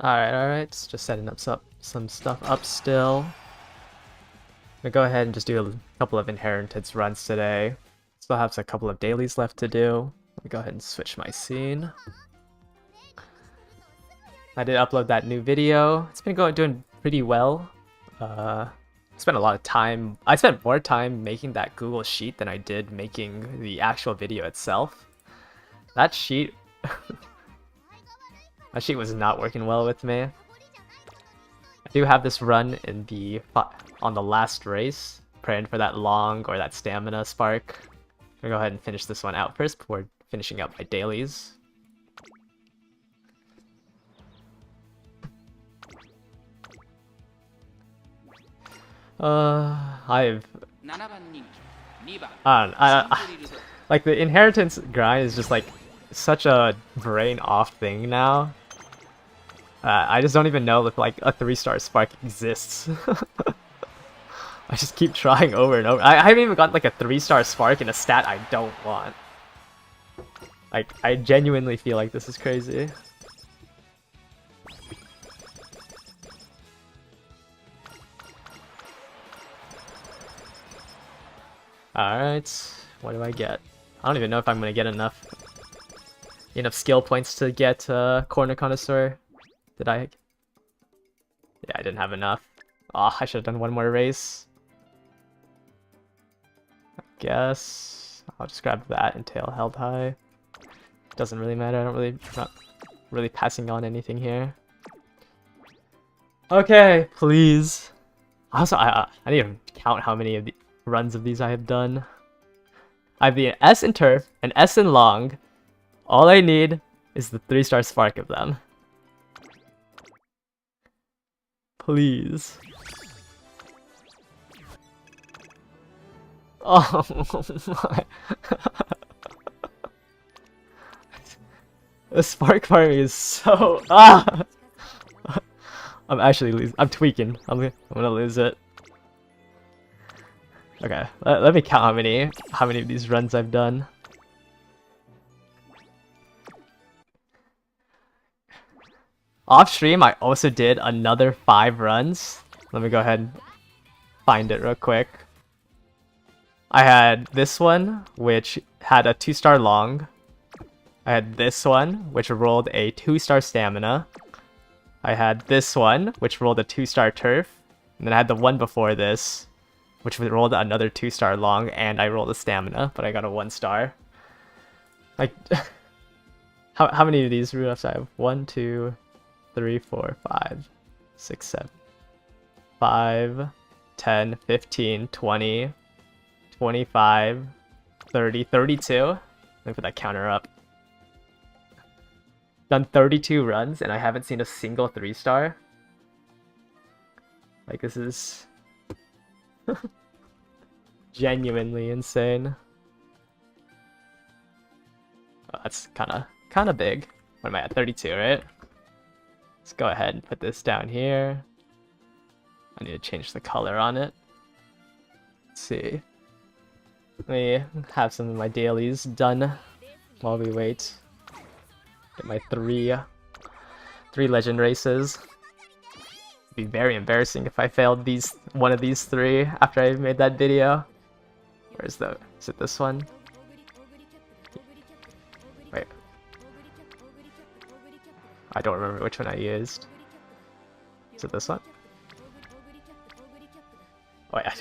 Alright. Just setting up some stuff up still. I'm gonna go ahead and just do a couple of inheritance runs today. Still have a couple of dailies left to do. Let me go ahead and switch my scene. I did upload that new video. It's been doing pretty well. I spent a lot of time. I spent more time making that Google Sheet than I did making the actual video itself. That sheet, that sheet was not working well with me. I do have this run in on the last race, praying for that long or that stamina spark. I'm gonna go ahead and finish this one out first before finishing up my dailies. I like the inheritance grind is just like such a brain off thing now. I just don't even know if like a 3-star spark exists. I just keep trying over and over. I haven't even got like a 3-star spark in a stat I don't want. Like, I genuinely feel like this is crazy. Alright, what do I get? I don't even know if I'm gonna get enough skill points to get Corner Connoisseur. Did I? Yeah, I didn't have enough. Oh, I should have done one more race. I guess I'll just grab that and tail held high. Doesn't really matter. Not really passing on anything here. Okay, please. Also, I need to count how many of the runs of these I have done. I have the S in Turf and S in Long. All I need is the 3-star spark of them. Please. Oh my. The spark farming is so... I'm actually losing. I'm tweaking. I'm gonna lose it. Okay, let me count how many of these runs I've done. Off stream, I also did another 5 runs. Let me go ahead and find it real quick. I had this one, which had a 2-star long. I had this one, which rolled a 2-star stamina. I had this one, which rolled a 2-star turf. And then I had the one before this, which rolled another 2-star long, and I rolled a stamina, but I got a 1-star. Like, how many of these roofs I have? 1, 2, 3, 4, 5, 6, 7, 5, 10, 15, 20, 25, 30, 32. Let me put that counter up. Done 32 runs and I haven't seen a single 3-star. Like, this is genuinely insane. Oh, that's kind of big. What am I at? 32, right? Let's go ahead and put this down here. I need to change the color on it. Let's see. Let me have some of my dailies done while we wait. Get my three legend races. It'd be very embarrassing if I failed one of these 3 after I made that video. Is it this one? Wait. I don't remember which one I used. Is it this one? Oh, yeah.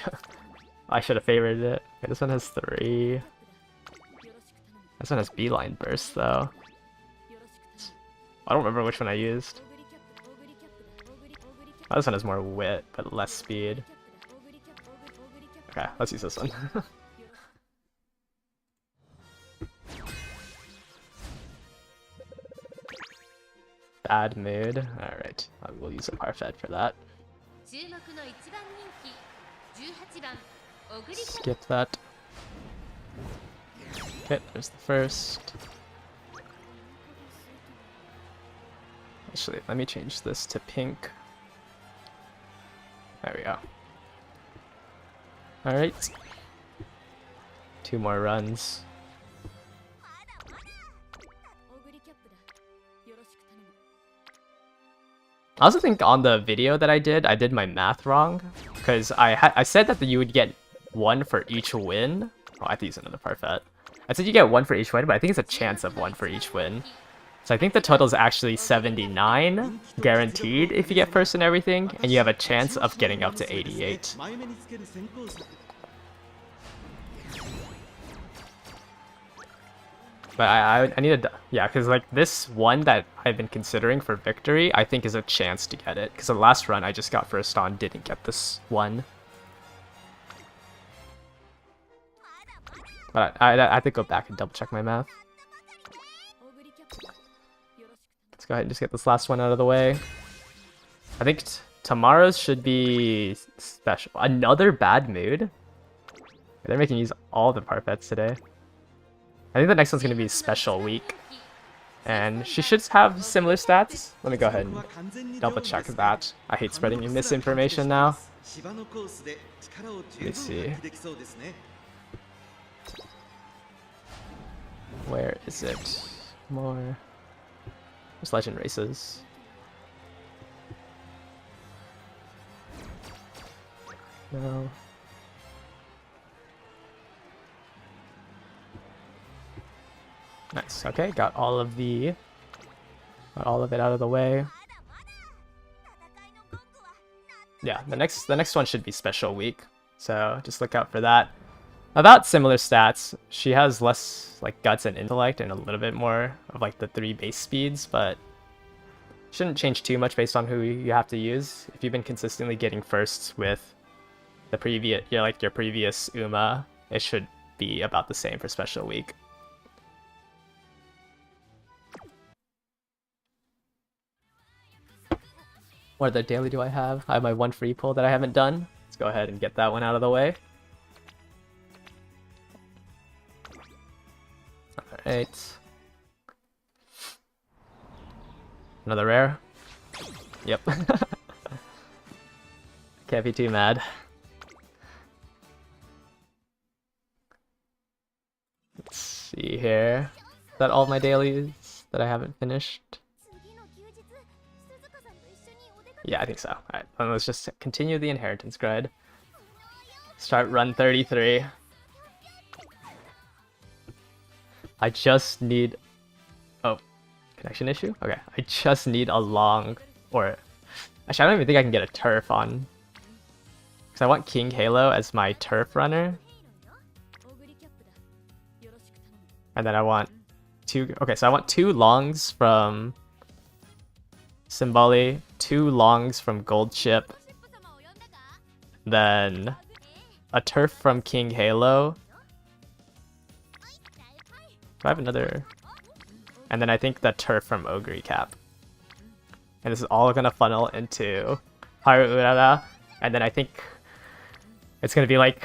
I should have favorited it. Okay, this one has 3. This one has beeline burst though. I don't remember which one I used. Oh, this one has more wit, but less speed. Okay, let's use this one. Bad mood. Alright, I will use a Parfait for that. Skip that. Okay, there's the first. Actually, let me change this to pink. There we go. Alright. 2 more runs. I also think on the video that I did my math wrong. Because I said that you would get 1 for each win. Oh, I think it's another Parfait. I said you get 1 for each win, but I think it's a chance of 1 for each win. So I think the total is actually 79 guaranteed if you get first and everything, and you have a chance of getting up to 88. But I need to, yeah, because like this one that I've been considering for victory, I think is a chance to get it. Because the last run I just got first on didn't get this one. But I have to go back and double check my math. Let's go ahead and just get this last one out of the way. I think tomorrow's should be special. Another bad mood? They're making use all the Parfaits today. I think the next one's going to be special week. And she should have similar stats. Let me go ahead and double check that. I hate spreading misinformation now. Let me see. Where is it? More. There's legend races. No. Nice. Okay, got all of it out of the way. Yeah, the next one should be special week. So just look out for that. About similar stats. She has less like guts and intellect and a little bit more of like the 3 base speeds, but shouldn't change too much based on who you have to use. If you've been consistently getting firsts with the previous your previous Uma, it should be about the same for special week. What other daily do I have? I have my 1 free pull that I haven't done. Let's go ahead and get that one out of the way. Alright. Another rare? Yep. Can't be too mad. Let's see here. Is that all my dailies that I haven't finished? Yeah, I think so. Alright, then let's just continue the inheritance grid. Start run 33. I just need... Oh, connection issue? Okay, I just need a long... Or... Actually, I don't even think I can get a turf on... Because I want King Halo as my turf runner. And then I want 2... Okay, so I want 2 longs from... Symboli, 2 longs from Gold Ship, then a turf from King Halo. Do I have another? And then I think the turf from Ogre Cap. And this is all gonna funnel into Haru Urara, and then I think it's gonna be like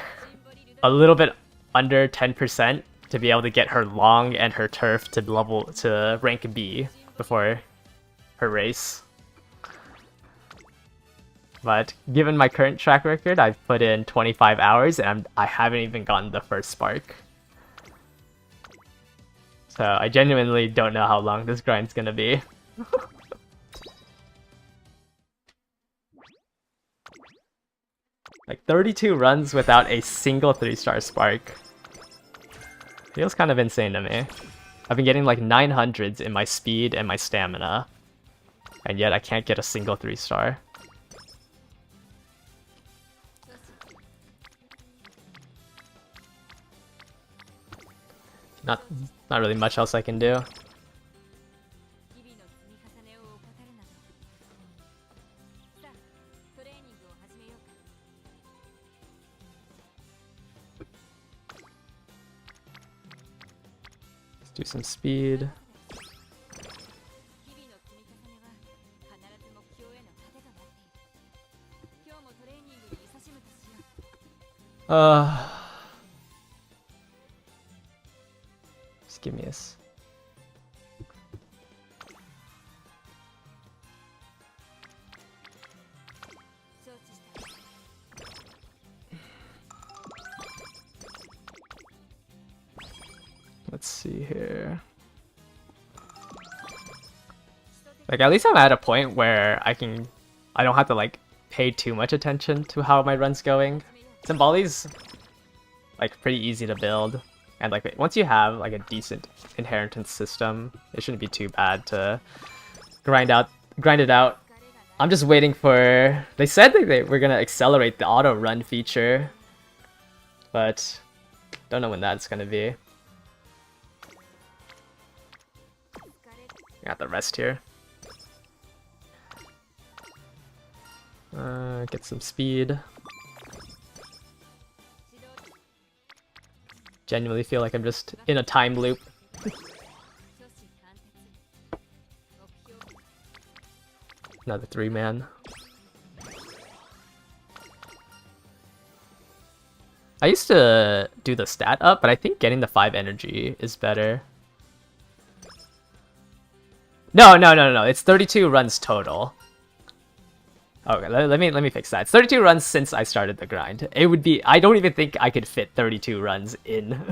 a little bit under 10% to be able to get her long and her turf to rank B before her race. But given my current track record, I've put in 25 hours and I haven't even gotten the first spark. So I genuinely don't know how long this grind's gonna be. Like 32 runs without a single 3-star spark. Feels kind of insane to me. I've been getting like 900s in my speed and my stamina. And yet I can't get a single 3-star. Not really much else I can do. Let's do some speed. Just give me this. Let's see here. Like, at least I'm at a point where I don't have to, like, pay too much attention to how my run's going. Symboli's, like, pretty easy to build. And, like, once you have, like, a decent inheritance system, it shouldn't be too bad to grind it out. I'm just waiting for... They said that they were gonna accelerate the auto run feature, but don't know when that's gonna be. Got the rest here. Get some speed. Genuinely feel like I'm just in a time loop. Another 3-man. I used to do the stat up, but I think getting the 5 energy is better. No. It's 32 runs total. Okay, let me fix that. It's 32 runs since I started the grind. It would be... I don't even think I could fit 32 runs in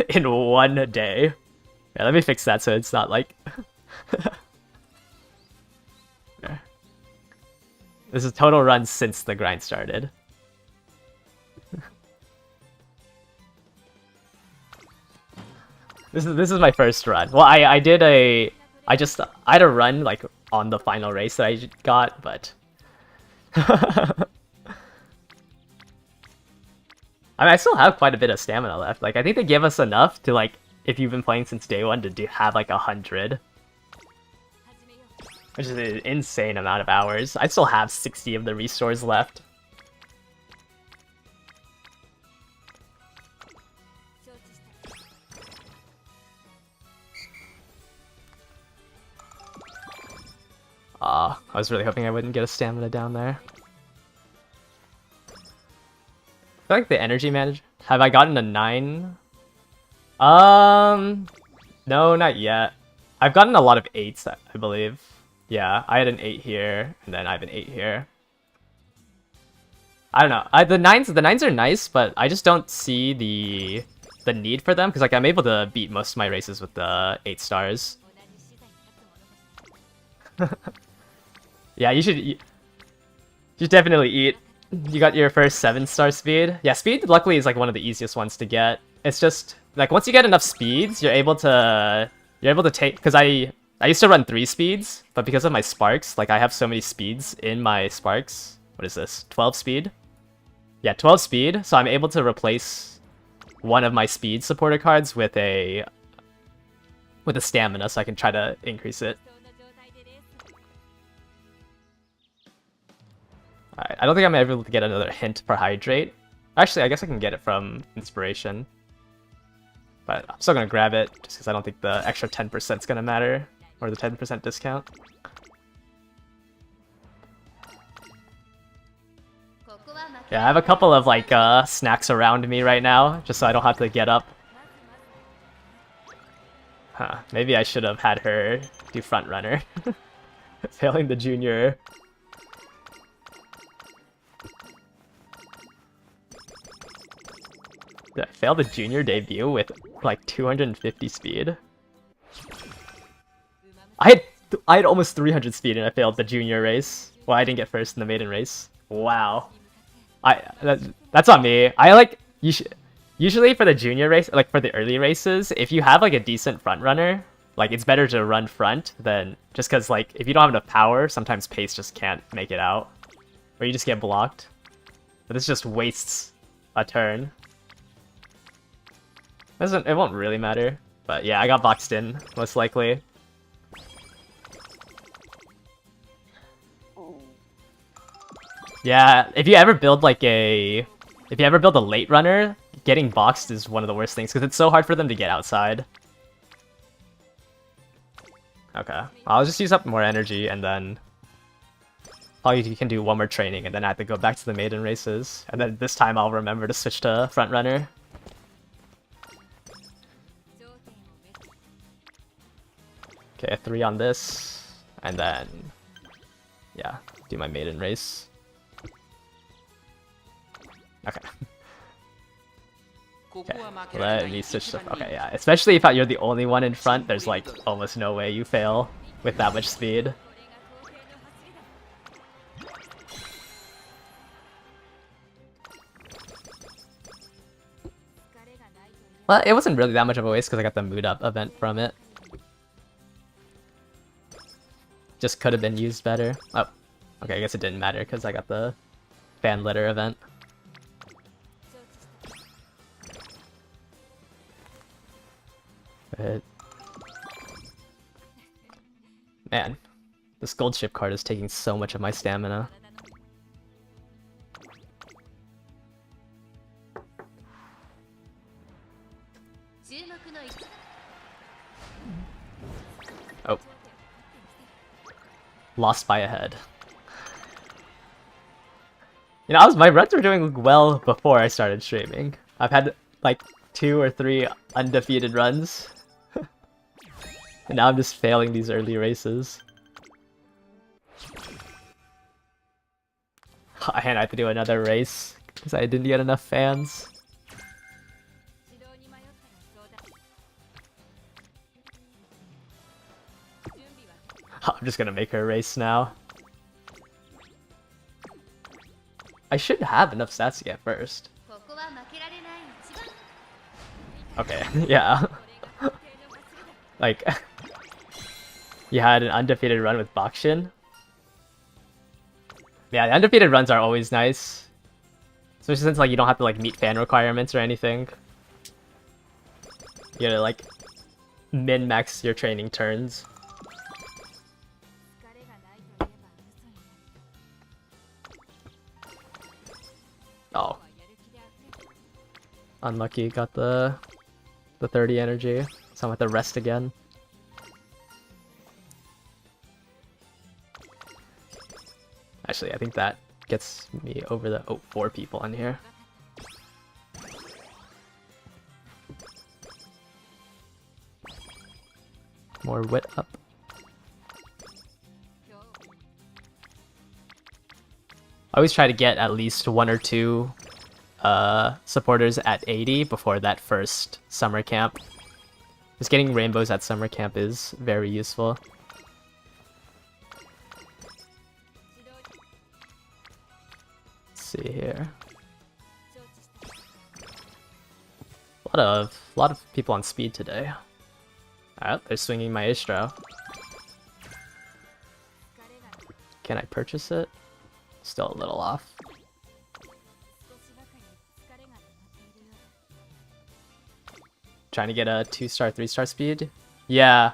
in one day. Yeah, let me fix that so it's not like... This is total runs since the grind started. This is my first run. Well, I had a run like on the final race that I got, but I mean, I still have quite a bit of stamina left. Like, I think they give us enough to, like, if you've been playing since day one, to have like 100. Which is an insane amount of hours. I still have 60 of the restores left. I was really hoping I wouldn't get a stamina down there. I feel like the energy manager... Have I gotten a 9? No, not yet. I've gotten a lot of 8s, I believe. Yeah, I had an 8 here, and then I have an 8 here. I don't know. The nines are nice, but I just don't see the need for them, because like I'm able to beat most of my races with the 8 stars. Yeah, you should definitely eat. You got your first 7-star speed. Yeah, speed luckily is like one of the easiest ones to get. It's just like once you get enough speeds, you're able to take, because I used to run 3 speeds, but because of my sparks, like I have so many speeds in my sparks. What is this? 12 speed? Yeah, 12 speed. So I'm able to replace one of my speed supporter cards with a stamina, so I can try to increase it. Alright, I don't think I'm able to get another hint for hydrate. Actually, I guess I can get it from inspiration. But I'm still gonna grab it, just because I don't think the extra 10% is gonna matter. Or the 10% discount. Yeah, I have a couple of like snacks around me right now, just so I don't have to get up. Huh, maybe I should have had her do front runner. Failing the junior. Did I fail the junior debut with like 250 speed? I had almost 300 speed and I failed the junior race. Well, I didn't get first in the maiden race. Wow. That's on me. I like usually for the junior race, like for the early races, if you have like a decent front runner, like it's better to run front than just because like if you don't have enough power, sometimes pace just can't make it out, or you just get blocked. But this just wastes a turn. It won't really matter, but yeah, I got boxed in most likely. Yeah, if you ever build a late runner, getting boxed is one of the worst things because it's so hard for them to get outside. Okay, I'll just use up more energy and then probably you can do one more training and then I have to go back to the maiden races. And then this time I'll remember to switch to front runner. Okay, 3 on this, and then, yeah, do my maiden race. Okay. Okay, let me switch to... Okay, yeah, especially if you're the only one in front, there's like almost no way you fail. with that much speed. Well, it wasn't really that much of a waste because I got the mood up event from it. Just could have been used better. Oh, okay, I guess it didn't matter because I got the fan letter event. But man, this gold ship card is taking so much of my stamina. Oh. Lost by a head. You know, my runs were doing well before I started streaming. I've had like 2 or 3 undefeated runs. And now I'm just failing these early races. And I have to do another race because I didn't get enough fans. I'm just gonna make her race now. I should have enough stats to get first. Okay, yeah. Like, you had an undefeated run with Bakshin. Yeah, the undefeated runs are always nice. Especially since like you don't have to like meet fan requirements or anything. You gotta like min-max your training turns. Oh. Unlucky, got the 30 energy. So I'm at the rest again. Actually, I think that gets me over the... Oh, 4 people in here. More wit up. I always try to get at least 1 or 2 supporters at 80 before that first summer camp. Just getting rainbows at summer camp is very useful. Let's see here. A lot of people on speed today. Alright, they're swinging Maestro. Can I purchase it? Still a little off. Trying to get a 2-star, 3-star speed? Yeah.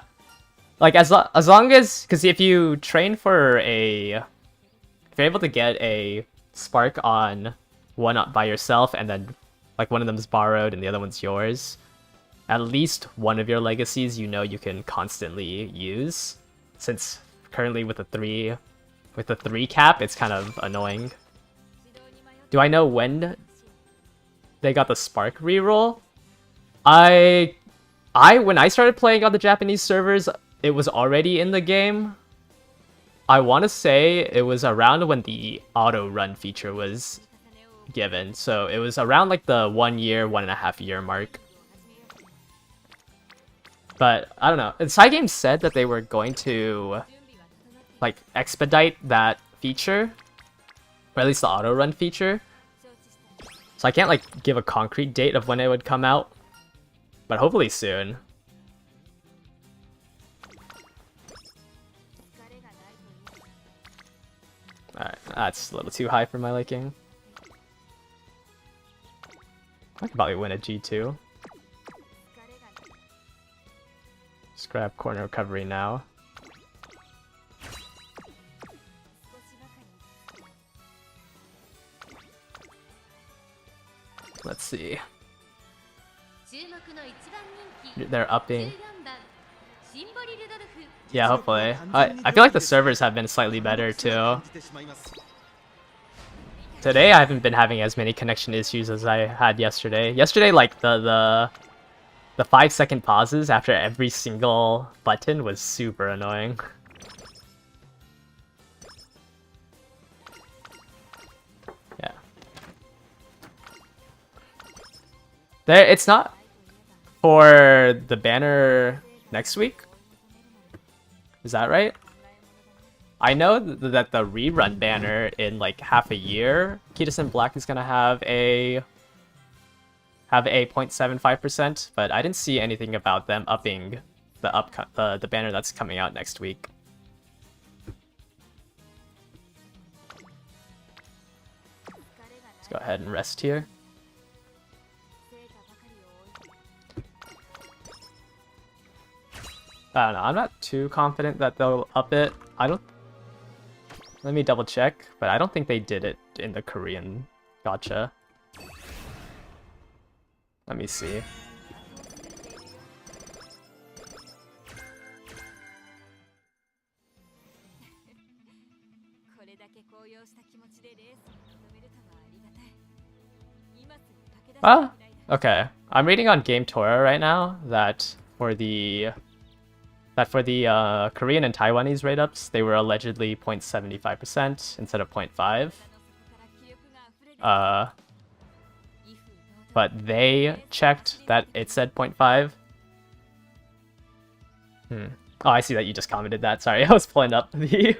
Like, as long as... Because if you train for a... If you're able to get a spark on one up by yourself, and then, like, one of them is borrowed and the other one's yours, at least one of your legacies you know you can constantly use. Since currently with the 3 cap, it's kind of annoying. Do I know when they got the spark reroll? When I started playing on the Japanese servers, it was already in the game. I want to say it was around when the auto run feature was given, so it was around like the 1 year, 1.5 year mark. But I don't know. Cygames said that they were going to like expedite that feature, or at least the auto run feature. So I can't like give a concrete date of when it would come out, but hopefully soon. Alright, that's a little too high for my liking. I could probably win a G2. Just grab corner recovery now. Let's see. They're upping. Yeah, hopefully. I feel like the servers have been slightly better too. Today I haven't been having as many connection issues as I had yesterday. Yesterday, like the 5-second pauses after every single button was super annoying. Yeah. It's not for the banner next week. Is that right? I know that the rerun banner in like half a year, Kitasen Black is gonna have a 0.75%, but I didn't see anything about them upping the banner that's coming out next week. Let's go ahead and rest here. I don't know, I'm not too confident that they'll up it. Let me double check, but I don't think they did it in the Korean gacha. Let me see. Ah, okay. I'm reading on Game Tora right now that for the Korean and Taiwanese rate ups, they were allegedly 0.75% instead of 0.5. But they checked that it said 0.5. Oh, I see that you just commented that. Sorry, I was pulling up the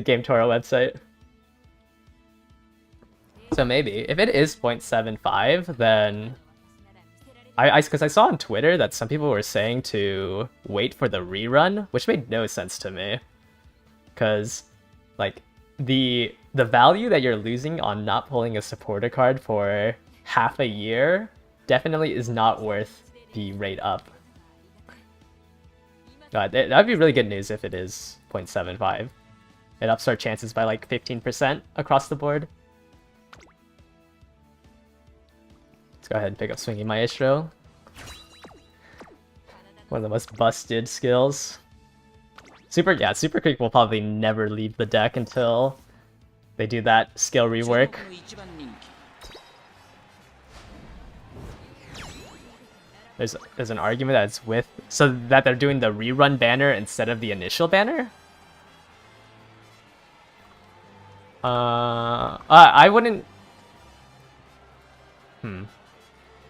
Game Tora website. So maybe if it is 0.75, then because I saw on Twitter that some people were saying to wait for the rerun, which made no sense to me. Because like the value that you're losing on not pulling a supporter card for half a year definitely is not worth the rate up. That'd be really good news if it is 0.75. It ups our chances by like 15% across the board. Let's go ahead and pick up Swinging Maestro. One of the most busted skills. Super Creek will probably never leave the deck until they do that skill rework. There's an argument that it's so that they're doing the rerun banner instead of the initial banner? I wouldn't...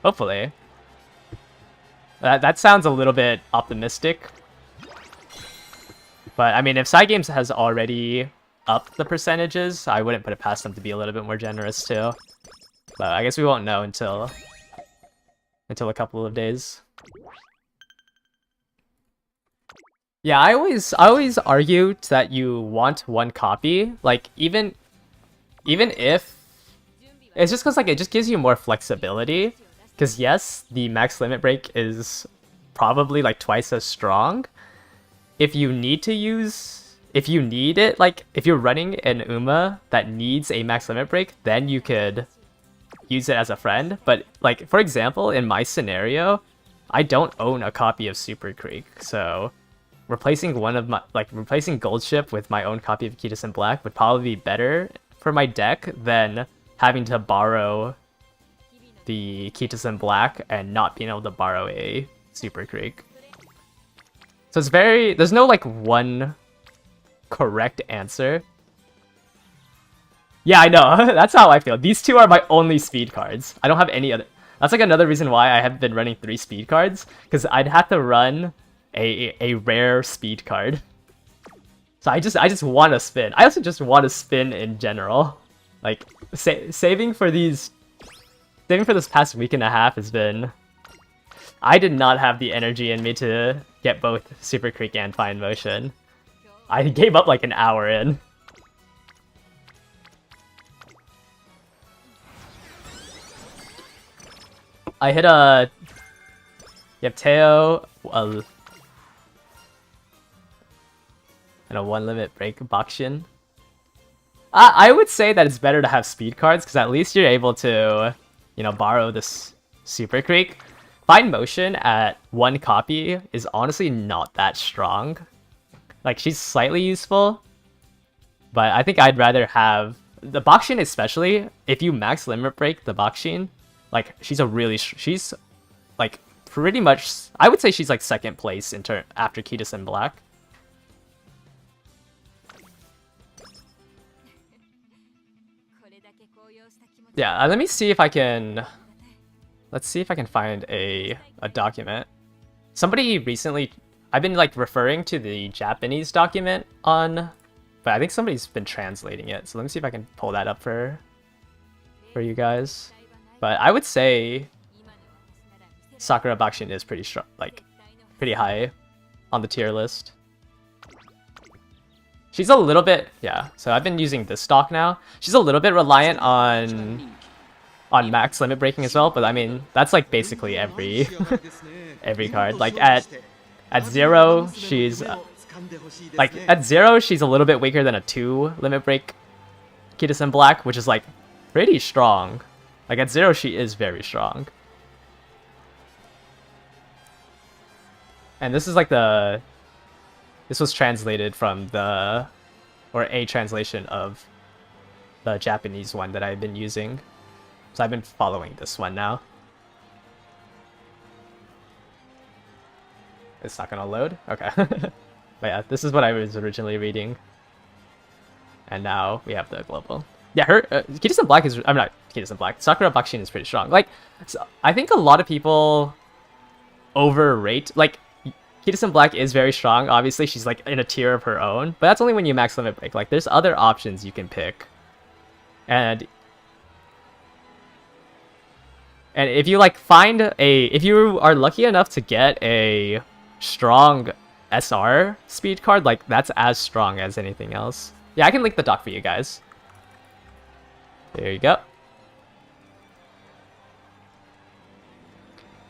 Hopefully. That sounds a little bit optimistic. But I mean, if Cygames has already upped the percentages, I wouldn't put it past them to be a little bit more generous too. But I guess we won't know until a couple of days. Yeah, I always argue that you want one copy. Like even if it's just because like it just gives you more flexibility. Because yes, the max limit break is probably like twice as strong. If you need it, like if you're running an Uma that needs a max limit break, then you could use it as a friend. But like for example, in my scenario, I don't own a copy of Super Creek, so replacing replacing Goldship with my own copy of Kitasen Black would probably be better for my deck than having to borrow the Kitasen Black and not being able to borrow a Super Creek. So it's there's no like one correct answer. Yeah, I know. That's how I feel. These two are my only speed cards. I don't have any other. That's like another reason why I have been running 3 speed cards, because I'd have to run a rare speed card. So I just want to spin. I also just want to spin in general. Like saving for this past week and a half has been... I did not have the energy in me to get both Super Creek and Fine Motion. I gave up like an hour in. I hit a... You have Teo, and a 1 limit break Bakshin. I would say that it's better to have speed cards, because at least you're able to, borrow this Super Creek. Fine Motion at 1 copy is honestly not that strong. Like, she's slightly useful, but I think I'd rather have... The Bakshin especially, if you max limit break the Bakshin, like, she's like, pretty much... I would say she's, like, second place after Kitasen Black. Yeah, let me see if I can... Let's see if I can find a document. Somebody recently... I've been like referring to the Japanese document on, but I think somebody's been translating it. So let me see if I can pull that up for you guys. But I would say Sakura Bakushin is pretty strong, like pretty high on the tier list. She's a little bit, yeah. So I've been using this stock now. She's a little bit reliant on max limit breaking as well, but I mean that's like basically every every card. Like at 0, she's at 0 she's a little bit weaker than a 2 limit break Kitasen Black, which is like pretty strong. Like at 0 she is very strong. And this is like this was translated from a translation of the Japanese one that I've been using. So I've been following this one now. It's not gonna load? Okay. But yeah, this is what I was originally reading. And now we have the global. Yeah, her Kitasen Black is, I'm not Kitasen Black, Sakura Bakushin is pretty strong. Like, so I think a lot of people overrate, like, Kitasen Black is very strong. Obviously, she's like in a tier of her own, but that's only when you max limit break. Like, there's other options you can pick. And if you like if you are lucky enough to get a strong SR speed card, like that's as strong as anything else. Yeah, I can link the doc for you guys. There you go.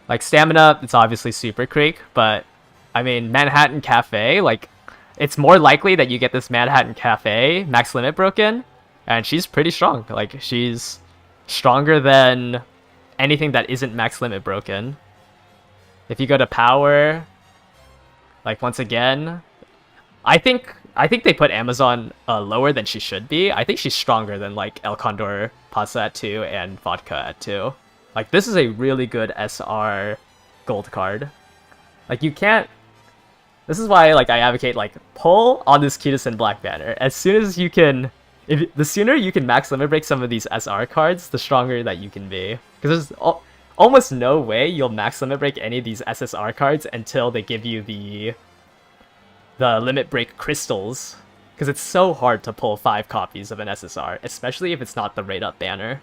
Like stamina, it's obviously Super Creek, but I mean Manhattan Cafe, like it's more likely that you get this Manhattan Cafe max limit broken, and she's pretty strong. Like she's stronger than anything that isn't max limit broken. If you go to power, like once again, I think they put Amazon lower than she should be. I think she's stronger than like El Condor Pasa at 2 and Vodka at 2. Like this is a really good SR gold card. Like you can't. This is why like I advocate like pull on this Kitasen Black banner as soon as you can. The sooner you can max limit break some of these SR cards, the stronger that you can be. Because there's almost no way you'll max limit break any of these SSR cards until they give you the limit break crystals. Because it's so hard to pull 5 copies of an SSR, especially if it's not the rate up banner.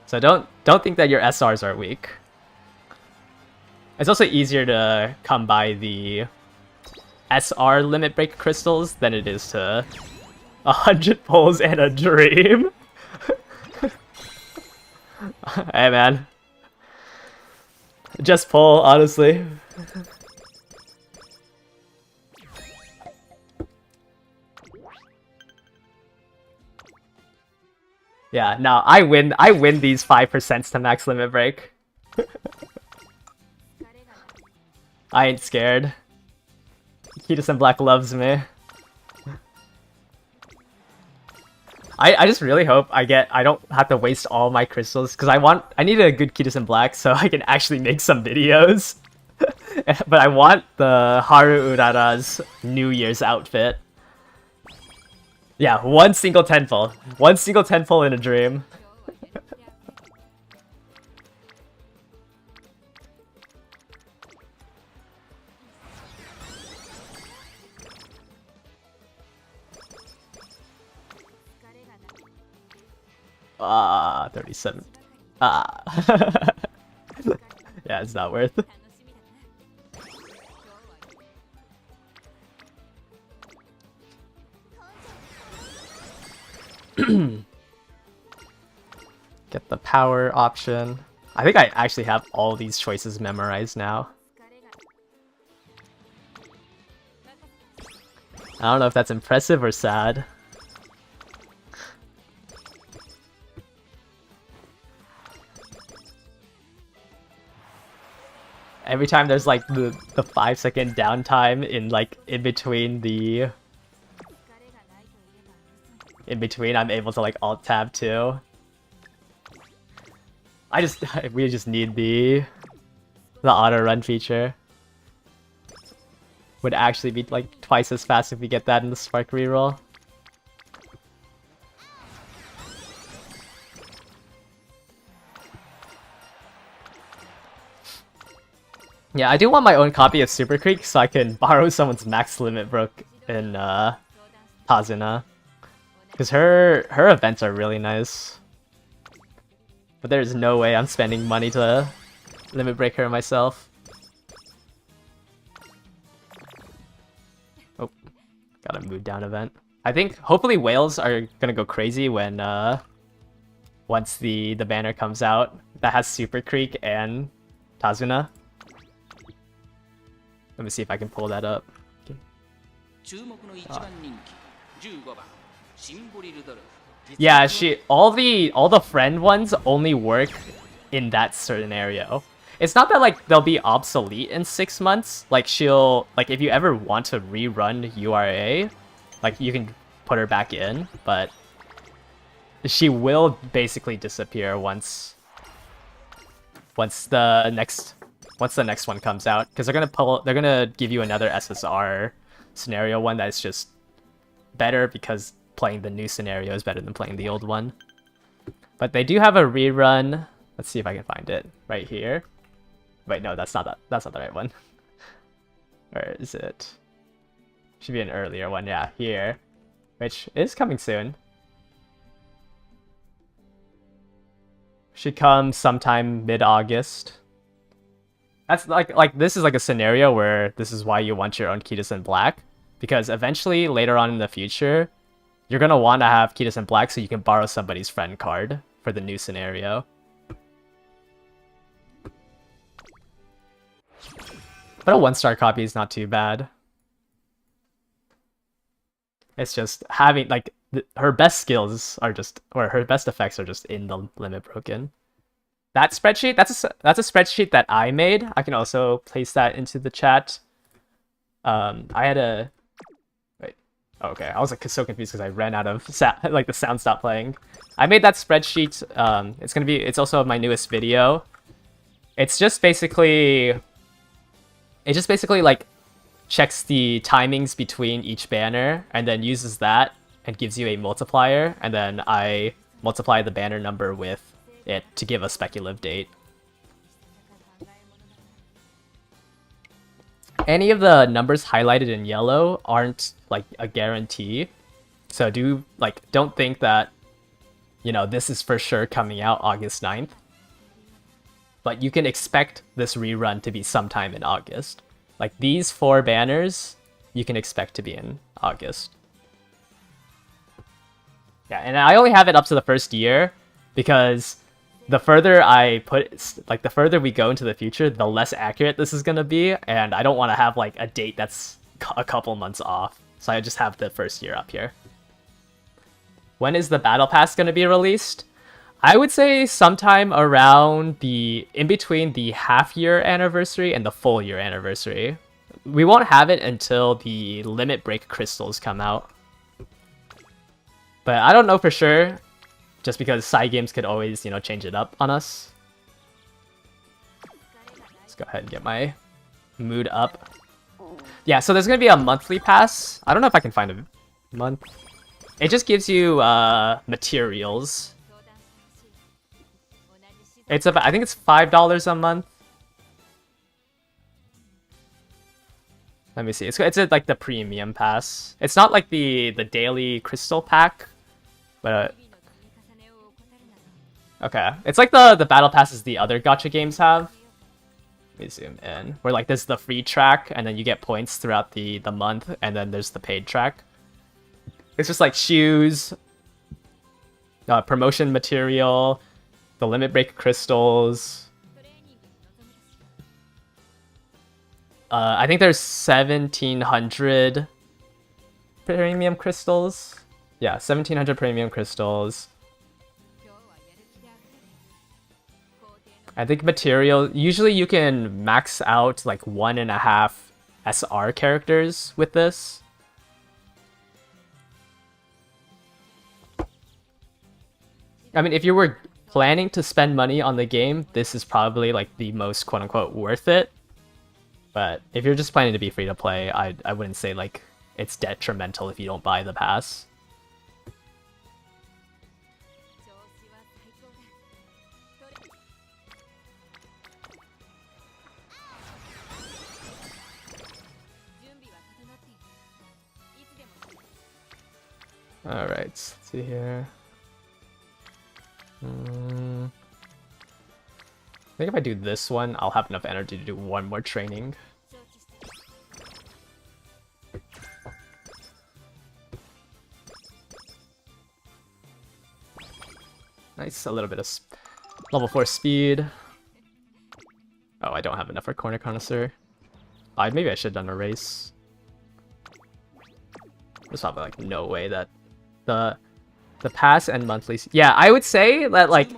So don't think that your SRs are weak. It's also easier to come by the SR limit break crystals than it is to 100 pulls and a dream. Hey man, just pull, honestly. Yeah, no, I win these 5% to max limit break. I ain't scared. Kitasen Black loves me. I just really hope I don't have to waste all my crystals, because I need a good Kitasen Black so I can actually make some videos. But I want the Haru Urara's New Year's outfit. Yeah, one single 10-pull. One single 10-pull in a dream. Ah, 37. Ah. Yeah, it's not worth it. Get the power option. I think I actually have all these choices memorized now. I don't know if that's impressive or sad. Every time there's like the 5-second downtime in between I'm able to like alt tab too. We just need the auto run feature. Would actually be like twice as fast if we get that in the Spark reroll. Yeah, I do want my own copy of Super Creek so I can borrow someone's max limit brook in Tazuna. Because her events are really nice. But there's no way I'm spending money to limit break her myself. Oh, got a mood down event. I think hopefully whales are gonna go crazy when once the banner comes out that has Super Creek and Tazuna. Let me see if I can pull that up. Okay. Yeah, all the friend ones only work in that scenario. It's not that like they'll be obsolete in 6 months. Like like if you ever want to rerun URA, like you can put her back in, but she will basically disappear once the next one comes out, because they're gonna give you another SSR scenario one that's just better, because playing the new scenario is better than playing the old one. But they do have a rerun. Let's see if I can find it right here. Wait, no, that's not the right one. Where is it? Should be an earlier one, yeah, here, which is coming soon. Should come sometime mid-August. That's like this is like a scenario where this is why you want your own Kitasen Black, because eventually later on in the future, you're gonna want to have Kitasen Black so you can borrow somebody's friend card for the new scenario. But a 1-star copy is not too bad. It's just having like her best skills are just, or her best effects are just in the limit broken. That spreadsheet, that's a spreadsheet that I made. I can also place that into the chat. I had a wait. Oh, okay, I was like so confused because I ran out of like the sound stopped playing. I made that spreadsheet. It's also my newest video. It just basically like checks the timings between each banner and then uses that and gives you a multiplier, and then I multiply the banner number with it to give a speculative date. Any of the numbers highlighted in yellow aren't like a guarantee, so don't think that, you know, this is for sure coming out August 9th. But you can expect this rerun to be sometime in August. Like these 4 banners, you can expect to be in August. Yeah, and I only have it up to the first year because the further the further we go into the future, the less accurate this is gonna be, and I don't want to have like a date that's a couple months off. So I just have the first year up here. When is the Battle Pass gonna be released? I would say sometime around in between the half-year anniversary and the full-year anniversary. We won't have it until the Limit Break crystals come out. But I don't know for sure, just because Cygames could always, you know, change it up on us. Let's go ahead and get my mood up. Yeah, so there's going to be a monthly pass. I don't know if I can find a month. It just gives you materials. It's about, I think it's $5 a month. Let me see. It's like the premium pass. It's not like the daily crystal pack, but okay. It's like the battle passes the other gacha games have. Let me zoom in. Where like there's the free track, and then you get points throughout the month, and then there's the paid track. It's just like shoes, promotion material, the limit break crystals. I think there's 1,700 premium crystals. Yeah, 1,700 premium crystals. I think material, usually you can max out like 1.5 SR characters with this. I mean, if you were planning to spend money on the game, this is probably like the most quote-unquote worth it. But if you're just planning to be free to play, I wouldn't say like it's detrimental if you don't buy the pass. Alright, let's see here. I think if I do this one, I'll have enough energy to do one more training. Nice, a little bit of level 4 speed. Oh, I don't have enough for Corner Connoisseur. Maybe I should have done a race. There's probably like no way that the pass and monthly. Yeah, I would say that like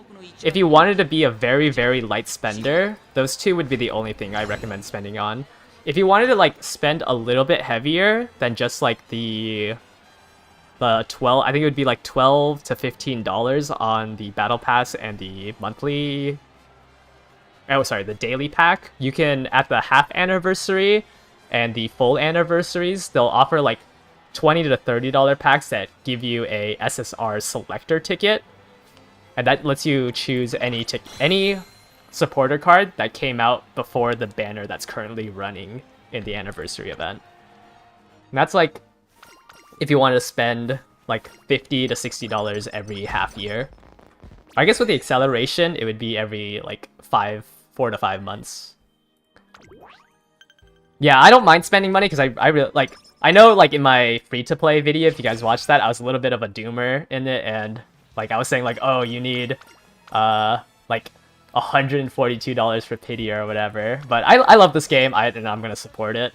if you wanted to be a very, very light spender, those two would be the only thing I recommend spending on. If you wanted to like spend a little bit heavier than just like the 12, I think it would be like $12 to $15 on the battle pass and the monthly. Oh, sorry, the daily pack. You can at the half anniversary and the full anniversaries, they'll offer like $20 to $30 packs that give you a SSR selector ticket, and that lets you choose any supporter card that came out before the banner that's currently running in the anniversary event. And that's like if you want to spend like $50 to $60 every half year. I guess with the acceleration, it would be every like 4 to 5 months. Yeah, I don't mind spending money because I really like. I know like in my free-to-play video, if you guys watched that, I was a little bit of a doomer in it, and like I was saying like, oh, you need like $142 for pity or whatever. But I love this game, and I'm gonna support it.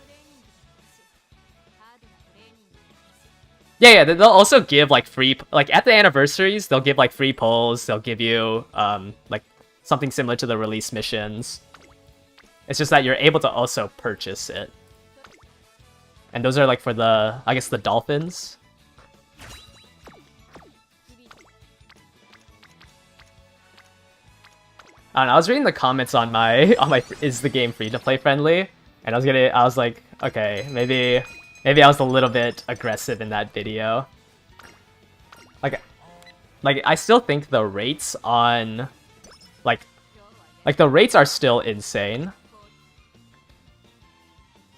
Yeah, they'll also give like free, like at the anniversaries, they'll give like free polls. They'll give you like something similar to the release missions. It's just that you're able to also purchase it. And those are like for the, I guess, the dolphins. I don't know, I was reading the comments on my is the game free to play friendly? And I was like, okay, maybe I was a little bit aggressive in that video. Like I still think the rates on like the rates are still insane.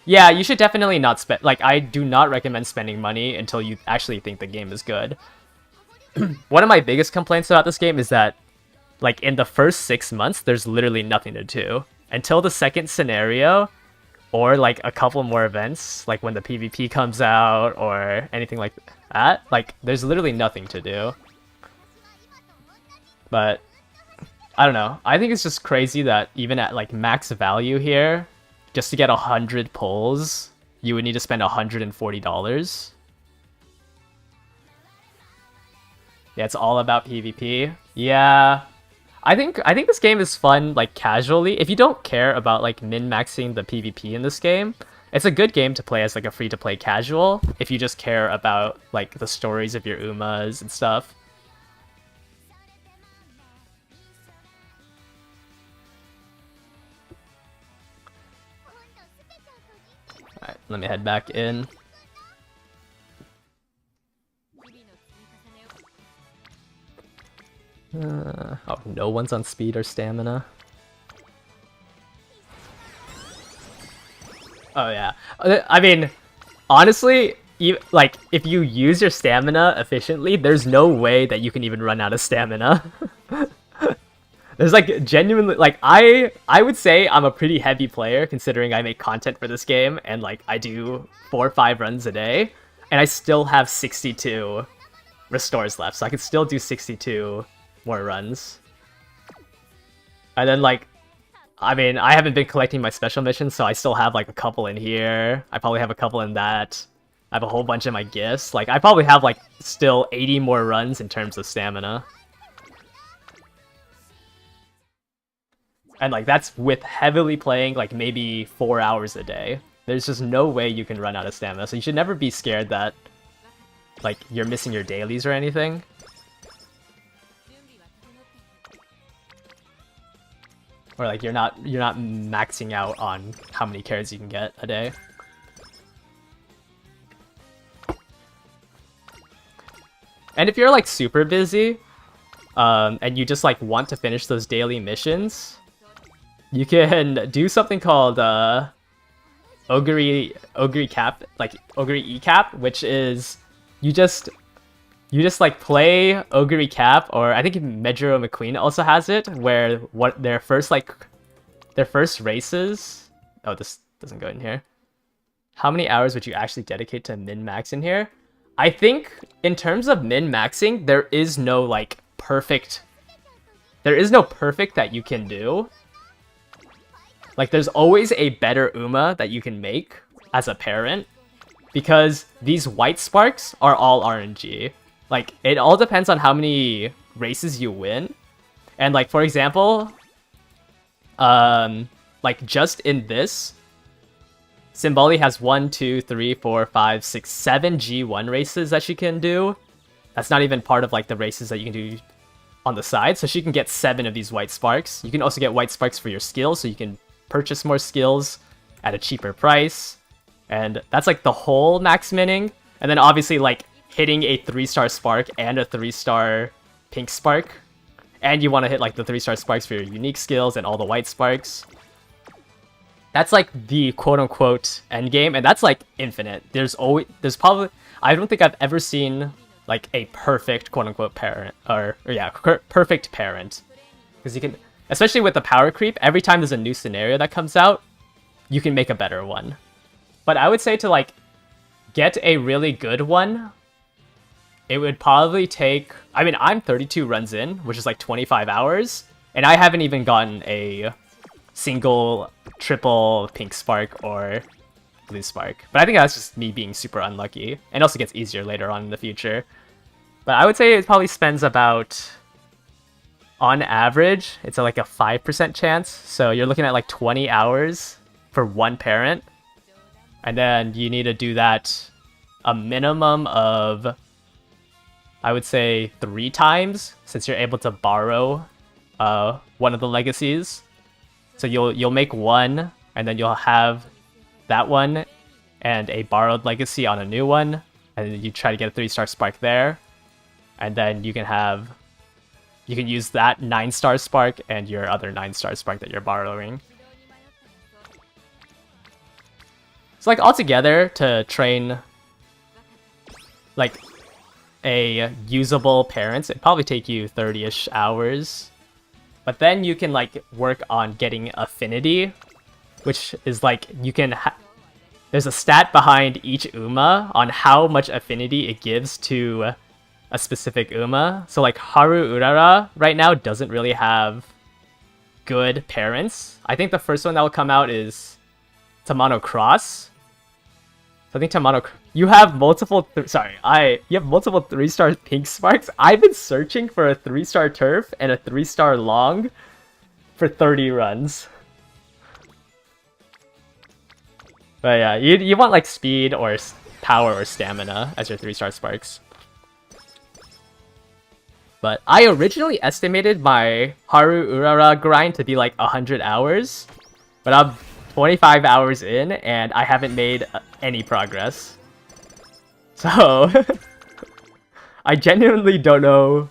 Yeah, you should definitely not spend, like, I do not recommend spending money until you actually think the game is good. One of my biggest complaints about this game is that, like, in the first 6 months, there's literally nothing to do. Until the second scenario, or, like, a couple more events, like when the PvP comes out, or anything like that, like, there's literally nothing to do. But, I don't know. I think it's just crazy that even at, like, max value here, just to get 100 pulls, you would need to spend $140. Yeah, it's all about PvP. Yeah, I think this game is fun, like, casually. If you don't care about, like, min-maxing the PvP in this game, it's a good game to play as, like, a free-to-play casual, if you just care about, like, the stories of your Umas and stuff. Alright, let me head back in. Oh, no one's on speed or stamina. Oh yeah, I mean, honestly, like, if you use your stamina efficiently, there's no way that you can even run out of stamina. There's like genuinely, like, I would say I'm a pretty heavy player considering I make content for this game and like I do 4 or 5 runs a day, and I still have 62 restores left, so I can still do 62 more runs. And then like, I mean, I haven't been collecting my special missions, so I still have like a couple in here. I probably have a couple in that. I have a whole bunch of my gifts. Like, I probably have like still 80 more runs in terms of stamina. And like, that's with heavily playing like maybe 4 hours a day. There's just no way you can run out of stamina, so you should never be scared that like you're missing your dailies or anything. Or like you're not maxing out on how many carries you can get a day. And if you're like super busy, and you just like want to finish those daily missions, you can do something called Ogre Cap, like Ogre E-Cap, which is you just You just like play Ogre Cap, or I think Medjuro McQueen also has it, where what their first races. Oh, this doesn't go in here. How many hours would you actually dedicate to min-max in here? I think in terms of min-maxing, there is no like perfect. There is no perfect that you can do. Like there's always a better Uma that you can make as a parent, because these white sparks are all RNG. Like, it all depends on how many races you win. And, like, for example, like, just in this, Simboli has 1, 2, 3, 4, 5, 6, 7 G1 races that she can do. That's not even part of, like, the races that you can do on the side. So she can get 7 of these white sparks. You can also get white sparks for your skills, so you can purchase more skills at a cheaper price. And that's, like, the whole max minning. And then, obviously, like, hitting a 3-star spark and a 3-star pink spark, and you want to hit like the 3-star sparks for your unique skills and all the white sparks. That's like the quote-unquote end game, and that's like infinite. There's probably, I don't think I've ever seen like a perfect quote-unquote parent, or yeah, perfect parent, because you can, especially with the power creep, every time there's a new scenario that comes out, you can make a better one. But I would say to like get a really good one, it would probably take, I mean, I'm 32 runs in, which is like 25 hours, and I haven't even gotten a single, triple pink spark or blue spark. But I think that's just me being super unlucky, and also gets easier later on in the future. But I would say it probably spends about, on average, it's like a 5% chance. So you're looking at like 20 hours for one parent, and then you need to do that a minimum of, I would say 3 times, since you're able to borrow one of the legacies. So you'll make one, and then you'll have that one and a borrowed legacy on a new one, and then you try to get a 3-star spark there, and then you can use that 9-star spark and your other 9-star spark that you're borrowing. So like altogether, to train like a usable parents, it'd probably take you 30-ish hours. But then you can like work on getting affinity, which is like you can there's a stat behind each Uma on how much affinity it gives to a specific Uma. So like Haru Urara right now doesn't really have good parents. I think the first one that will come out is Tamano Cross. So I think Tamano, you have multiple, you have multiple 3-star pink sparks. I've been searching for a 3-star turf and a 3-star long for 30 runs. But yeah, you want like speed or power or stamina as your 3-star sparks. But I originally estimated my Haru Urara grind to be like 100 hours, but I'm 25 hours in and I haven't made any progress. So I genuinely don't know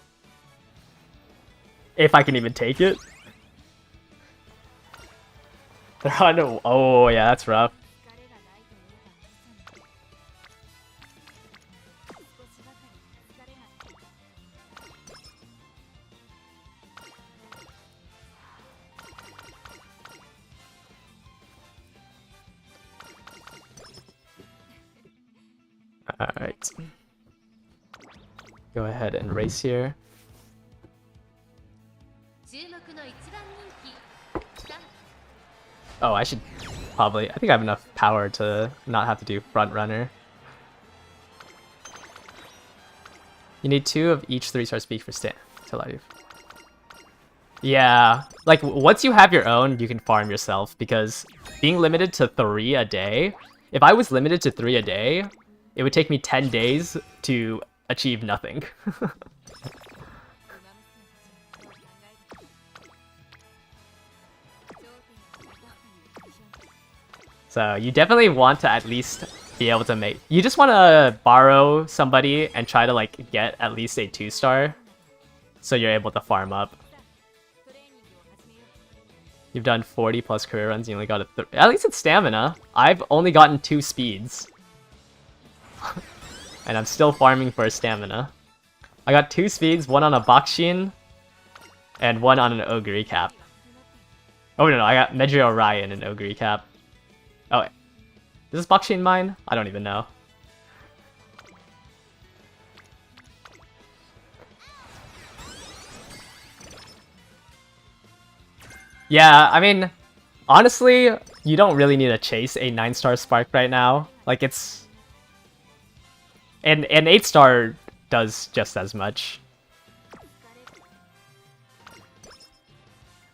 if I can even take it. Oh yeah, that's rough. Alright. Go ahead and race here. Oh, I should probably... I think I have enough power to not have to do front runner. You need 2 of each 3-star speak for to life. Yeah, like once you have your own, you can farm yourself, because being limited to 3 a day... If I was limited to 3 a day, it would take me 10 days to achieve nothing. So you definitely want to at least be able to make... You just want to borrow somebody and try to like get at least a 2-star, so you're able to farm up. You've done 40 plus career runs, you only got at least it's stamina. I've only gotten 2 speeds. And I'm still farming for stamina. I got 2 speeds, one on a Bakshin, and one on an Ogre cap. Oh no, I got Medri Orion and Ogre cap. Oh wait. Is this Bakshin mine? I don't even know. Yeah, I mean, honestly, you don't really need to chase a 9-star Spark right now. Like, it's... And an 8-star does just as much.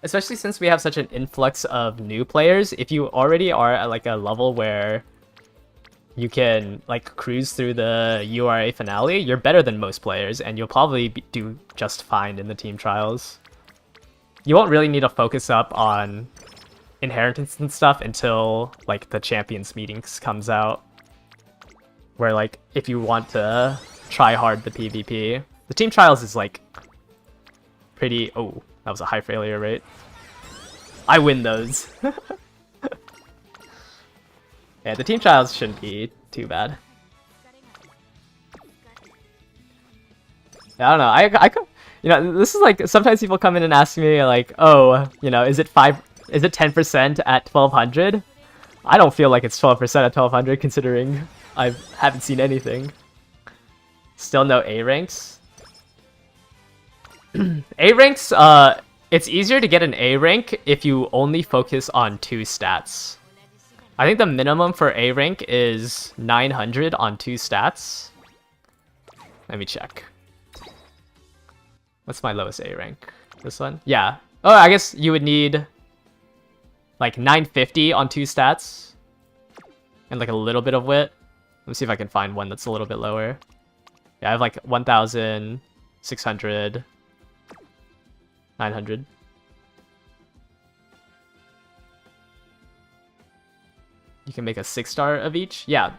Especially since we have such an influx of new players, if you already are at like a level where you can like cruise through the URA finale, you're better than most players, and you'll probably do just fine in the team trials. You won't really need to focus up on inheritance and stuff until like the champions meetings comes out, where like if you want to try hard the PvP, the team trials is like pretty... Oh, that was a high failure rate. I win those. Yeah, the team trials shouldn't be too bad. I don't know. I you know, this is like sometimes people come in and ask me like, oh, you know, is it 10% at 1200? I don't feel like it's 12% at 1200 considering I haven't seen anything. Still no A ranks. A ranks, it's easier to get an A rank if you only focus on 2 stats. I think the minimum for A rank is 900 on 2 stats. Let me check. What's my lowest A rank? This one? Yeah. Oh, I guess you would need like 950 on 2 stats. And like a little bit of wit. Let me see if I can find one that's a little bit lower. Yeah, I have like 1,600. 900. You can make a 6-star of each? Yeah.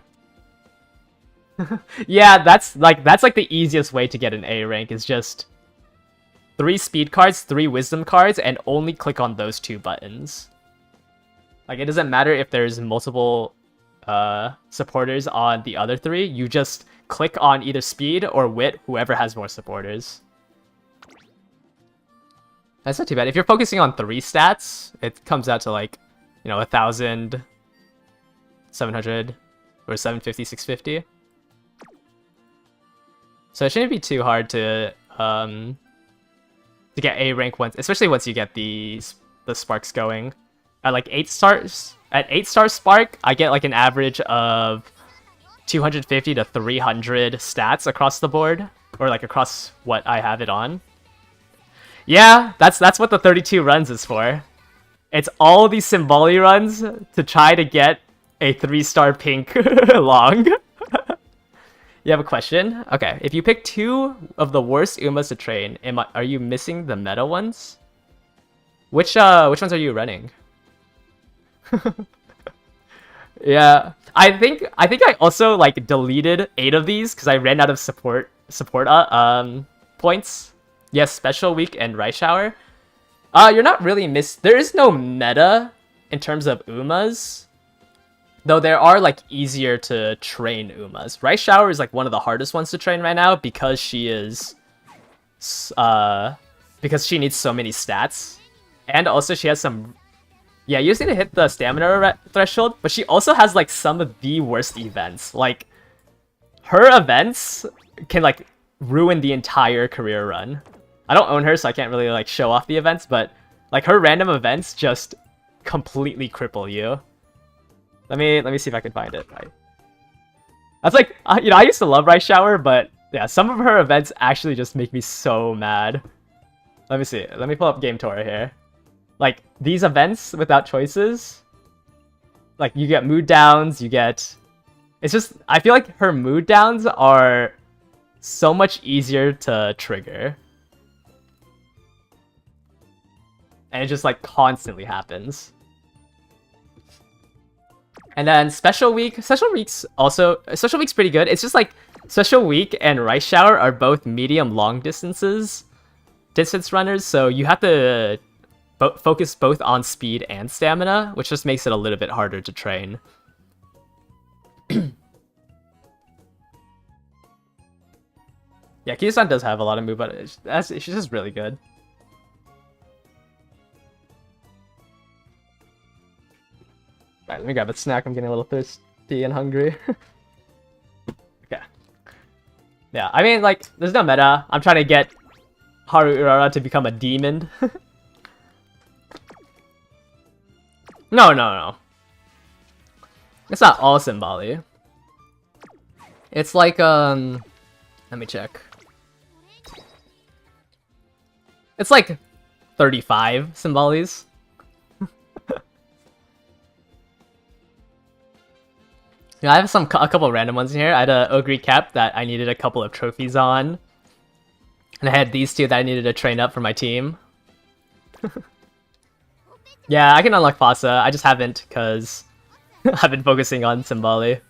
Yeah, that's like the easiest way to get an A rank is just 3 speed cards, 3 wisdom cards, and only click on those 2 buttons. Like, it doesn't matter if there's multiple supporters on the other 3, you just click on either speed or wit, whoever has more supporters. That's not too bad. If you're focusing on 3 stats, it comes out to like, you know, 1,700 or 750, 650. So it shouldn't be too hard to get A rank once, especially once you get the sparks going. At like 8 stars, at 8-star spark, I get like an average of 250 to 300 stats across the board, or like across what I have it on. Yeah, that's what the 32 runs is for. It's all these Symboli runs to try to get a 3-star pink long. You have a question? Okay, if you pick 2 of the worst Umas to train, are you missing the meta ones? Which ones are you running? Yeah, I think I also like deleted 8 of these because I ran out of support points. Yes, Special Week and Rice Shower. You're not really there is no meta in terms of Umas. Though there are like easier to train Umas. Rice Shower is like one of the hardest ones to train right now because she is because she needs so many stats. And also she has some... Yeah, you just need to hit the stamina threshold, but she also has like some of the worst events. Like, her events can like ruin the entire career run. I don't own her, so I can't really like show off the events, but like her random events just completely cripple you. Let me see if I can find it. That's like, you know, I used to love Rice Shower, but yeah, some of her events actually just make me so mad. Let me see. Let me pull up Game Tour here. Like, these events without choices, like, you get mood downs, you get... It's just, I feel like her mood downs are so much easier to trigger. And it just, like, constantly happens. And then Special Week's pretty good. It's just, like, Special Week and Rice Shower are both medium-long distance runners, so you have to... focus both on speed and stamina, which just makes it a little bit harder to train. Yeah, Kiyosan does have a lot of move, but she's just really good. Alright, let me grab a snack. I'm getting a little thirsty and hungry. Okay. Yeah, I mean, like, there's no meta. I'm trying to get Haru Urara to become a demon. No. It's not all Symboli. It's like, let me check. It's like 35 Symbolis. Yeah, I have a couple random ones in here. I had a Ogre Cap that I needed a couple of trophies on. And I had these two that I needed to train up for my team. Yeah, I can unlock Fasa. I just haven't because I've been focusing on Symboli.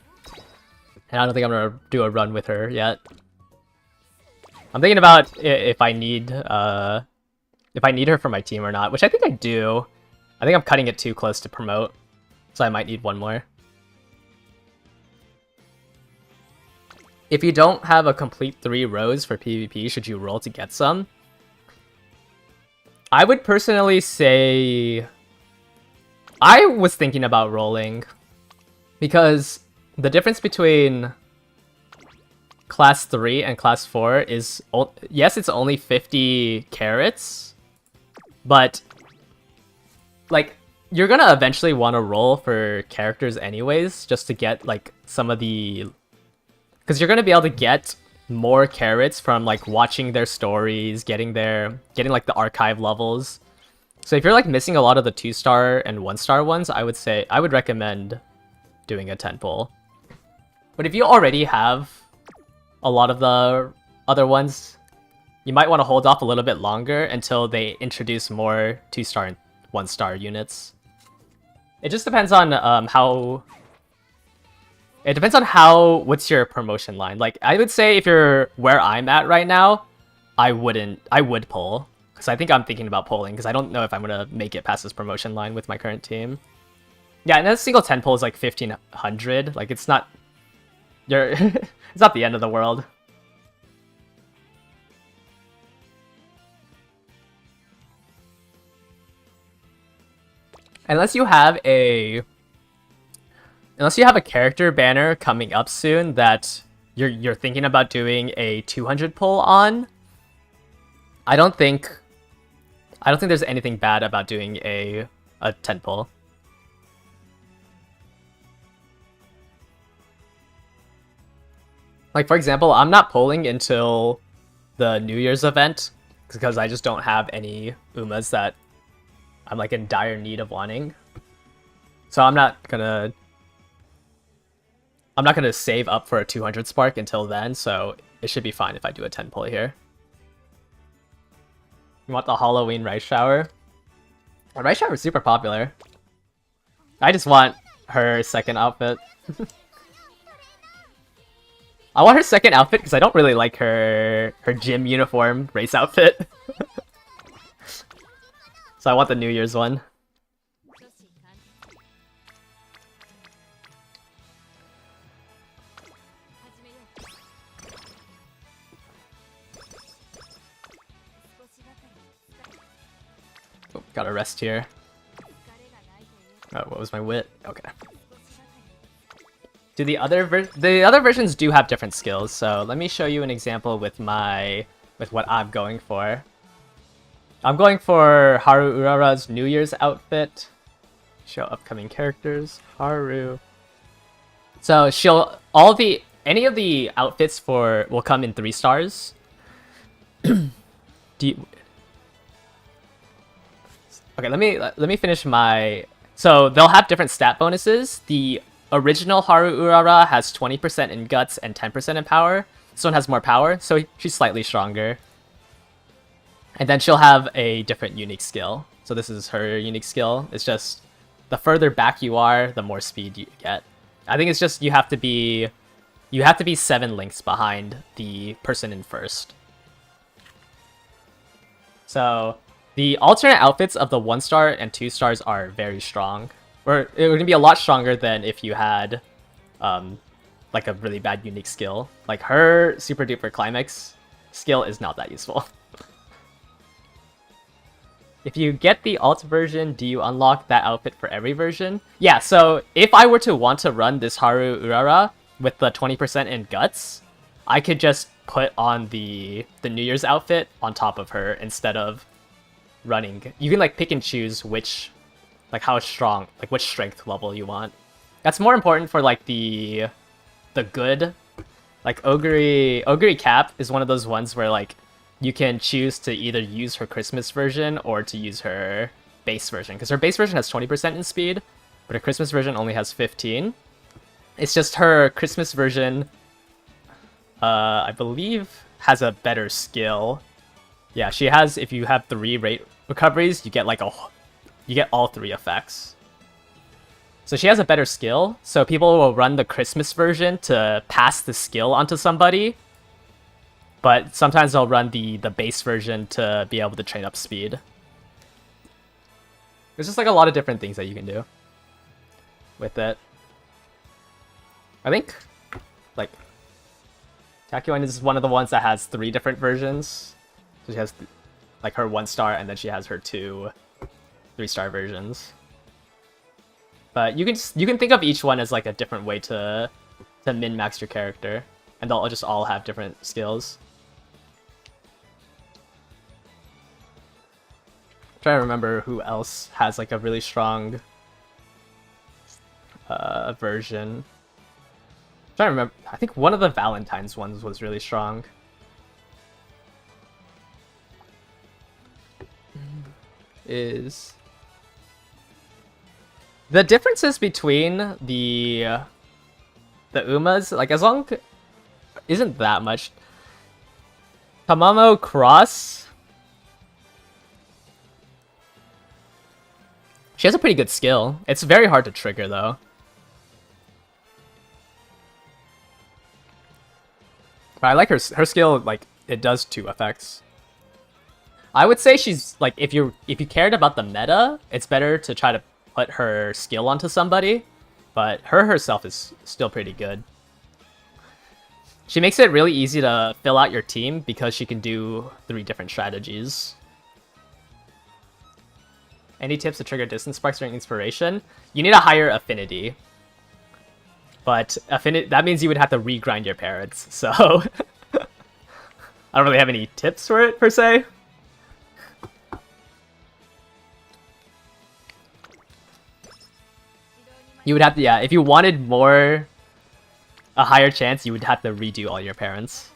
And I don't think I'm gonna do a run with her yet. I'm thinking about if I need her for my team or not, which I think I do. I think I'm cutting it too close to promote, so I might need one more. If you don't have a complete 3 rows for PvP, should you roll to get some? I would personally say I was thinking about rolling because the difference between class 3 and class 4 is, yes, it's only 50 carats, but like you're gonna eventually want to roll for characters anyways, just to get like some of the, because you're gonna be able to get more carats from like watching their stories, getting like the archive levels. So if you're like missing a lot of the 2-star and 1-star ones, I would recommend doing a 10 pull. But if you already have a lot of the other ones, you might want to hold off a little bit longer until they introduce more 2-star and 1-star units. It just depends on what's your promotion line. Like, I would say if you're where I'm at right now, I would pull. Because I think I'm thinking about pulling, because I don't know if I'm going to make it past this promotion line with my current team. Yeah, and a single 10 pull is like 1,500. Like, it's not... it's not the end of the world. Unless you have a character banner coming up soon that you're thinking about doing a 200 pull on, I don't think there's anything bad about doing a 10 pull. Like, for example, I'm not pulling until the New Year's event because I just don't have any Umas that I'm like in dire need of wanting. So I'm not gonna save up for a 200 spark until then, so it should be fine if I do a 10 pull here. You want the Halloween rice shower? The rice shower is super popular. I just want her second outfit. I want her second outfit because I don't really like her gym uniform race outfit. So I want the New Year's one. Oh, gotta rest here. Oh, what was my wit? Okay. Do the other versions do have different skills, so let me show you an example with what I'm going for. I'm going for Haru Urara's New Year's outfit. Show upcoming characters. Haru. So any of the outfits will come in 3 stars. Okay, let me finish my. So they'll have different stat bonuses. The original Haru Urara has 20% in guts and 10% in power. This one has more power, so she's slightly stronger. And then she'll have a different unique skill. So this is her unique skill. It's just the further back you are, the more speed you get. I think it's just you have to be 7 links behind the person in first. So the alternate outfits of the 1-star and 2 stars are very strong. Or it would be a lot stronger than if you had like a really bad unique skill. Like her super duper climax skill is not that useful. If you get the alt version, do you unlock that outfit for every version? Yeah, so if I were to want to run this Haru Urara with the 20% in Guts, I could just put on the New Year's outfit on top of her instead of running. You can like pick and choose which, like how strong, like which strength level you want. That's more important for like the good. Like Ogre Cap is one of those ones where like you can choose to either use her Christmas version or to use her base version. Because her base version has 20% in speed, but her Christmas version only has 15. It's just her Christmas version, I believe, has a better skill. Yeah, she has, if you have 3 rate recoveries, you get like you get all 3 effects. So she has a better skill, so people will run the Christmas version to pass the skill onto somebody. But sometimes they'll run the base version to be able to train up speed. There's just like a lot of different things that you can do with it. I think like Takuan is one of the ones that has 3 different versions. So she has like her 1-star and then she has her 2 3-star versions. But you can think of each one as like a different way to min-max your character, and they'll just all have different skills. Trying to remember who else has like a really strong version. Trying to remember, I think one of the Valentine's ones was really strong. Is the differences between the Umas, like as long isn't that much. Tamamo Cross, she has a pretty good skill. It's very hard to trigger though. But I like her skill, like it does 2 effects. I would say she's like, if you cared about the meta, it's better to try to put her skill onto somebody, but her herself is still pretty good. She makes it really easy to fill out your team because she can do 3 different strategies. Any tips to trigger distance sparks during inspiration? You need a higher affinity. But that means you would have to regrind your parents, so I don't really have any tips for it per se. You would have to, yeah, if you wanted a higher chance, you would have to redo all your parents.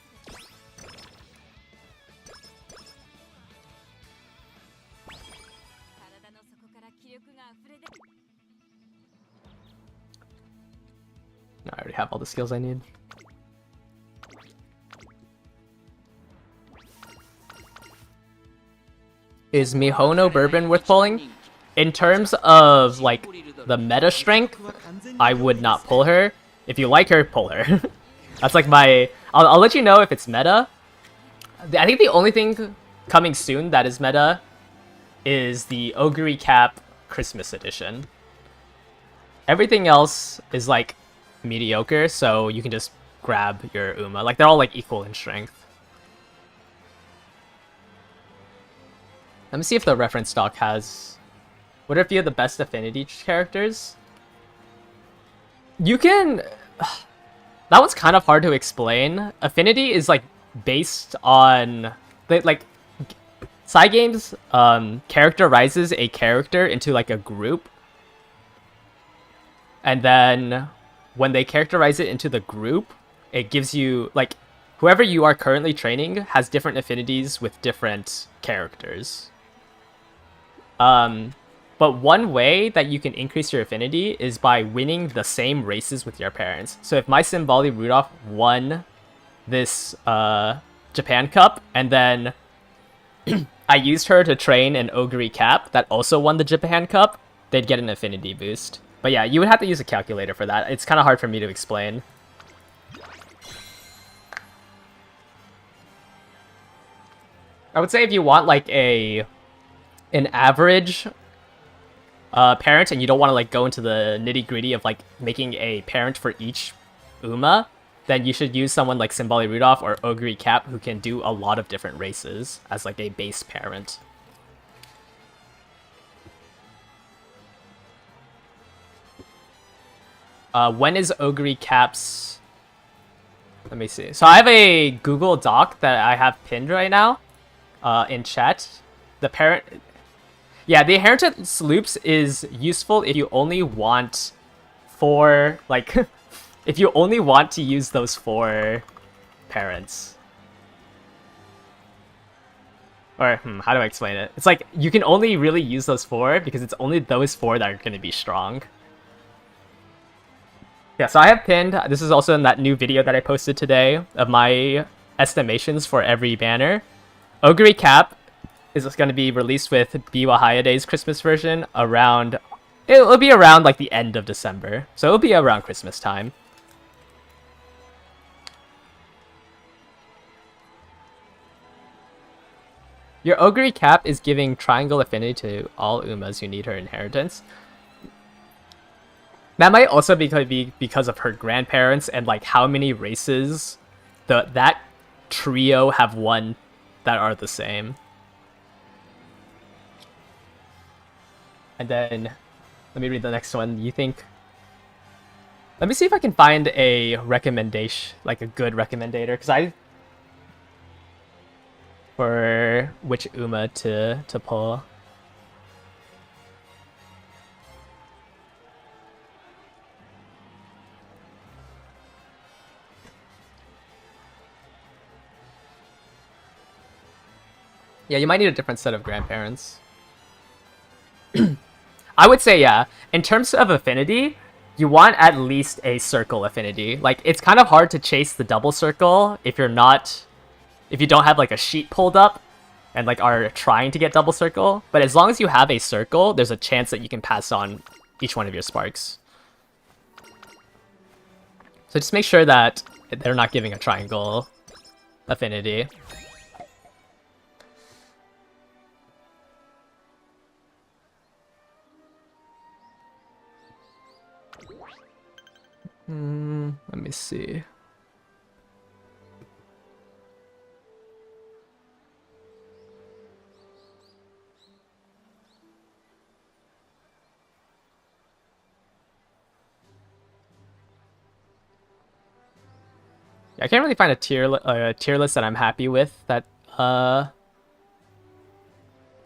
I already have all the skills I need. Is Mihono Bourbon worth pulling? In terms of, like, the meta strength, I would not pull her. If you like her, pull her. That's like my... I'll let you know if it's meta. I think the only thing coming soon that is meta is the Ogre Cap Christmas edition. Everything else is, like, mediocre, so you can just grab your Uma. Like, they're all, like, equal in strength. Let me see if the reference doc has... What are a few of the best affinity characters? You can... That one's kind of hard to explain. Affinity is, like, based on... Like, Cygames characterizes a character into, like, a group. And then when they characterize it into the group, it gives you, like, whoever you are currently training has different affinities with different characters. But one way that you can increase your affinity is by winning the same races with your parents. So if my Simbali Rudolph won this Japan Cup, and then I used her to train an Ogre Cap that also won the Japan Cup, they'd get an affinity boost. But yeah, you would have to use a calculator for that. It's kind of hard for me to explain. I would say if you want like an average parent and you don't want to like go into the nitty-gritty of like making a parent for each Uma, then you should use someone like Symboli Rudolph or Ogre Cap who can do a lot of different races as like a base parent. When is Ogre Cap's... Let me see. So I have a Google Doc that I have pinned right now in chat. The parent... Yeah, the Inheritance Loops is useful if you only want 4... Like, if you only want to use those 4 parents. Or, how do I explain it? It's like, you can only really use those 4 because it's only those 4 that are going to be strong. Yeah, so I have pinned, this is also in that new video that I posted today of my estimations for every banner. Ogre Cap is going to be released with Biwa Hayade's Christmas version around... It'll be around like the end of December. So it'll be around Christmas time. Your Ogre Cap is giving triangle affinity to all Umas who need her inheritance. That might also be because of her grandparents and like how many races that trio have won that are the same. And then, let me read the next one. You think... Let me see if I can find a recommendation, like a good recommendator, because for which Uma to pull. Yeah, you might need a different set of grandparents. I would say, yeah, in terms of affinity, you want at least a circle affinity. Like, it's kind of hard to chase the double circle if you don't have like a sheet pulled up and like are trying to get double circle. But as long as you have a circle, there's a chance that you can pass on each one of your sparks. So just make sure that they're not giving a triangle affinity. Let me see. Yeah, I can't really find a tier list that I'm happy with that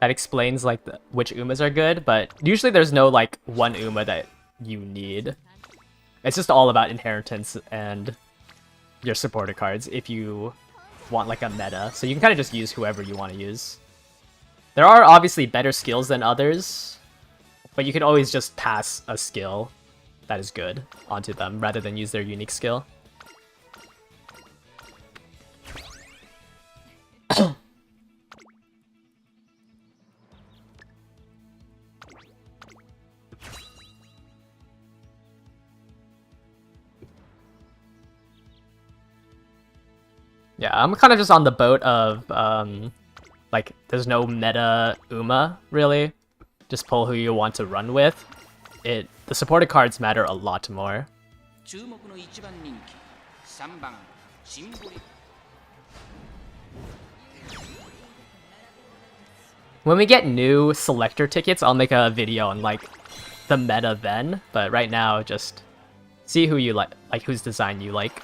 explains like which Umas are good, but usually there's no like one Uma that you need. It's just all about inheritance and your supporter cards if you want like a meta. So you can kind of just use whoever you want to use. There are obviously better skills than others, but you can always just pass a skill that is good onto them rather than use their unique skill. Yeah, I'm kind of just on the boat of, like, there's no meta Uma, really. Just pull who you want to run with. The supported cards matter a lot more. When we get new selector tickets, I'll make a video on, like, the meta then. But right now, just see who you like whose design you like.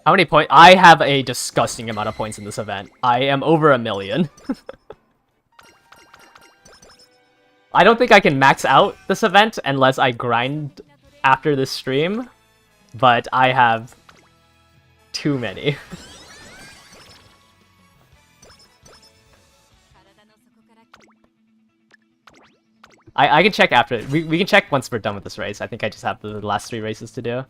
How many points? I have a disgusting amount of points in this event. I am over 1 million. I don't think I can max out this event unless I grind after this stream, but I have too many. I can check after. We can check once we're done with this race. I think I just have the last 3 races to do.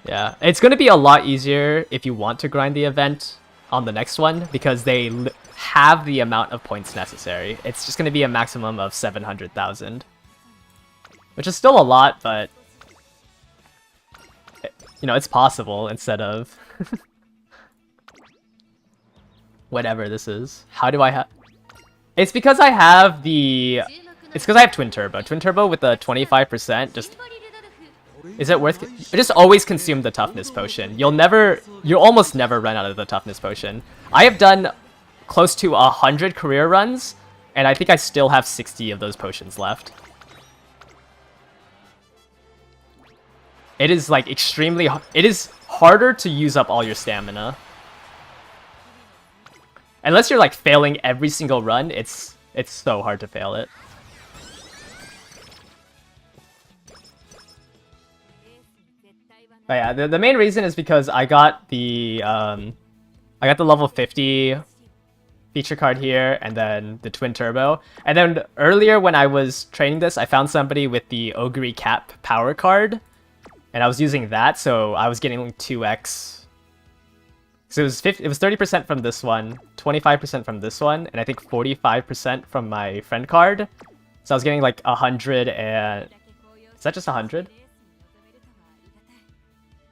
Yeah, it's going to be a lot easier if you want to grind the event on the next one because they have the amount of points necessary. It's just going to be a maximum of 700,000, which is still a lot, but you know, it's possible instead of whatever this is. How do I have... It's because I have the... It's because I have Twin Turbo. Twin Turbo with the 25% just... Is it worth... Just always consume the Toughness Potion. You'll almost never run out of the Toughness Potion. I have done close to 100 career runs, and I think I still have 60 of those potions left. It is like extremely... It is harder to use up all your stamina. Unless you're like failing every single run, it's so hard to fail it. But yeah, the main reason is because I got the level 50 feature card here, and then the Twin Turbo. And then earlier when I was training this, I found somebody with the Ogre Cap power card, and I was using that, so I was getting 2x. So it was 30% from this one, 25% from this one, and I think 45% from my friend card. So I was getting like 100 and... Is that just 100?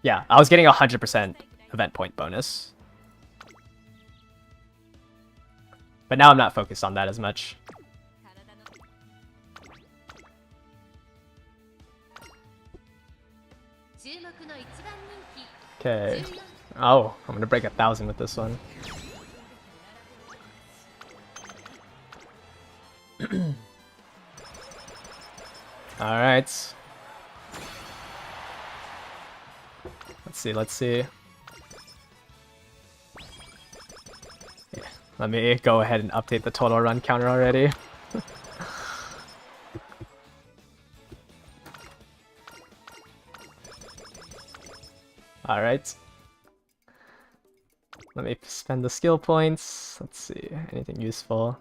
Yeah, I was getting 100% event point bonus. But now I'm not focused on that as much. Okay. Oh, I'm gonna break 1,000 with this one. Alright. Let's see. Yeah, let me go ahead and update the total run counter already. Alright. Let me spend the skill points. Let's see, anything useful.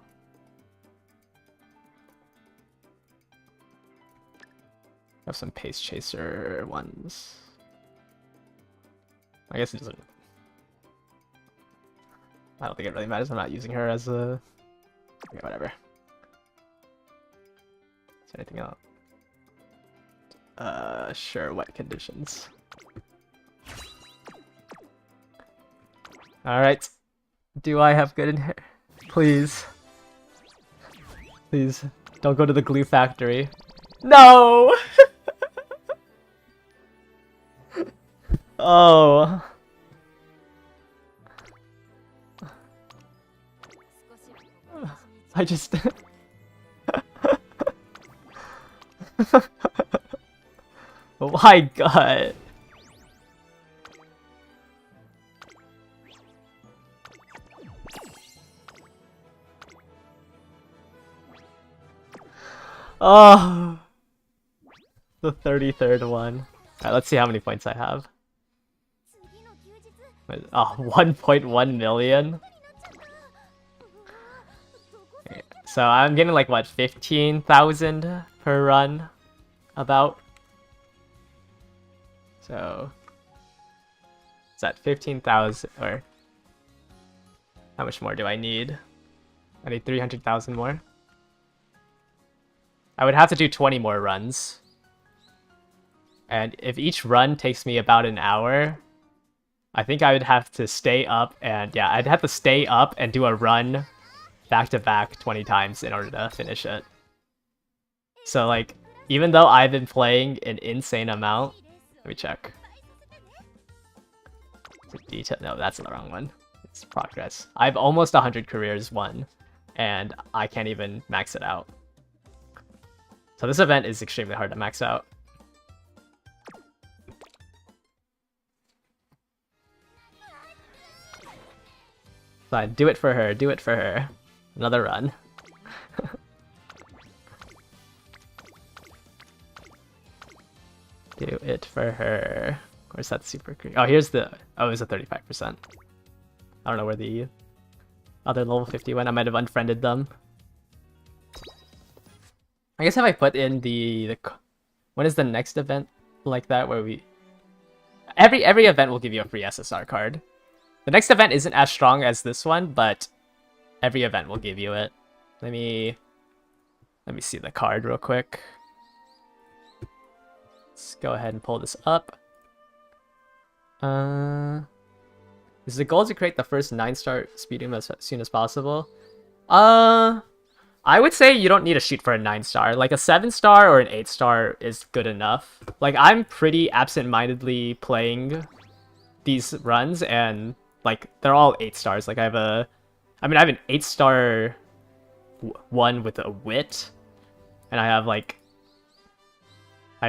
Have some Pace Chaser ones. I guess it doesn't... I don't think it really matters. I'm not using her as a... Okay, whatever. Is there anything else? Sure, what conditions? Alright. Do I have good in hair? Please. Please, don't go to the glue factory. No! Oh. I just... Oh my god. Oh. The 33rd one. Alright, let's see how many points I have. Oh, 1.1 million? Okay, so I'm getting like, what, 15,000 per run? About. So... Is that 15,000, or... How much more do I need? I need 300,000 more. I would have to do 20 more runs. And if each run takes me about an hour, I think I would have to stay up and... Yeah, I'd have to stay up and do a run back-to-back 20 times in order to finish it. So, like, even though I've been playing an insane amount... Let me check. Detail? No, that's the wrong one. It's progress. I have almost 100 careers won, and I can't even max it out. So this event is extremely hard to max out. Fine, do it for her, do it for her. Another run. Do it for her. Where's that super green? Oh, here's the... Oh, it's a 35%. I don't know where the other level 50 went. I might have unfriended them. I guess if I put in the when is the next event like that where we... Every event will give you a free SSR card. The next event isn't as strong as this one, but every event will give you it. Let me see the card real quick. Let's go ahead and pull this up. Is the goal to create the first 9-star speedium as soon as possible? I would say you don't need to shoot for a 9-star. Like a 7-star or an 8-star is good enough. Like I'm pretty absent-mindedly playing these runs, and like they're all 8 stars. Like I have an 8-star one with a wit, and I have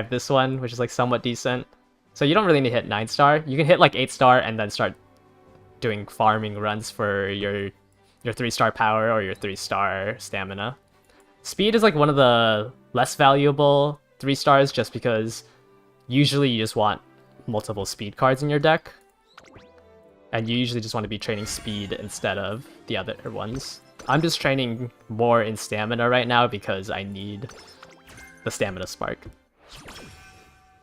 this one which is like somewhat decent. So you don't really need to hit 9-star. You can hit like 8-star and then start doing farming runs for your 3-star power or your 3-star stamina. Speed is like one of the less valuable 3 stars just because usually you just want multiple speed cards in your deck. And you usually just want to be training speed instead of the other ones. I'm just training more in stamina right now because I need the stamina spark.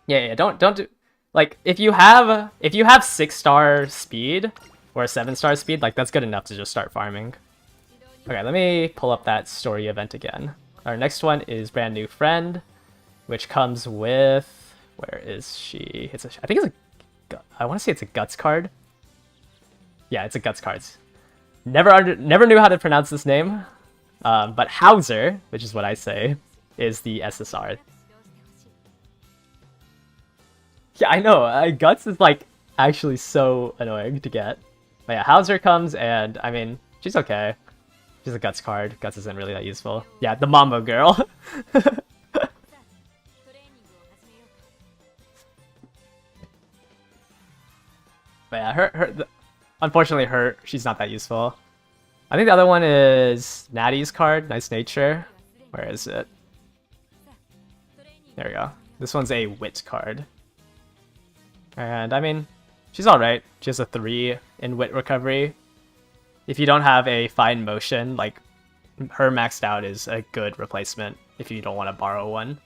Yeah, don't do like if you have 6-star speed or a 7-star speed, like that's good enough to just start farming. Okay, let me pull up that story event again. Our next one is Brand New Friend, which comes with, where is she? I think I want to say it's a Guts card. Yeah, it's a Guts card. Never knew how to pronounce this name, but Hauser, which is what I say, is the SSR. Yeah, I know. Guts is like actually so annoying to get. But yeah, Hauser comes, and I mean, she's okay. She's a Guts card. Guts isn't really that useful. Yeah, the Mambo girl. But yeah, unfortunately, she's not that useful. I think the other one is Natty's card, Nice Nature. Where is it? There we go. This one's a Wit card. And I mean, she's alright. She has a 3 in Wit recovery. If you don't have a Fine Motion, like, her maxed out is a good replacement if you don't want to borrow one.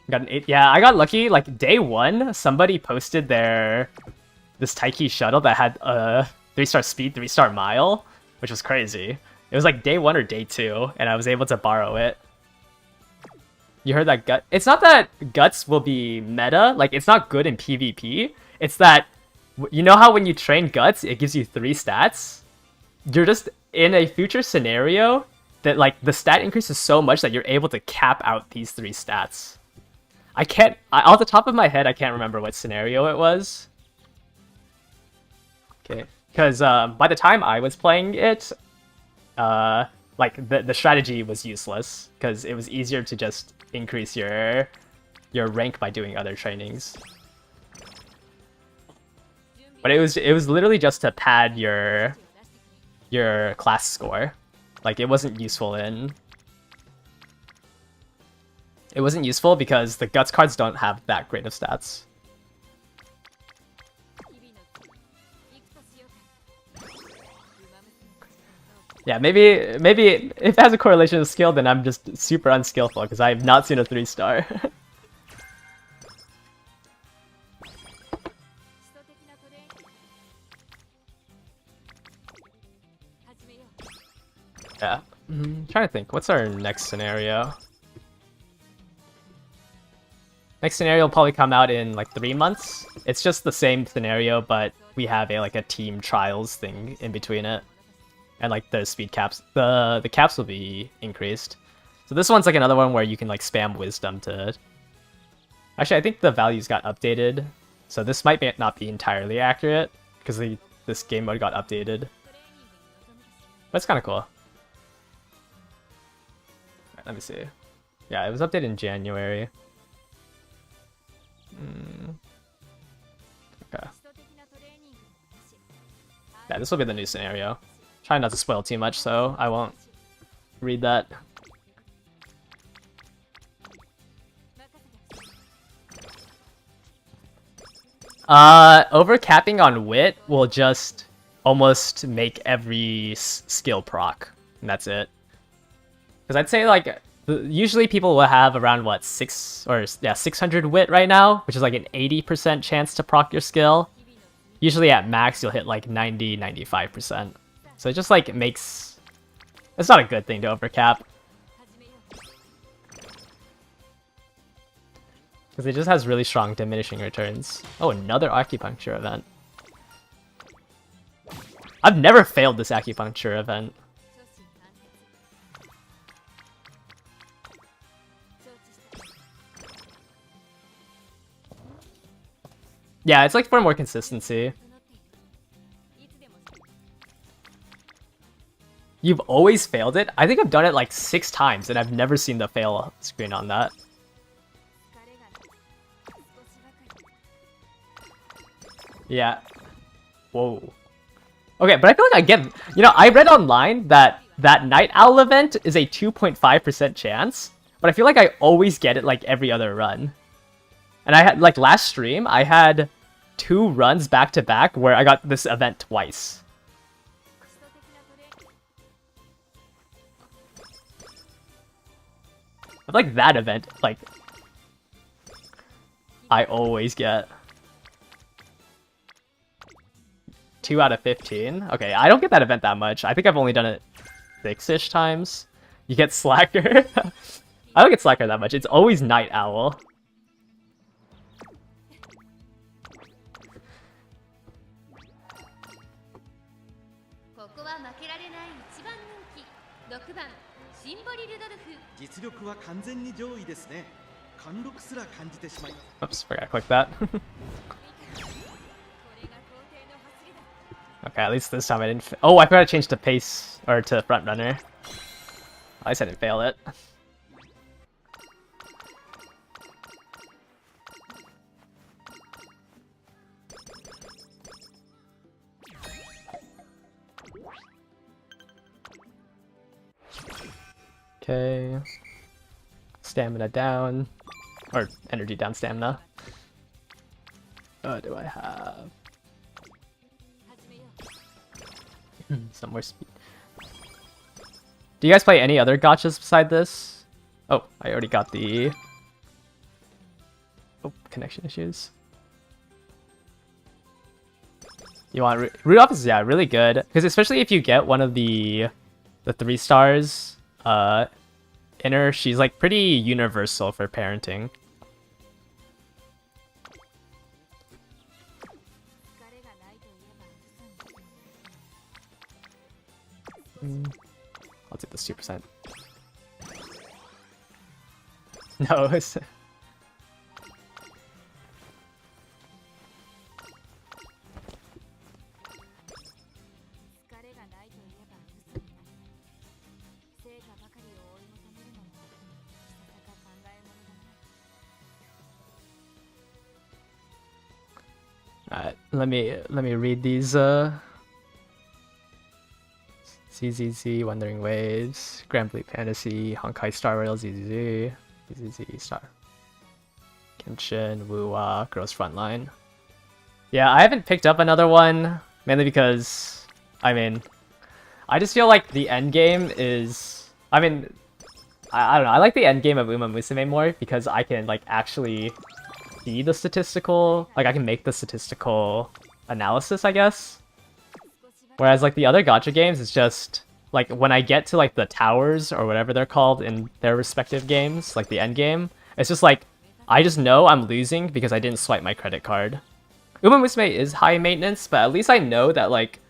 Got an 8. Yeah, I got lucky. Like, day 1, somebody posted this Taiki shuttle that had a 3-star speed, 3-star mile, which was crazy. It was like day 1 or day 2, and I was able to borrow it. You heard that Gut? It's not that Guts will be meta, like it's not good in PvP. It's that, you know how when you train Guts, it gives you 3 stats? You're just in a future scenario that like the stat increases so much that you're able to cap out these 3 stats. Off the top of my head, I can't remember what scenario it was. Okay, because by the time I was playing it, like the strategy was useless because it was easier to just increase your rank by doing other trainings. But it was literally just to pad your class score. Like it wasn't useful because the Guts cards don't have that great of stats. Yeah, maybe if it has a correlation of skill, then I'm just super unskillful because I have not seen a 3-star. Yeah. Trying to think, what's our next scenario? Next scenario will probably come out in like 3 months. It's just the same scenario, but we have a team trials thing in between it. And like the speed caps, the caps will be increased. So this one's like another one where you can like spam wisdom to. Actually, I think the values got updated, so this might not be entirely accurate because this game mode got updated. But it's kind of cool. Right, let me see. Yeah, it was updated in January. Okay. Yeah, this will be the new scenario. Try not to spoil too much, so I won't read that. Overcapping on Wit will just almost make every skill proc, and that's it. Because I'd say like usually people will have around what 600 Wit right now, which is like an 80% chance to proc your skill. Usually at max you'll hit like 90-95%. So it just like makes... It's not a good thing to overcap. Because it just has really strong diminishing returns. Oh, another acupuncture event. I've never failed this acupuncture event. Yeah, it's like for more consistency. You've always failed it? I think I've done it like 6 times and I've never seen the fail screen on that. Yeah. Whoa. Okay, but I feel like I get... You know, I read online that that Night Owl event is a 2.5% chance, but I feel like I always get it like every other run. And I had, like last stream, I had 2 runs back to back where I got this event twice. I like that event, like, I always get 2 out of 15. Okay, I don't get that event that much. I think I've only done it 6-ish times. You get Slacker. I don't get Slacker that much. It's always Night Owl. Oops, forgot to click that. Okay, at least this time I didn't. Oh, I forgot to change to pace or to front runner. At least I didn't fail it. Okay. Stamina down. Or energy down, stamina. What do I have? Some more speed. Do you guys play any other gachas beside this? Oh, I already got the... Oh, connection issues. You want... Rudolph is, yeah, really good. Because especially if you get one of the 3 stars inner, she's like pretty universal for parenting. I'll take the 2%. No, it's... Alright, let me read these ZZZ, Wandering Waves, Grand Blue Fantasy, Honkai Star Rail, ZZZ, ZZZ Star, Kenshin, Wuwa, Girls Frontline. Yeah, I haven't picked up another one, mainly because, I mean, I just feel like the end game is, I mean, I don't know, I like the end game of Uma Musume more because I can like actually see the statistical, like I can make the statistical analysis, I guess. Whereas like the other gacha games, it's just like when I get to like the towers or whatever they're called in their respective games, like the end game, it's just like I just know I'm losing because I didn't swipe my credit card. Uma Musume is high maintenance, but at least I know that like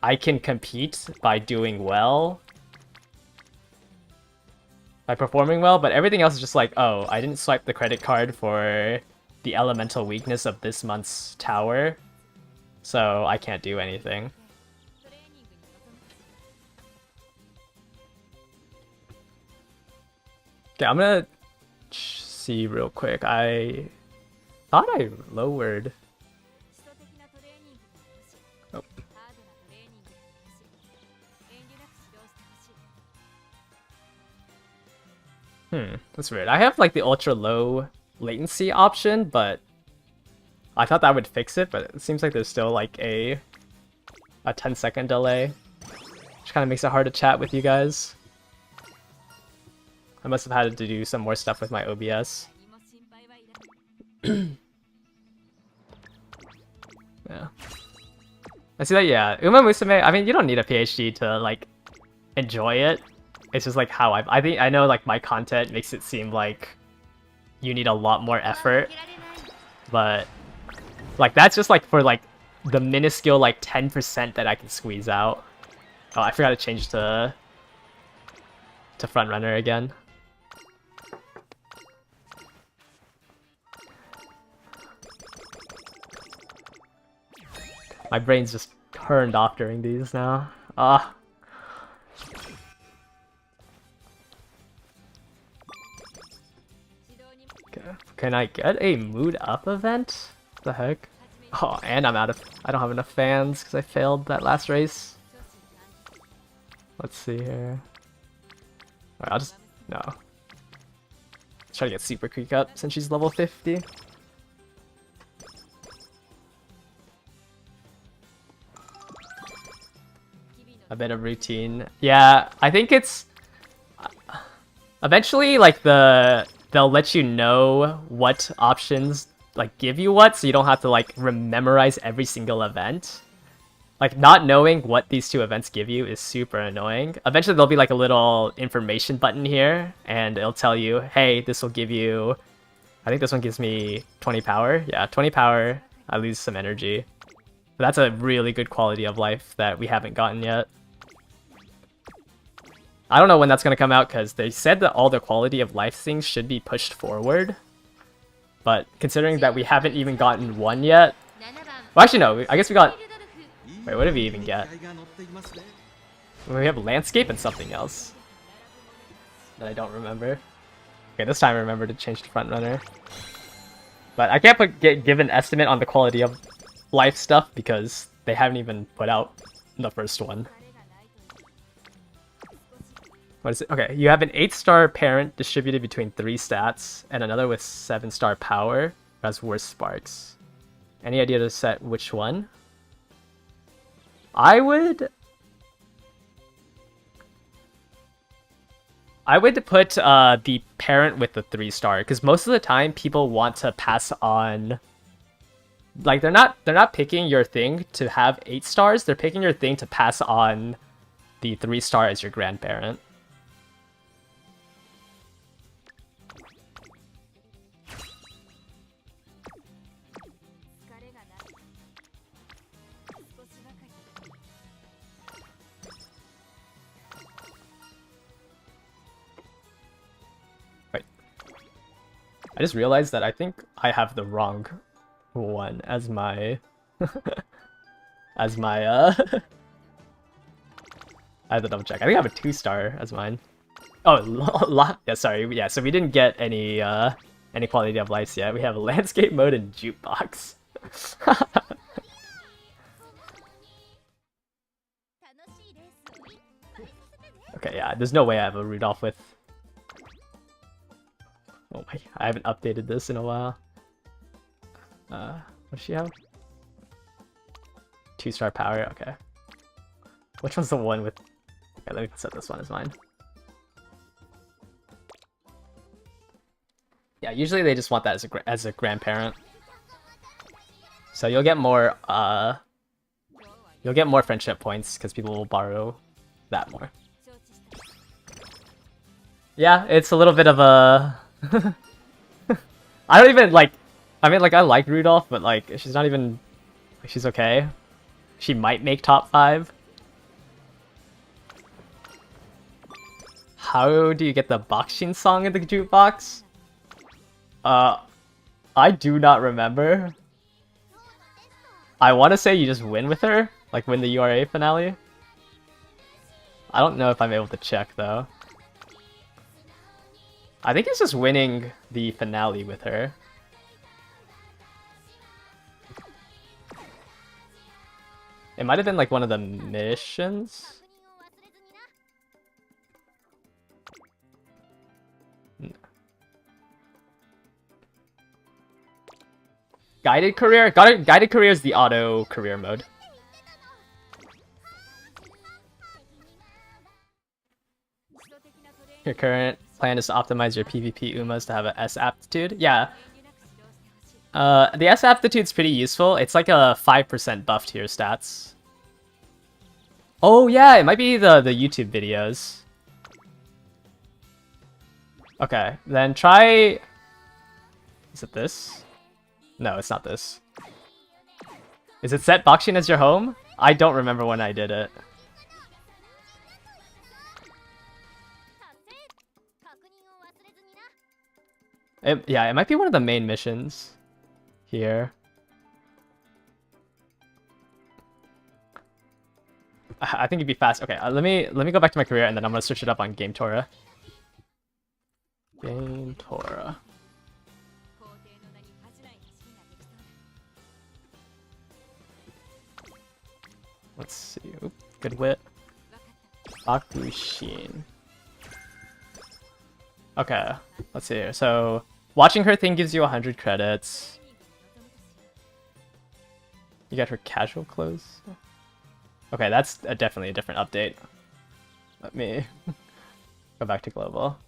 I can compete by doing well, by performing well, but everything else is just like, oh, I didn't swipe the credit card for the elemental weakness of this month's tower, so I can't do anything. Okay, I'm gonna see real quick. I thought I lowered. Oh. That's weird. I have like the ultra low latency option, but I thought that would fix it, but it seems like there's still like a 10-second delay, which kind of makes it hard to chat with you guys. I must have had to do some more stuff with my OBS. Yeah. I see that, yeah. Uma Musume, I mean, you don't need a PhD to, like, enjoy it. It's just, like, how I think, I know, like, my content makes it seem like you need a lot more effort. But like that's just like for like the minuscule like 10% that I can squeeze out. Oh, I forgot to change to front runner again. My brain's just turned off during these now. Ah. Okay. Can I get a mood up event? What the heck? Oh, and I don't have enough fans because I failed that last race. Let's see here. Alright, I'll just no. Let's try to get Super Creek up since she's level 50. A bit of routine. Yeah, I think it's eventually like they'll let you know what options like give you what, so you don't have to like memorize every single event. Like not knowing what these two events give you is super annoying. Eventually there'll be like a little information button here and it'll tell you, hey, this will give you, I think this one gives me 20 power. Yeah, 20 power. I lose some energy. But that's a really good quality of life that we haven't gotten yet. I don't know when that's going to come out because they said that all the quality of life things should be pushed forward. But considering that we haven't even gotten one yet... Well, actually no, I guess we got... Wait, what did we even get? We have landscape and something else. That I don't remember. Okay, this time I remember to change to front runner. But I can't give an estimate on the quality of life stuff because they haven't even put out the first one. What is it? Okay, you have an 8-star parent distributed between 3 stats, and another with 7-star power who has worse sparks. Any idea to set which one? I would put the parent with the 3-star, because most of the time people want to pass on. Like they're not picking your thing to have 8 stars. They're picking your thing to pass on the 3-star as your grandparent. I just realized that I think I have the wrong one as my I have to double check. I think I have a 2-star as mine. Oh, yeah, sorry. Yeah, so we didn't get any quality of life yet. We have a landscape mode and jukebox. Okay, yeah, there's no way I have a Rudolph with... Oh my, I haven't updated this in a while. What does she have? 2-star power, okay. Which one's the one with... Okay, let me set this one as mine. Yeah, usually they just want that as a grandparent. So you'll get more friendship points because people will borrow that more. Yeah, it's a little bit of a... I don't even like... I mean, like, I like Rudolph, but like, she's not even... She's okay. She might make top 5. How do you get the Boxing song in the jukebox? I do not remember. I want to say you just win with her, like win the URA finale. I don't know if I'm able to check though. I think it's just winning the finale with her. It might have been like one of the missions. Guided career? Guided career is the auto career mode. Your current plan is to optimize your PvP Umas to have a S aptitude. Yeah. The S aptitude's pretty useful. It's like a 5% buff to your stats. Oh yeah, it might be the YouTube videos. Okay, then try... Is it this? No, it's not this. Is it set Bakshin as your home? I don't remember when I did it. Yeah, it might be one of the main missions here. I think it'd be fast. Okay, let me go back to my career and then I'm gonna search it up on Game Tora. Game Tora. Let's see. Oop, good wit. Bakushin. Okay, let's see here. So, watching her thing gives you 100 credits. You got her casual clothes. Okay, that's definitely a different update. Let me go back to global.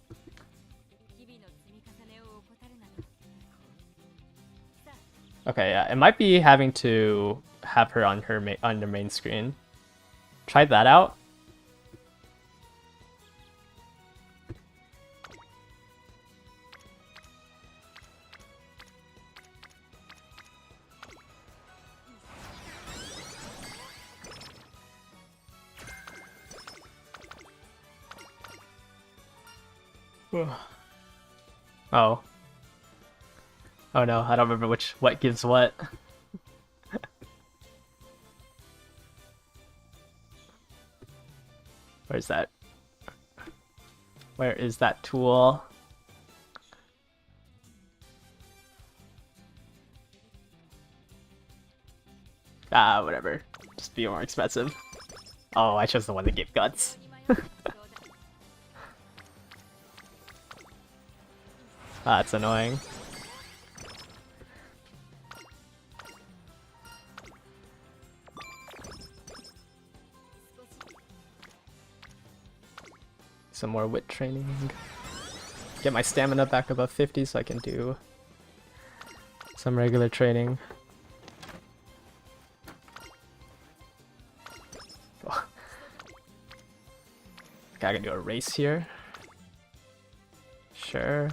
Okay, yeah, it might be having to have her on her on the main screen. Try that out. Oh. Oh no, I don't remember what gives what. Where's that? Where is that tool? Ah, whatever. Just be more expensive. Oh, I chose the one that gave guts. That's annoying. Some more wit training. Get my stamina back above 50 so I can do some regular training. Oh. Okay, I can do a race here. Sure.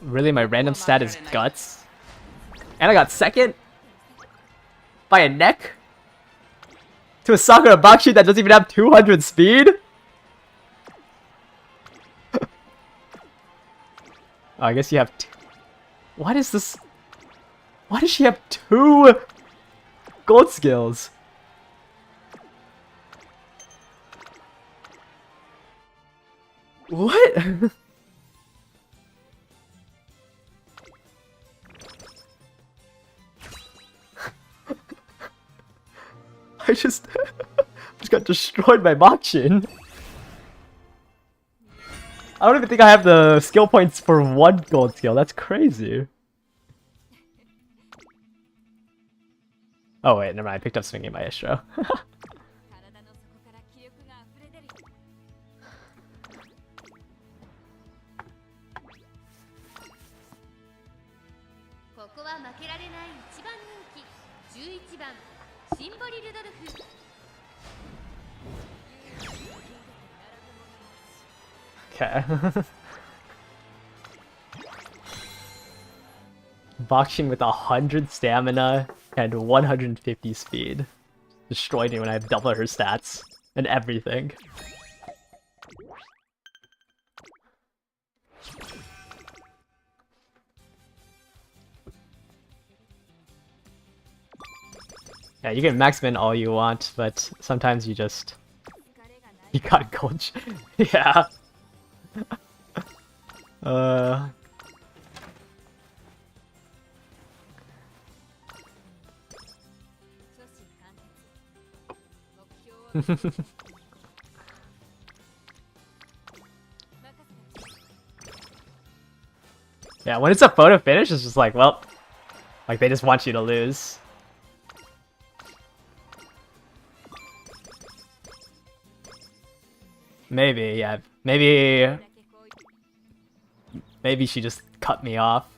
Really, my random stat is guts? And I got second? By a neck? To a Sakura Bakshi that doesn't even have 200 speed? Oh, I guess you have why does this... Why does she have 2 gold skills? What? I just got destroyed by Bakshin. I don't even think I have the skill points for 1 gold skill. That's crazy. Oh wait, never mind. I picked up Swinging Maestro. Okay. Bakshin with 100 stamina and 150 speed. Destroyed me when I have double her stats and everything. Yeah, you can max min all you want, but sometimes you just... You got gold. Yeah. Yeah, when it's a photo finish, it's just like, well, like they just want you to lose. Maybe, yeah. Maybe she just cut me off.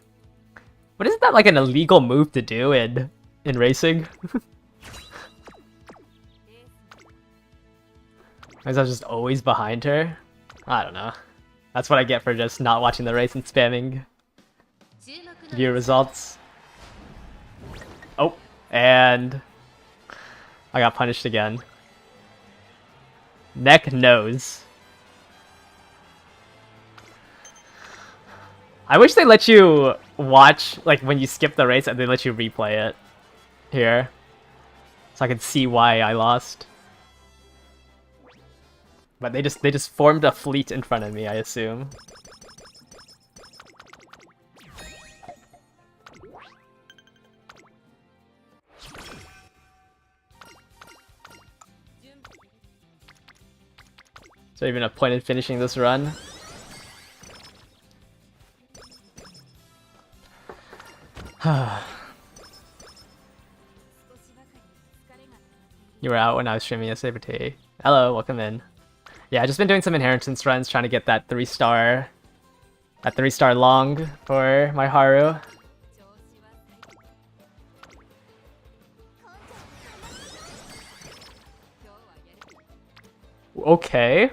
But isn't that like an illegal move to do in racing? I was just always behind her. I don't know. That's what I get for just not watching the race and spamming view results. Oh, and I got punished again. Neck nose. I wish they let you watch, like, when you skip the race and they let you replay it here. So I can see why I lost. But they just formed a fleet in front of me, I assume. Is there even a point in finishing this run? You were out when I was streaming yesterday. Hello, welcome in. Yeah, I've just been doing some inheritance runs, trying to get that 3-star long for my Haru. Okay.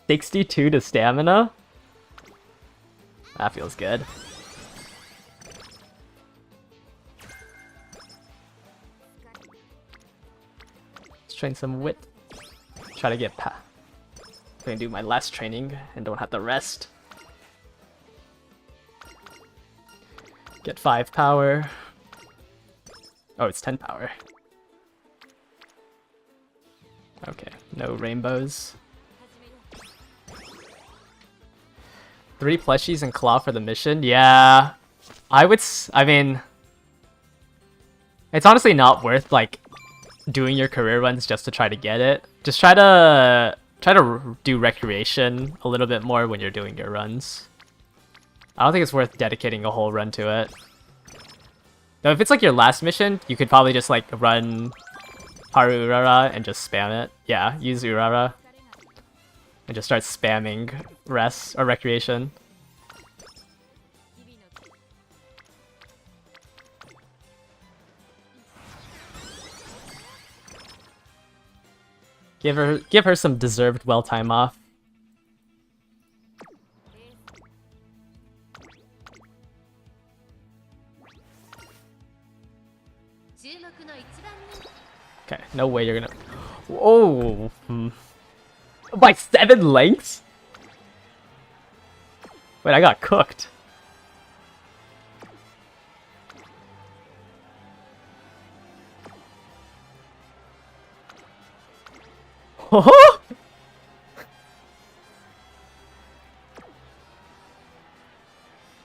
62 to stamina? That feels good. Let's train some wit. Try to get I'm gonna do my last training and don't have to rest. Get 5 power. Oh, it's 10 power. Okay, no rainbows. 3 plushies and claw for the mission? Yeah. I mean... It's honestly not worth, like, doing your career runs just to try to get it. Just try to do recreation a little bit more when you're doing your runs. I don't think it's worth dedicating a whole run to it. Though if it's like your last mission, you could probably just like run Haru Urara and just spam it. Yeah, use Urara and just start spamming rest or recreation. Give her some deserved well time off. Okay, no way you're gonna... Whoa! By 7 lengths? Wait, I got cooked. Oh!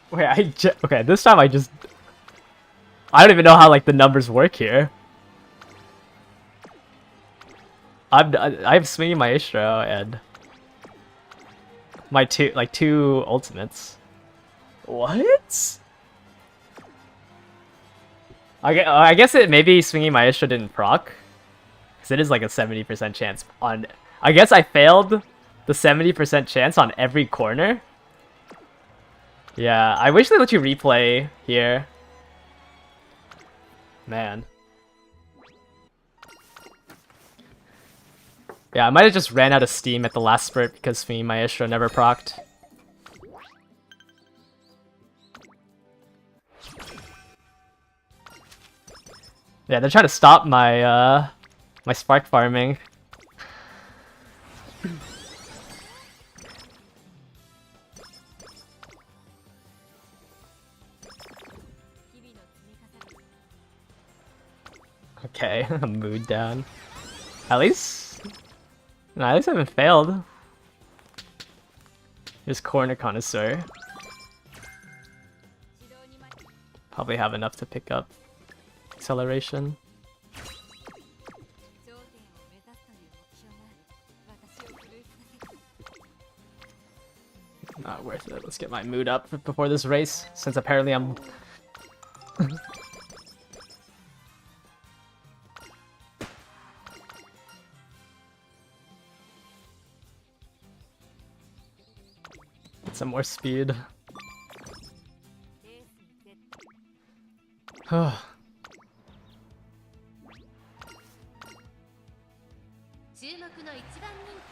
Wait, okay, this time I don't even know how like the numbers work here. I'm swinging my Ishiro and my two ultimates. What? I guess it maybe swinging my Ishiro didn't proc, because it is like a 70% chance on. I guess I failed the 70% chance on every corner. Yeah, I wish they let you replay here. Man. Yeah, I might have just ran out of steam at the last spurt because swinging my Ishiro never procced. Yeah, they're trying to stop my my spark farming. Okay, mood down. At least I haven't failed. Just corner connoisseur. Probably have enough to pick up acceleration. Not worth it. Let's get my mood up before this race, since apparently I'm... Get some more speed.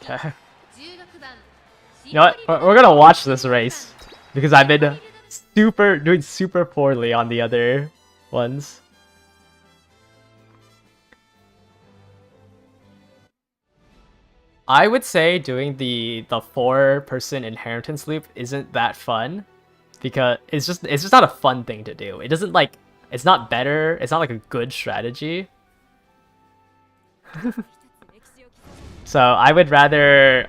Okay. You know what? We're gonna watch this race because I've been doing super poorly on the other ones. I would say doing the 4-person inheritance loop isn't that fun because it's just not a fun thing to do. It doesn't like it's not better. It's not like a good strategy. So I would rather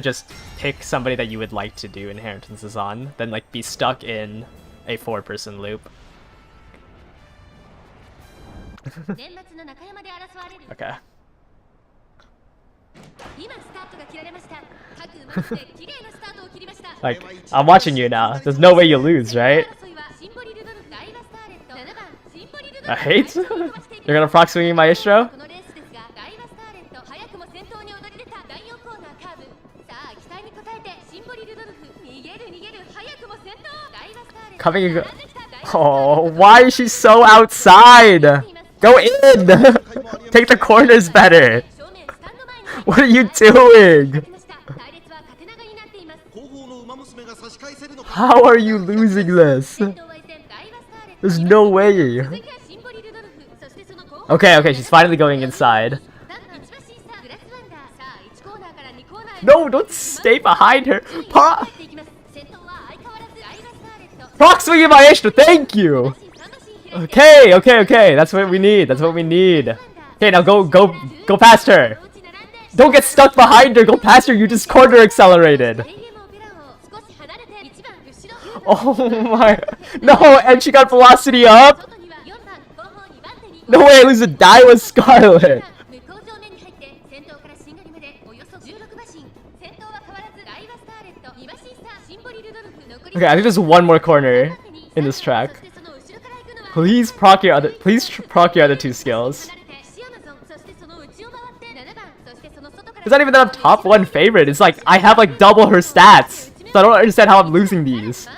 just pick somebody that you would like to do inheritances on than like be stuck in a 4-person loop. Okay. Like, I'm watching you now. There's no way you lose, right? I hate? You're gonna proc swing Maestro? Coming. Oh, why is she so outside? Go in! Take the corners better! What are you doing? How are you losing this? There's no way. Okay, she's finally going inside. No, don't stay behind her. Proc swinging Maestro, thank you! Okay, that's what we need, Okay, now go past her. Don't get stuck behind her, go past her, you just corner accelerated. Oh my, no, and she got velocity up? No way, I lose a die with Scarlet. Okay, I think there's one more corner in this track. Please proc your other 2 skills. It's not even that I'm top 1 favorite. It's like I have like double her stats. So I don't understand how I'm losing these.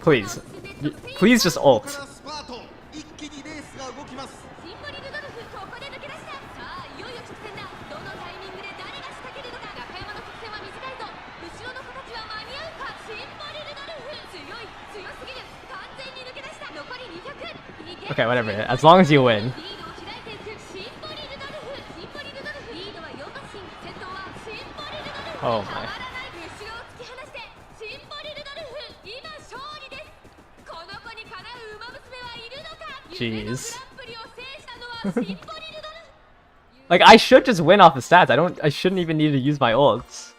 Please just ult. Okay, whatever. As long as you win. Oh my. Jeez. Like, I should just win off the stats. I shouldn't even need to use my ults.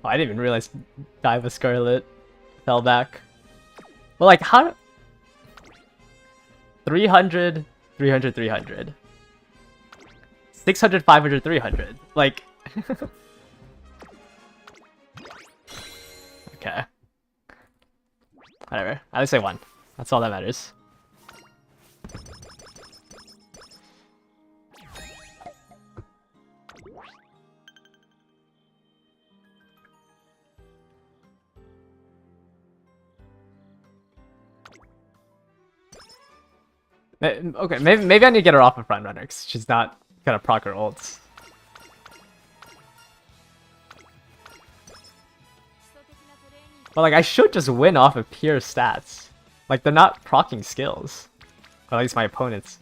Oh, I didn't even realize Diva Scarlet fell back. Well, like, how... 300, 300, 300. 600, 500, 300. Like... Okay. Whatever. At least I won. That's all that matters. Okay, maybe I need to get her off of front runner because she's not gonna proc her ults. But like, I should just win off of pure stats. Like, they're not proccing skills. Or at least my opponents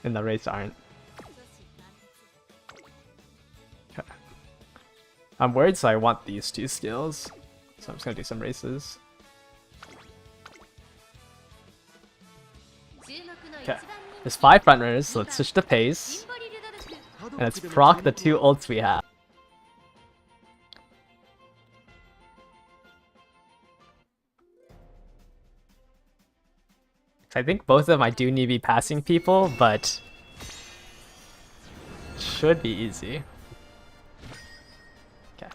in the race aren't. Okay. I'm worried, so I want these 2 skills. So I'm just gonna do some races. Okay. There's 5 front runners, so let's switch the pace. And let's proc the 2 ults we have. I think both of them I do need to be passing people, but should be easy. Okay.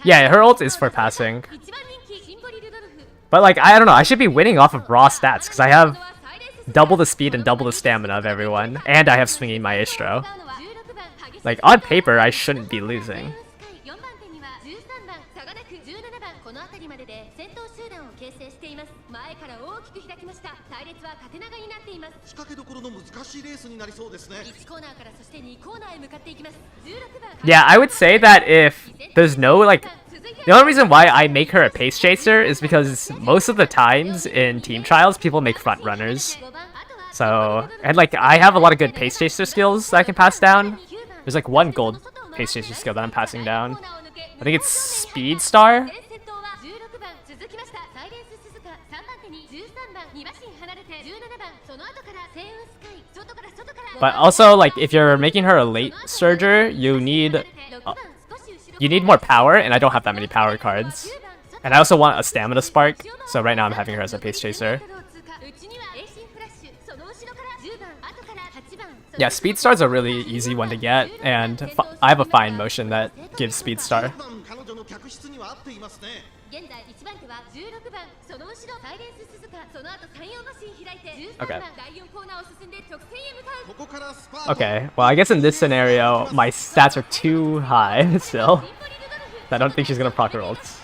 Yeah, her ult is for passing. But like, I don't know, I should be winning off of raw stats because I have double the speed and double the stamina of everyone, and I have swinging maestro. Like, on paper, I shouldn't be losing. Yeah, I would say that if there's no, like, the only reason why I make her a pace chaser is because most of the times in team trials, people make front runners. So, and like, I have a lot of good pace chaser skills that I can pass down. There's like one gold pace chaser skill that I'm passing down. I think it's Speed Star. But also, like, if you're making her a late surger, you need more power, and I don't have that many power cards. And I also want a stamina spark, so right now I'm having her as a pace chaser. Yeah, Speed Star's a really easy one to get, and I have a fine motion that gives Speed Star. Okay. Okay, well, I guess in this scenario, my stats are too high still. I don't think she's gonna proc her ults.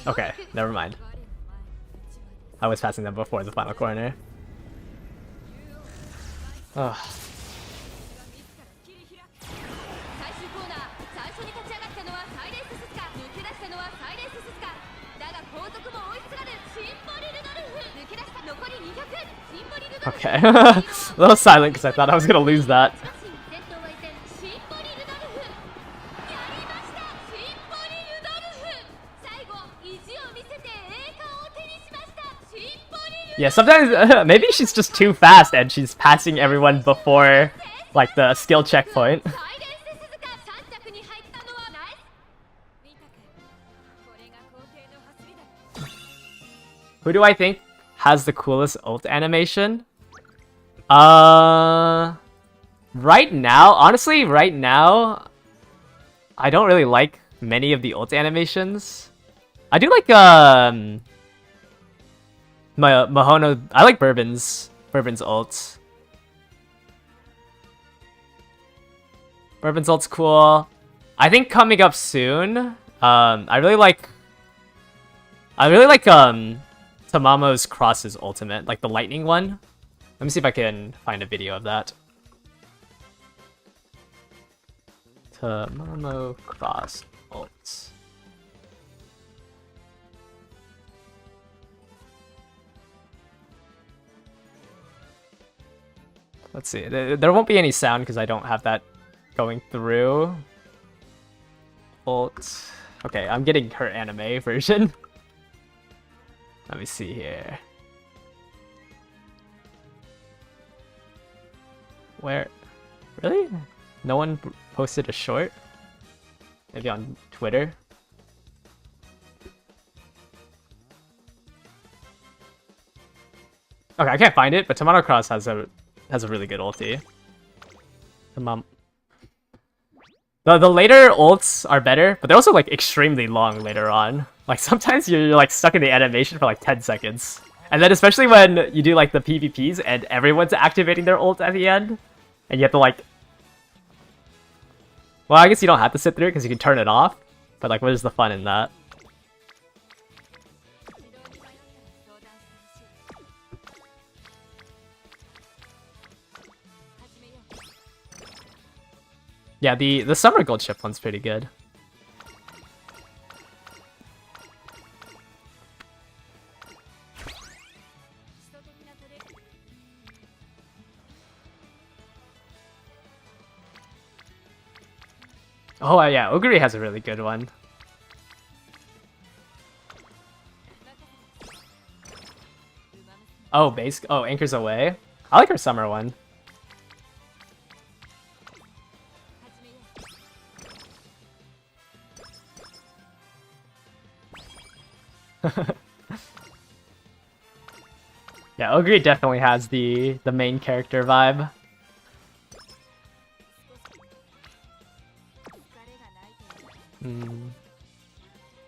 Okay, never mind. I was passing them before the final corner. Ugh. Okay, a little silent because I thought I was gonna lose that. Yeah, sometimes maybe she's just too fast and she's passing everyone before like the skill checkpoint. Who do I think has the coolest ult animation? Right now, honestly, right now, I don't really like many of the ult animations. I do like Mahono. I like Bourbon's ult. Bourbon's ult's cool. I think coming up soon, I really like Tamamo's Cross's ultimate, like the lightning one. Let me see if I can find a video of that. Tamamo Cross ult. Let's see. There won't be any sound because I don't have that going through. Ult. Okay, I'm getting her anime version. Let me see here. Where? Really? No one posted a short? Maybe on Twitter? Okay, I can't find it, but Tamano Cross has a really good ulti. The later ults are better, but they're also like extremely long later on. Like sometimes you're like stuck in the animation for like 10 seconds. And then especially when you do like the PvPs and everyone's activating their ult at the end. And you have to like... Well, I guess you don't have to sit through it because you can turn it off. But like, what is the fun in that? Yeah, the Summer Gold Ship one's pretty good. Oh yeah, Oguri has a really good one. Oh, Anchors Away. I like her summer one. Yeah, Oguri definitely has the main character vibe.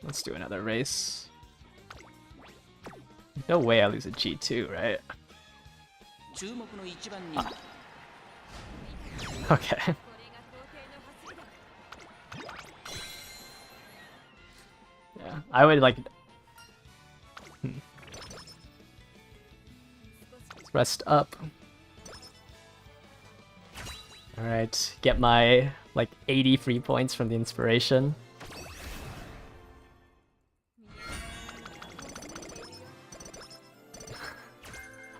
Let's do another race. No way I lose a G2, right? 注目の一番人 Okay. Yeah, I would like... Let's rest up. Alright, get my, like, 80 free points from the inspiration.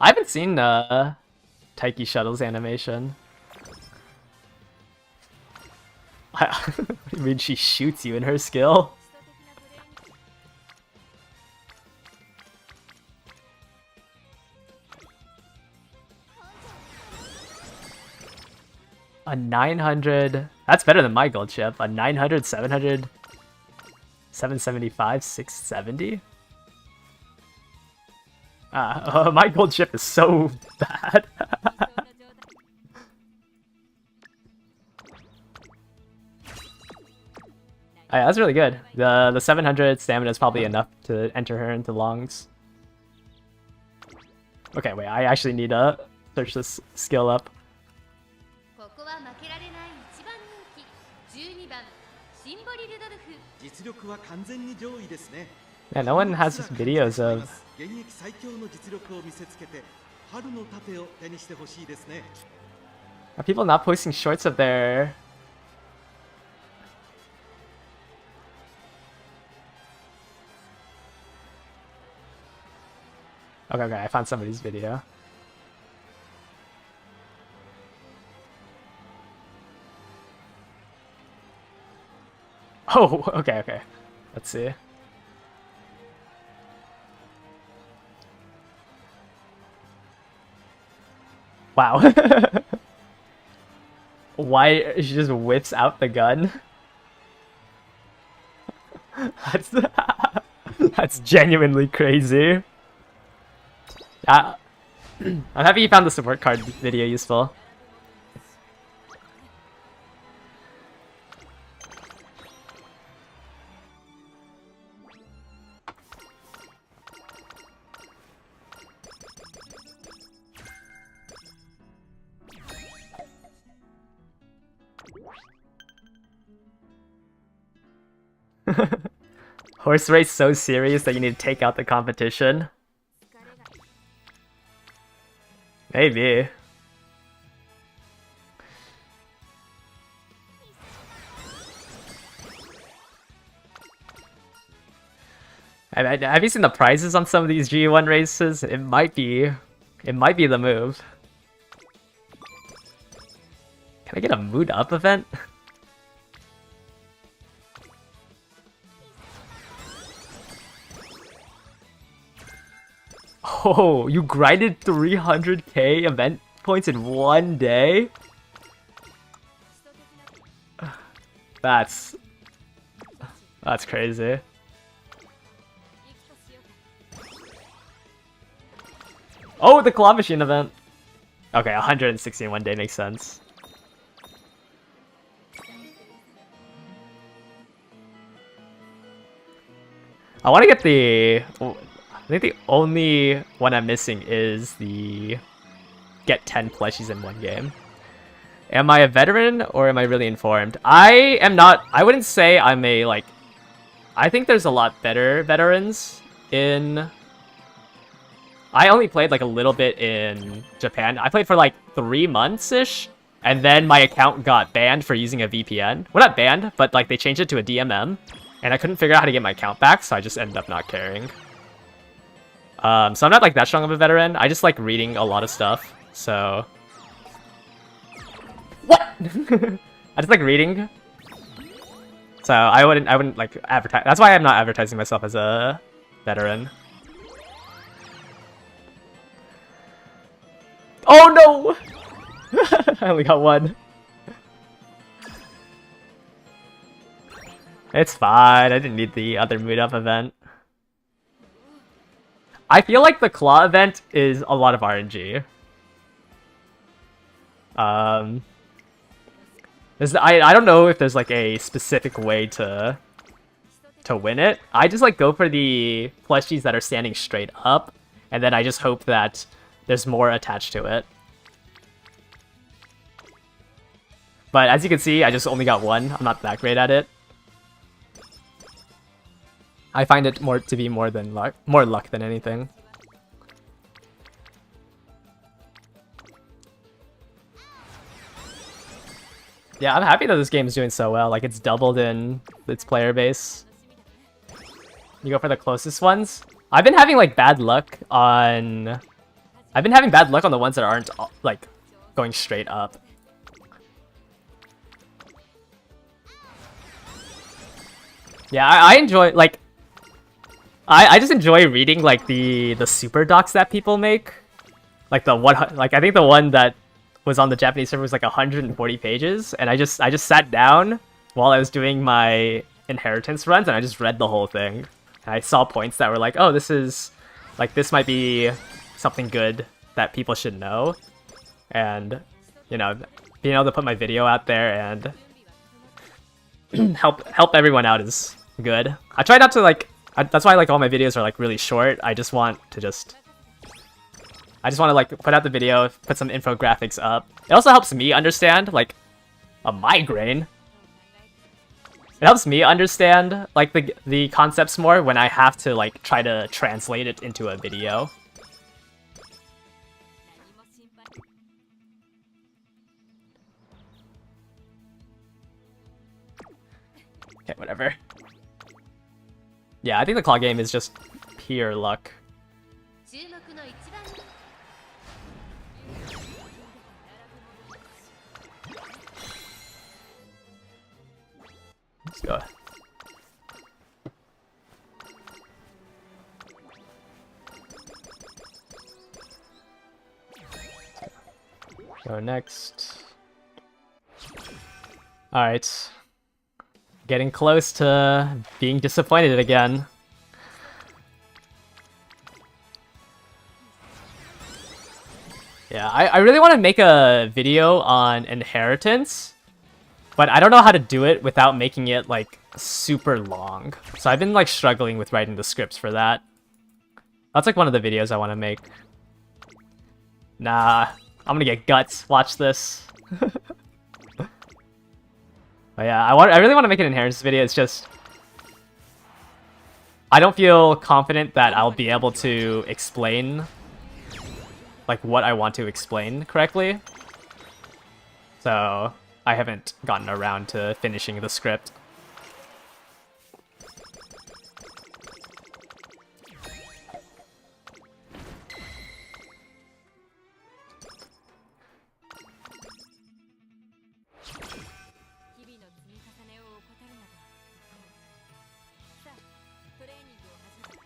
I haven't seen, Taiki Shuttle's animation. What do you mean she shoots you in her skill? A 900... That's better than my gold chip. A 900, 700, 775, 670? My gold chip is so bad. Yeah, that's really good. The 700 stamina is probably enough to enter her into longs. Okay, wait, I actually need to search this skill up. ここは負けられない一番人気12番シンボリルドルフ実力は完全に上位ですね。 Yeah, no one has videos of... 現役最強の実力を見せつけて春の盾を手にしてほしいですね。 Are people not posting shorts of their... Okay, okay, I found somebody's video. Oh, okay, okay. Let's see. Wow. Why she just whips out the gun? That's that's genuinely crazy. I'm happy you found the support card video useful. Horse race so serious that you need to take out the competition. Maybe. Have you seen the prizes on some of these G1 races? It might be the move. Can I get a mood up event? Oh, you grinded 300k event points in one day? That's crazy. Oh, the claw machine event. Okay, 160 in one day makes sense. I want to get the... I think the only one I'm missing is the get 10 plushies in one game. Am I a veteran or am I really informed? I am not. I wouldn't say I'm a, like... I think there's a lot better veterans in... I only played like a little bit in Japan. I played for like 3 months-ish. And then my account got banned for using a VPN. Well, not banned, but like they changed it to a DMM. And I couldn't figure out how to get my account back, so I just ended up not caring. So I'm not like that strong of a veteran. I just like reading a lot of stuff, so... What? I just like reading. So I wouldn't like advertise. That's why I'm not advertising myself as a veteran. Oh no! I only got one. It's fine. I didn't need the other mood up event. I feel like the claw event is a lot of RNG. I don't know if there's like a specific way to win it. I just like go for the plushies that are standing straight up, and then I just hope that there's more attached to it. But as you can see, I just only got one. I'm not that great at it. I find it to be more luck than anything. Yeah, I'm happy that this game is doing so well. Like, it's doubled in its player base. You go for the closest ones. I've been having like bad luck on the ones that aren't like going straight up. Yeah, I enjoy like I just enjoy reading like the super docs that people make. Like the one, like I think the one that was on the Japanese server was like 140 pages, and I just sat down while I was doing my inheritance runs and I just read the whole thing. And I saw points that were like, oh, this might be something good that people should know. And, you know, being able to put my video out there and help everyone out is good. I try not to like, that's why like all my videos are like really short. I just want to like put out the video, put some infographics up. It also helps me understand like a migraine. It helps me understand like the concepts more when I have to like try to translate it into a video. Okay, whatever. Yeah, I think the claw game is just pure luck. 注目の一番人 Let's go. Go next. Alright. Getting close to being disappointed again. Yeah, I really want to make a video on inheritance, but I don't know how to do it without making it like super long. So I've been like struggling with writing the scripts for that. That's like one of the videos I want to make. Nah, I'm gonna get guts. Watch this. But yeah, I really want to make an inheritance video. It's just I don't feel confident that I'll be able to explain like what I want to explain correctly. So I haven't gotten around to finishing the script.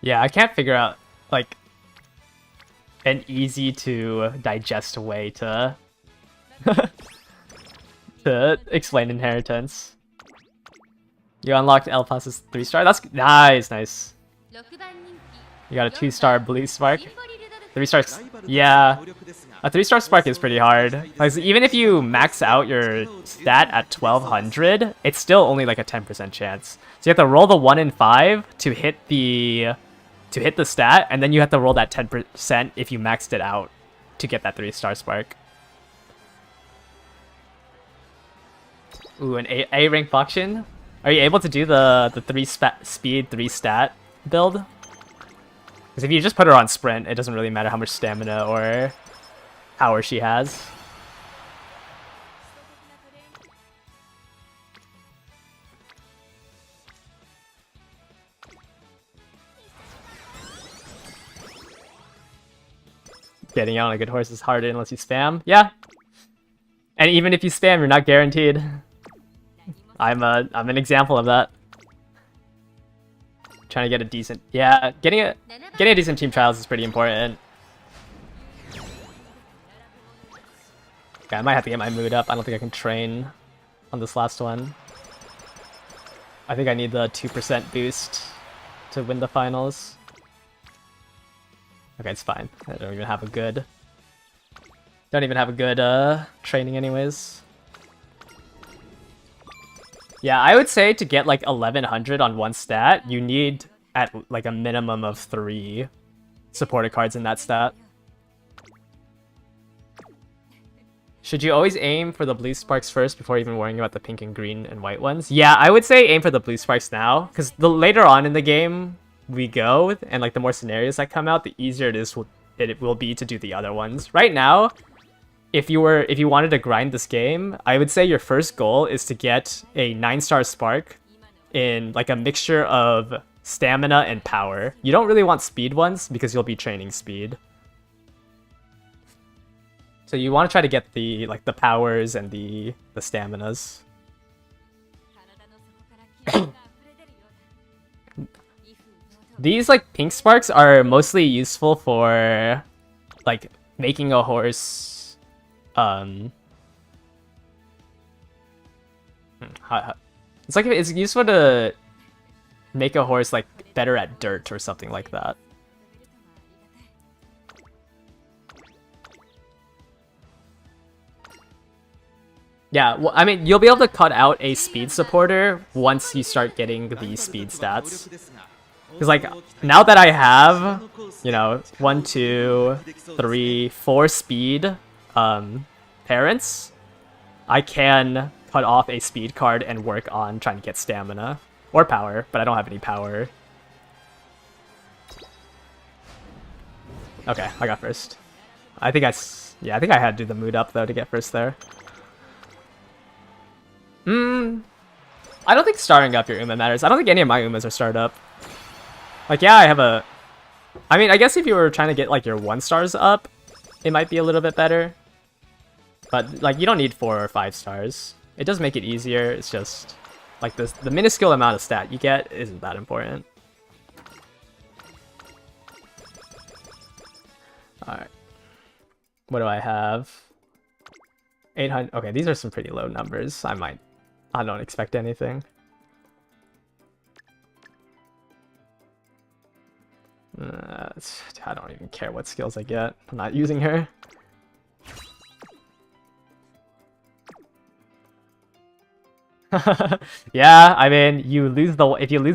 Yeah, I can't figure out like an easy to digest way to to explain inheritance. You unlocked El Paso's 3-star. That's nice, nice. 6番人気 You got a 2-star blue spark. シンボリルドル 3 stars. Yeah, a 3-star spark is pretty hard. Like even if you max out your stat at 1200, it's still only like a 10% chance. So you have to roll the 1 in 5 to hit the stat, and then you have to roll that 10% if you maxed it out to get that 3-star spark. Ooh, an A rank Bakshin? Are you able to do the 3 speed 3 stat build? Because if you just put her on sprint, it doesn't really matter how much stamina or power she has. Getting out on a good horse is harder unless you spam. Yeah. And even if you spam, you're not guaranteed. I'm an example of that. Trying to get a decent, yeah, getting a decent team trials is pretty important. Okay, I might have to get my mood up. I don't think I can train on this last one. I think I need the 2% boost to win the finals. Okay, it's fine. I don't even have a good training anyways. Yeah, I would say to get like 1100 on one stat, you need at like a minimum of 3 supported cards in that stat. Should you always aim for the blue sparks first before even worrying about the pink and green and white ones? Yeah, I would say aim for the blue sparks now, because the later on in the game we go, and like the more scenarios that come out, the easier it will be to do the other ones. Right now, if you wanted to grind this game, I would say your first goal is to get a 9-star spark in like a mixture of stamina and power. You don't really want speed ones because you'll be training speed. So you want to try to get the powers and the staminas. These like pink sparks are mostly useful for like making a horse it's like it's useful to make a horse like better at dirt or something like that. Yeah, well, I mean, you'll be able to cut out a speed supporter once you start getting the speed stats. Because, like, now that I have, you know, 1, 2, 3, 4 speed parents, I can cut off a speed card and work on trying to get stamina. Or power, but I don't have any power. Okay, I got first. I think I had to do the mood up, though, to get first there. I don't think starting up your Uma matters. I don't think any of my Umas are started up. Like, yeah, I have a... I mean, I guess if you were trying to get, like, your 1-stars up, it might be a little bit better. But, like, you don't need 4 or 5 stars. It does make it easier. It's just, like, the minuscule amount of stat you get isn't that important. Alright. What do I have? 800... Okay, these are some pretty low numbers. I don't expect anything. I don't even care what skills I get. I'm not using her. Yeah, I mean, if you lose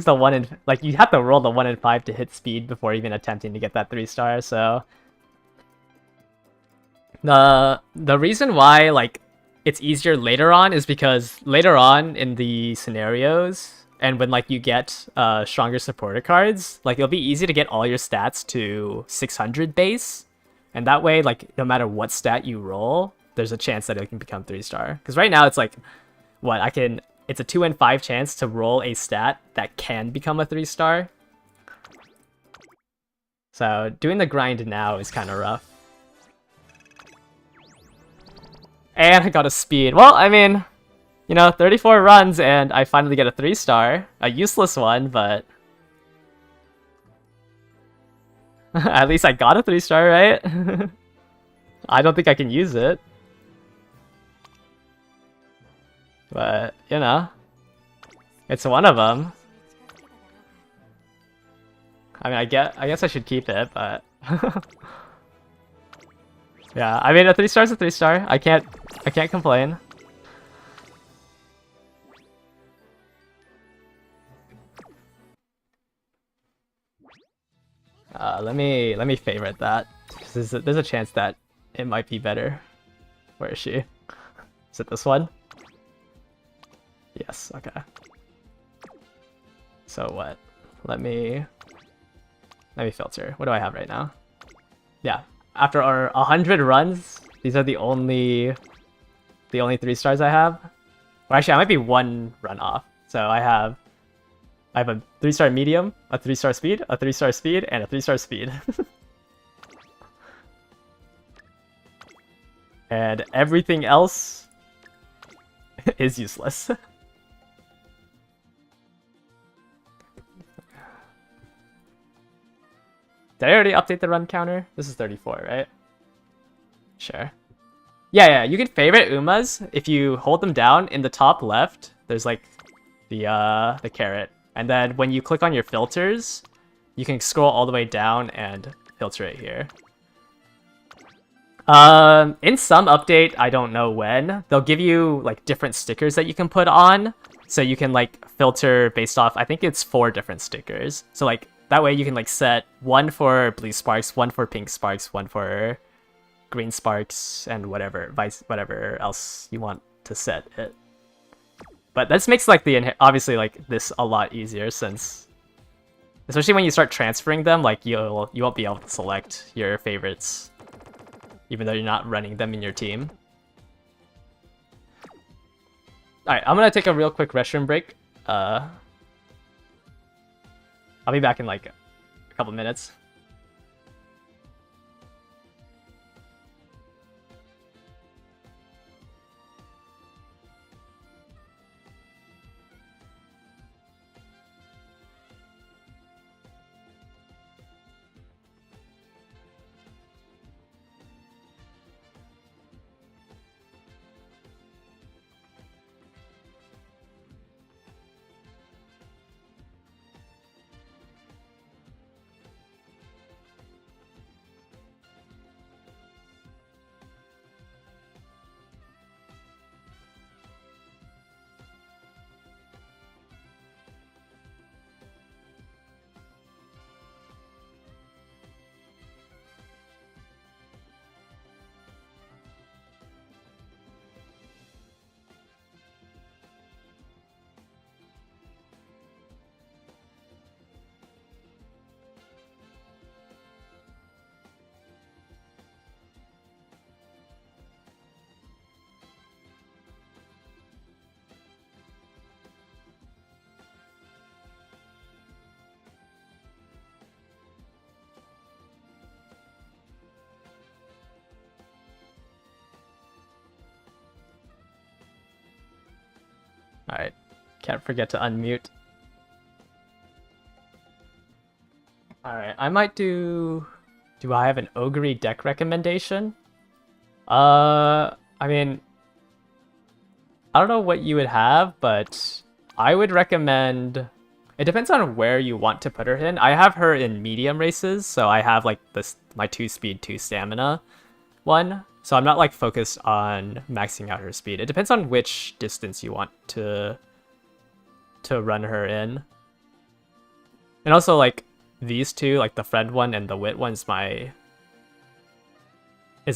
the 1 in, like, you have to roll the 1 in 5 to hit speed before even attempting to get that 3-star. So the reason why, like, it's easier later on is because later on in the scenarios, and when like you get stronger supporter cards, like it'll be easy to get all your stats to 600 base, and that way, like, no matter what stat you roll, there's a chance that it can become 3-star. Because right now it's like, it's a 2 in 5 chance to roll a stat that can become a 3-star. So doing the grind now is kind of rough. And I got a speed. Well, I mean, you know, 34 runs and I finally get a 3-star. A useless one, but... At least I got a 3-star, right? I don't think I can use it. But, you know, it's one of them. I mean, I guess I should keep it, but... Yeah, I mean, a 3-star is a 3-star. I can't complain. Let me favorite that. There's a chance that it might be better. Where is she? Is it this one? Yes, okay. So what? Let me filter. What do I have right now? Yeah. After our 100 runs, these are the only 3-stars I have. Or actually, I might be 1 run off. So I have a 3-star medium, a 3-star speed, a 3-star speed, and a 3-star speed. And everything else is useless. Did I already update the run counter? This is 34, right? Sure. Yeah, you can favorite Umas if you hold them down in the top left. There's like the carrot. And then when you click on your filters, you can scroll all the way down and filter it here. In some update, I don't know when, they'll give you like different stickers that you can put on. So you can like filter based off, I think it's 4 different stickers. So like that way you can like set one for blue sparks, one for pink sparks, one for green sparks, and whatever else you want to set it. But this makes like obviously like this a lot easier, since especially when you start transferring them, like you won't be able to select your favorites, even though you're not running them in your team. Alright, I'm gonna take a real quick restroom break. I'll be back in like a couple minutes. Alright, can't forget to unmute. Alright, I might do I have an Ogre deck recommendation? I mean, I don't know what you would have, but I would recommend... It depends on where you want to put her in. I have her in medium races, so I have like my 2 speed, 2 stamina one. So I'm not like focused on maxing out her speed. It depends on which distance you want to run her in. And also like these two, like the friend one and the wit one is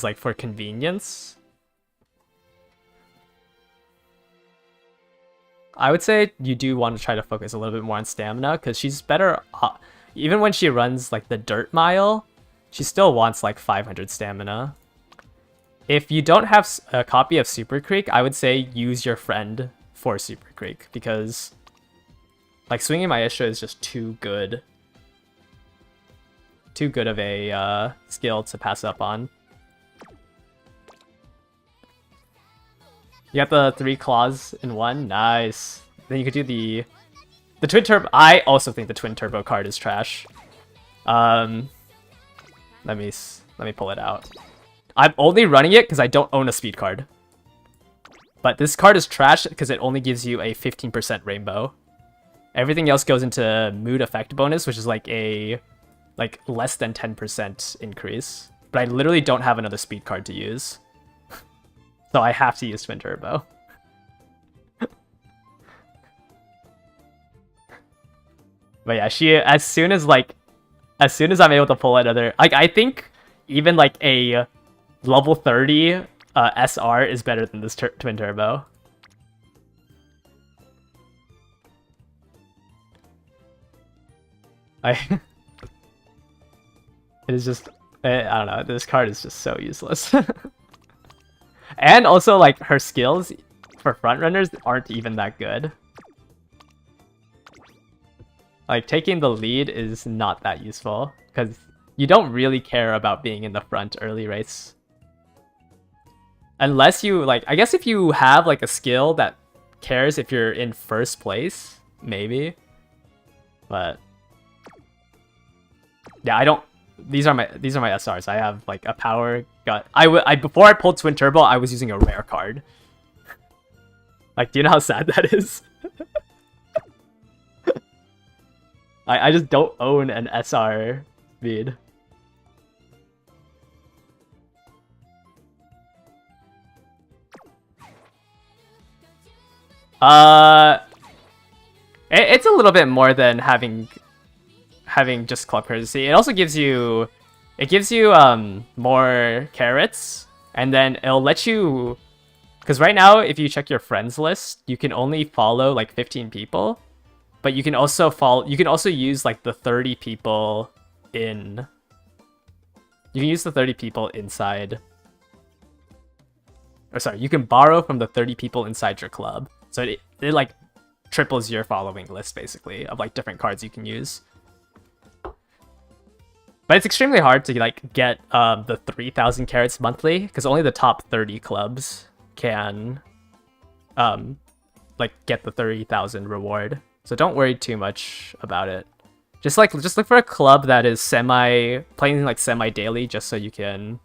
like for convenience. I would say you do want to try to focus a little bit more on stamina, because she's better even when she runs like the dirt mile, she still wants like 500 stamina. If you don't have a copy of Super Creek, I would say use your friend for Super Creek, because like swinging Maestro is just too good of a skill to pass up on. You got the 3 claws in one, nice. Then you could do the twin turbo. I also think the twin turbo card is trash. Let me pull it out. I'm only running it because I don't own a speed card. But this card is trash because it only gives you a 15% rainbow. Everything else goes into mood effect bonus, which is like a less than 10% increase. But I literally don't have another speed card to use. So I have to use Twin Turbo. But yeah, as soon as I'm able to pull another, like I think even like a level 30 SR is better than this Twin Turbo. It is just, I don't know, this card is just so useless. And also, like, her skills for frontrunners aren't even that good. Like, taking the lead is not that useful, because you don't really care about being in the front early race. Unless you, like, I guess if you have, like, a skill that cares if you're in first place, maybe. But yeah, I don't. These are my SRs. I have like a power gut. Before I pulled Twin Turbo, I was using a rare card. Like, do you know how sad that is? I just don't own an SR speed. It's a little bit more than having having just club courtesy. It also gives you more carrots, and then it'll let you, because right now if you check your friends list, you can only follow like 15 people, but you can also use like the 30 people in. You can use the 30 people inside. Or sorry, you can borrow from the 30 people inside your club. So it like triples your following list basically of like different cards you can use. But it's extremely hard to like get the 3,000 carrots monthly because only the top 30 clubs can like get the 30,000 reward. So don't worry too much about it. Just look for a club that is playing like semi daily, just so you can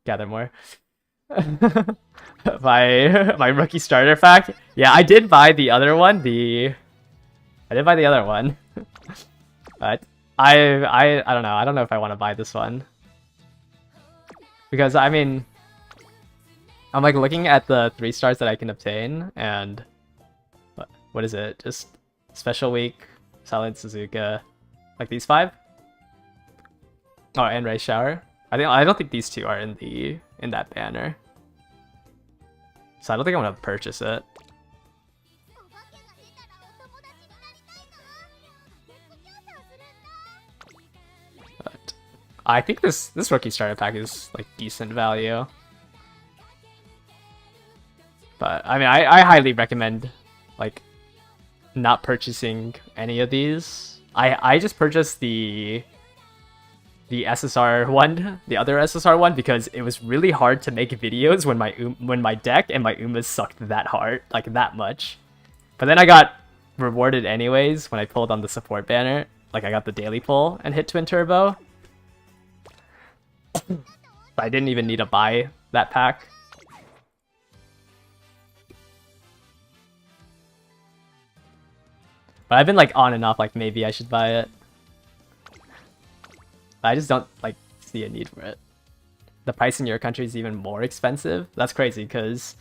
gather more. my rookie starter pack. Yeah, I did buy the other one. But I don't know. I don't know if I want to buy this one. Because I mean, I'm like looking at the 3 stars that I can obtain, and what is it? Just Special Week, Silent Suzuka, like these 5. Oh, and Ray Shower. I don't think these 2 are in that banner, so I don't think I want to purchase it. But I think this rookie starter pack is like decent value. But I mean, I highly recommend like not purchasing any of these. I just purchased the SSR one, the other SSR one, because it was really hard to make videos when my deck and my Umas sucked that hard, like that much. But then I got rewarded anyways when I pulled on the support banner. Like I got the daily pull and hit Twin Turbo. I didn't even need to buy that pack. But I've been like on and off, like maybe I should buy it. I just don't like see a need for it. The price in your country is even more expensive. That's crazy because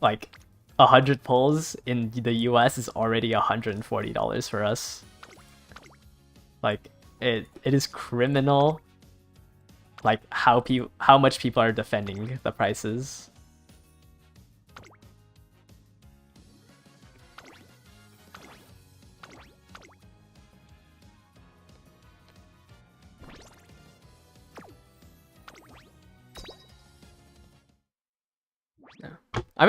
like 100 pulls in the US is already $140 for us. Like it is criminal. Like how much people are defending the prices. I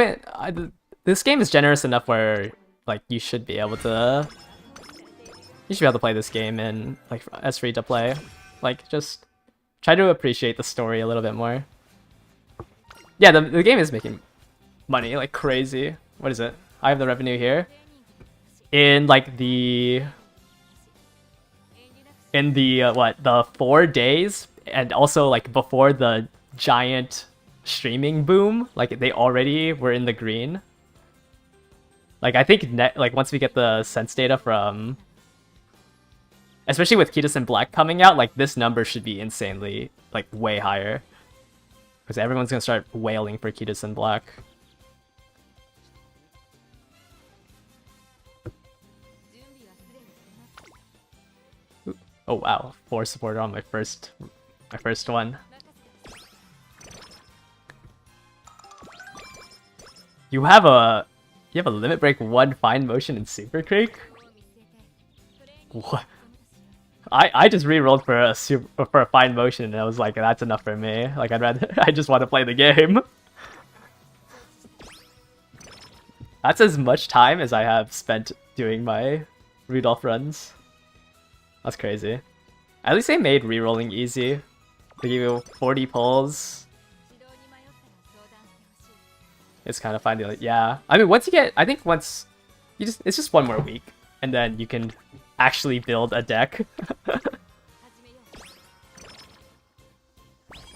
mean, this game is generous enough where like you should be able to play this game in like as free to play. Like just try to appreciate the story a little bit more. Yeah, the game is making money like crazy. What is it? I have the revenue here. In like the 4 days, and also like before the giant streaming boom, like they already were in the green. Like I think like once we get the sense data from, especially with Kitasen Black coming out, like this number should be insanely like way higher, because everyone's gonna start wailing for Kitasen Black. Oh wow, 4 supporter on my first one. You have a Limit Break 1 Fine Motion in Super Creek? What? I just re-rolled for a Fine Motion and I was like, that's enough for me. Like I just want to play the game. That's as much time as I have spent doing my Rudolph runs. That's crazy. At least they made re-rolling easy. They give you 40 pulls. It's kind of fun to, yeah. I mean, it's just 1 more week, and then you can actually build a deck.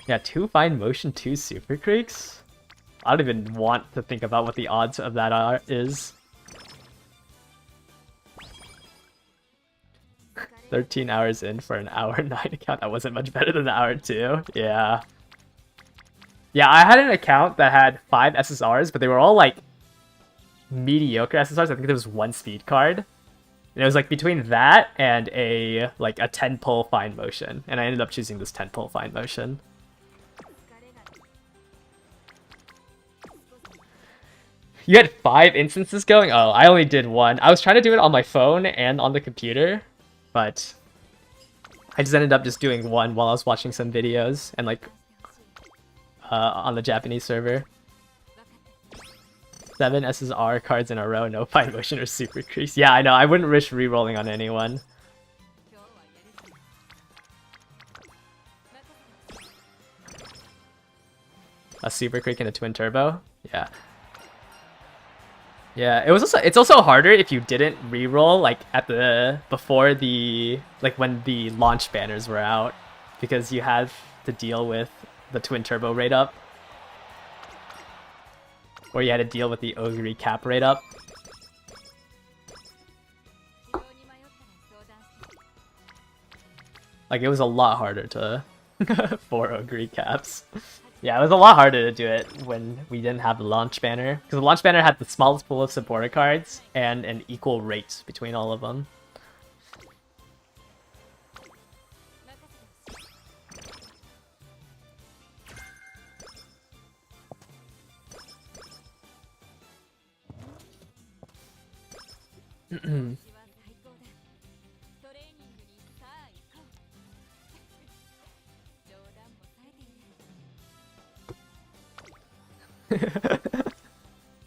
Yeah, 2 Fine Motion, 2 Super Creeks? I don't even want to think about what the odds of that is. 13 hours in for an hour 9 account. That wasn't much better than the hour 2. Yeah. Yeah, I had an account that had 5 SSRs, but they were all like mediocre SSRs. I think there was one speed card. And it was like between that and a 10 pull fine motion. And I ended up choosing this 10 pull fine motion. You had 5 instances going? Oh, I only did 1. I was trying to do it on my phone and on the computer, but I just ended up just doing 1 while I was watching some videos and like on the Japanese server. 7 SSR cards in a row, no fine motion or super crease. Yeah, I know. I wouldn't risk re-rolling on anyone. A super creek and a twin turbo. Yeah. Yeah, it's also harder if you didn't re-roll like at the before the when the launch banners were out, because you had to deal with the twin turbo rate up. Or you had to deal with the Ogre cap rate up. Like, it was a lot harder to... for Ogre caps. Yeah, it was a lot harder to do it when we didn't have the launch banner. Because the launch banner had the smallest pool of supporter cards and an equal rate between all of them.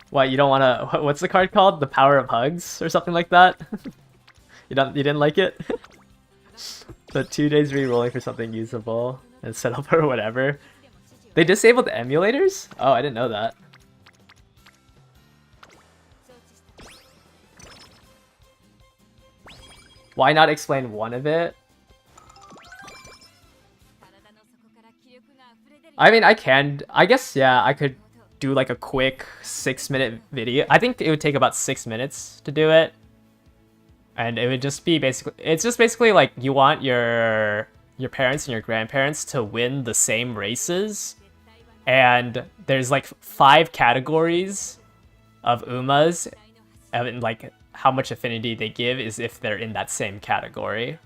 What, you don't want to... What's the card called? The Power of Hugs? Or something like that? You didn't like it? The 2 days re-rolling for something usable and set up or whatever. They disabled the emulators? Oh, I didn't know that. Why not explain one of it? I mean, I guess, yeah, I could do like a quick 6-minute video. I think it would take about 6 minutes to do it. And it would just be basically like you want your parents and your grandparents to win the same races. And there's like 5 categories of Umas, and like how much affinity they give is if they're in that same category.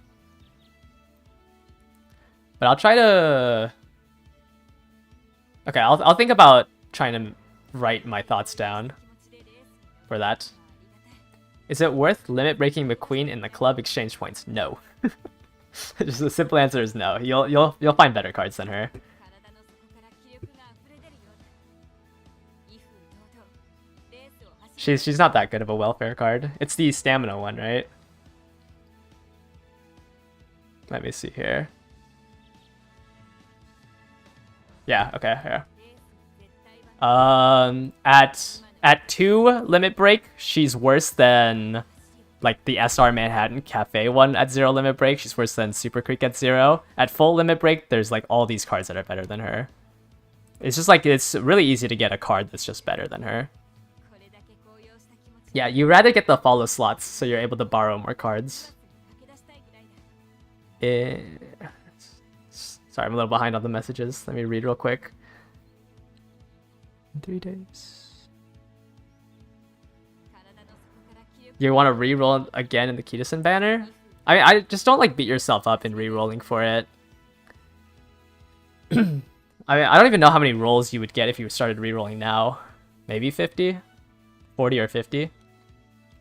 But I'll try to... Okay, I'll think about trying to write my thoughts down for that. Is it worth limit breaking McQueen in the club exchange points? No. Just the simple answer is no. You'll find better cards than her. She's not that good of a welfare card. It's the stamina one, right? Let me see here. Yeah, okay, yeah. At 2 limit break, she's worse than like the SR Manhattan Cafe one at 0 limit break. She's worse than Super Creek at 0. At full limit break, there's like all these cards that are better than her. It's just like, it's really easy to get a card that's just better than her. Yeah, you rather get the follow slots so you're able to borrow more cards. Sorry, I'm a little behind on the messages. Let me read real quick. 3 days. You want to re-roll again in the Kitasen banner? I mean, I just don't like beat yourself up in re-rolling for it. I mean, I don't even know how many rolls you would get if you started re-rolling now. Maybe 50? 40 or 50?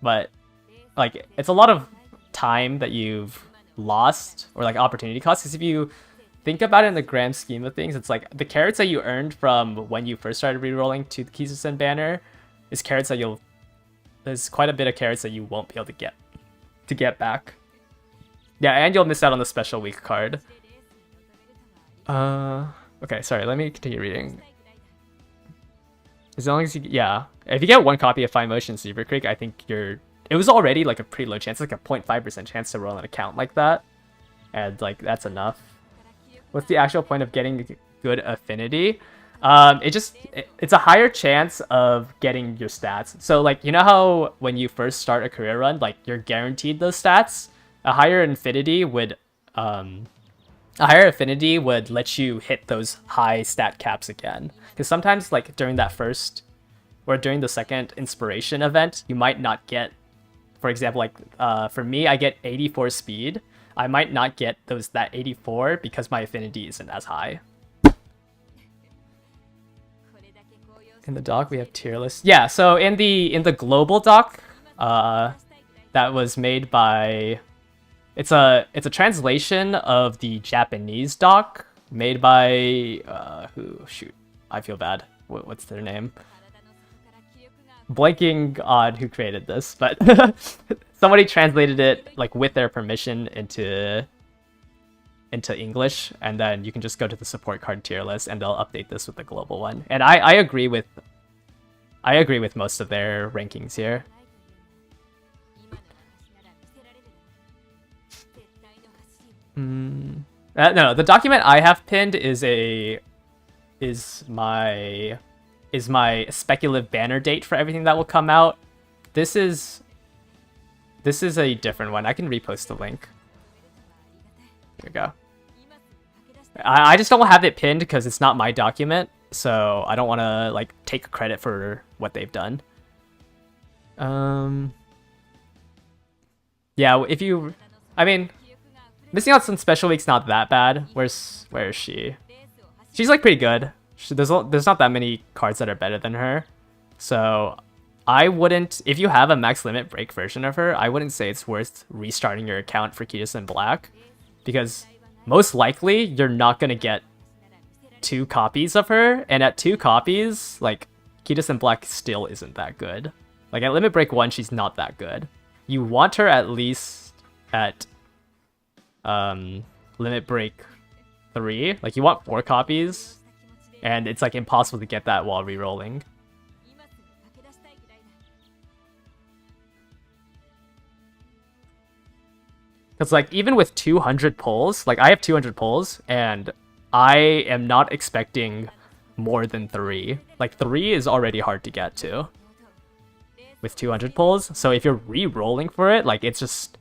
But, like, it's a lot of time that you've lost, or like opportunity cost, because if you think about it in the grand scheme of things, it's like the carrots that you earned from when you first started re-rolling to the Kitasen banner is carrots that there's quite a bit of carrots that you won't be able to get back. Yeah, and you'll miss out on the special week card. Okay, sorry, let me continue reading. As long as you, yeah, if you get 1 copy of Fine Motion Super Creek, I think it was already like a pretty low chance, like a 0.5% chance to roll an account like that. And like, that's enough. What's the actual point of getting good affinity? It's a higher chance of getting your stats. So like, you know how when you first start a career run, like you're guaranteed those stats? A higher affinity would let you hit those high stat caps again. Because sometimes like during that first or during the second inspiration event, you might not get, for example, like for me, I get 84 speed. I might not get that 84 because my affinity isn't as high. In the doc, we have tier lists. Yeah, so in the global doc, that was made by, it's a translation of the Japanese doc made by shoot, I feel bad. What's their name? Blanking on who created this, but somebody translated it like with their permission into English, and then you can just go to the support card tier list and they'll update this with the global one. And I agree with most of their rankings here. No, the document I have pinned is my speculative banner date for everything that will come out. This is a different one. I can repost the link. Here we go. I just don't have it pinned because it's not my document, so I don't want to like take credit for what they've done. Yeah, I mean, missing out some special week's not that bad. Where is she? She's like pretty good. There's not that many cards that are better than her, so I wouldn't. If you have a max limit break version of her, I wouldn't say it's worth restarting your account for Cutis in Black, because most likely you're not gonna get 2 copies of her, and at 2 copies, like Cutis in Black still isn't that good. Like at limit break 1, she's not that good. You want her at least at limit break 3. Like you want 4 copies. And it's like impossible to get that while rerolling. Because like even with 200 pulls, like I have 200 pulls and I am not expecting more than 3. Like 3 is already hard to get to with 200 pulls. So if you're re-rolling for it, like it's just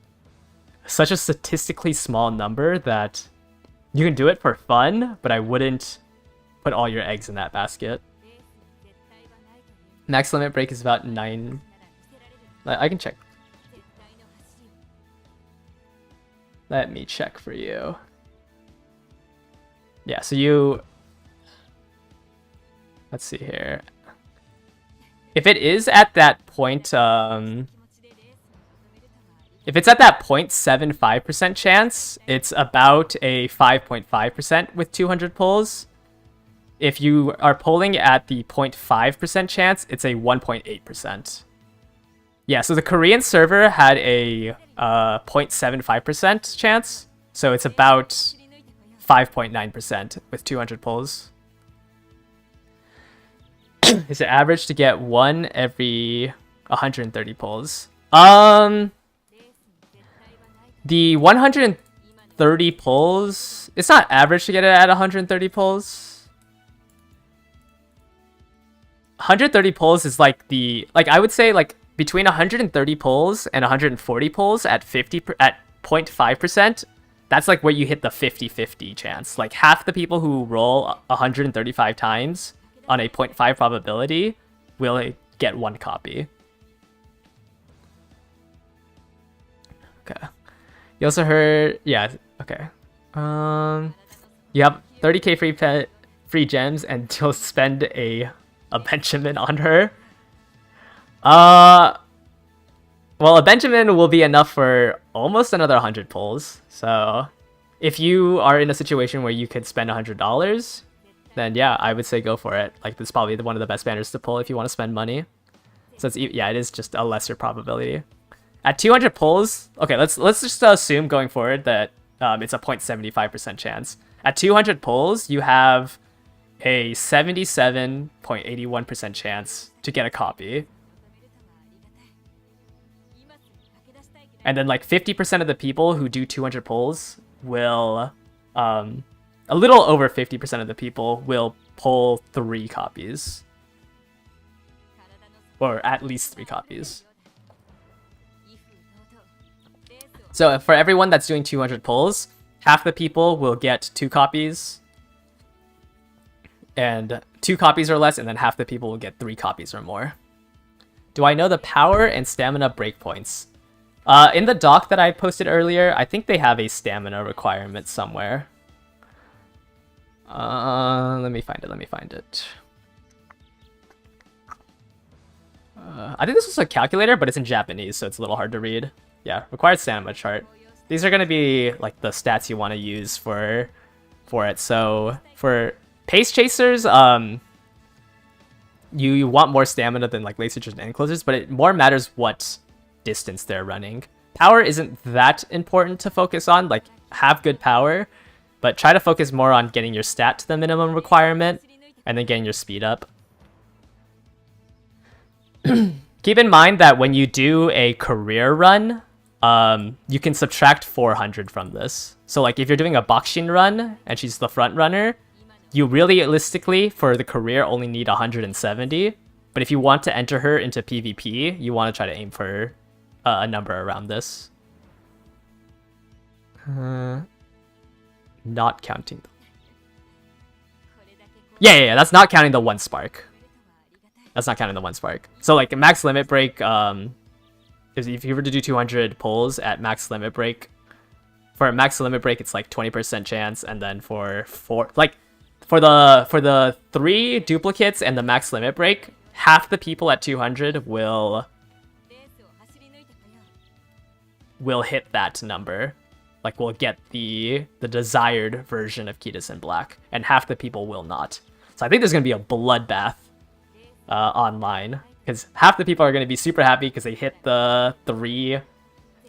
such a statistically small number that you can do it for fun, but I wouldn't put all your eggs in that basket. Max limit break is about 9. I can check. Let me check for you. Yeah, so you... Let's see here. If it is at that point, if it's at that 0.75% chance, it's about a 5.5% with 200 pulls. If you are pulling at the 0.5% chance, it's a 1.8%. Yeah, so the Korean server had a 0.75% chance, so it's about 5.9% with 200 pulls. Is it average to get 1 every 130 pulls? The 130 pulls, it's not average to get it at 130 pulls. 130 pulls is like I would say like between 130 pulls and 140 pulls at 0.5%, that's like where you hit the 50-50 chance. Like half the people who roll 135 times on a 0.5 probability will get 1 copy. Okay. You also heard, yeah, okay. You have 30k free gems and you'll spend a Benjamin on her. Well, a Benjamin will be enough for almost another 100 pulls. So if you are in a situation where you could spend $100, then yeah, I would say go for it. Like this is probably one of the best banners to pull if you want to spend money. So it's, yeah, it is just a lesser probability. At 200 pulls, okay, let's just assume going forward that it's a 0.75% chance. At 200 pulls, you have a 77.81% chance to get a copy. And then like 50% of the people who do 200 pulls will, a little over 50% of the people will pull 3 copies. Or at least 3 copies. So for everyone that's doing 200 pulls, half the people will get 2 copies. and 2 copies or less, and then half the people will get 3 copies or more. Do I know the power and stamina breakpoints? In the doc that I posted earlier, I think they have a stamina requirement somewhere. Let me find it. I think this was a calculator, but it's in Japanese, so it's a little hard to read. Yeah, required stamina chart. These are going to be like the stats you want to use for it. So for pace chasers, you want more stamina than like late switchers and end closers, but it more matters what distance they're running. Power isn't that important to focus on. Like, have good power, but try to focus more on getting your stat to the minimum requirement and then getting your speed up. Keep in mind that when you do a career run, you can subtract 400 from this. So like if you're doing a Boxing run and she's the front runner, you realistically for the career only need 170. But if you want to enter her into PvP, you want to try to aim for a number around this. Not counting. Yeah, that's not counting the 1 spark. That's not counting the 1 spark. So like max limit break, if you were to do 200 pulls at max limit break, for a max limit break it's like 20% chance, and then for the 3 duplicates and the max limit break, half the people at 200 will hit that number. Like will get the desired version of Kidus in black, and half the people will not. So I think there's gonna be a bloodbath online, because half the people are gonna be super happy because they hit the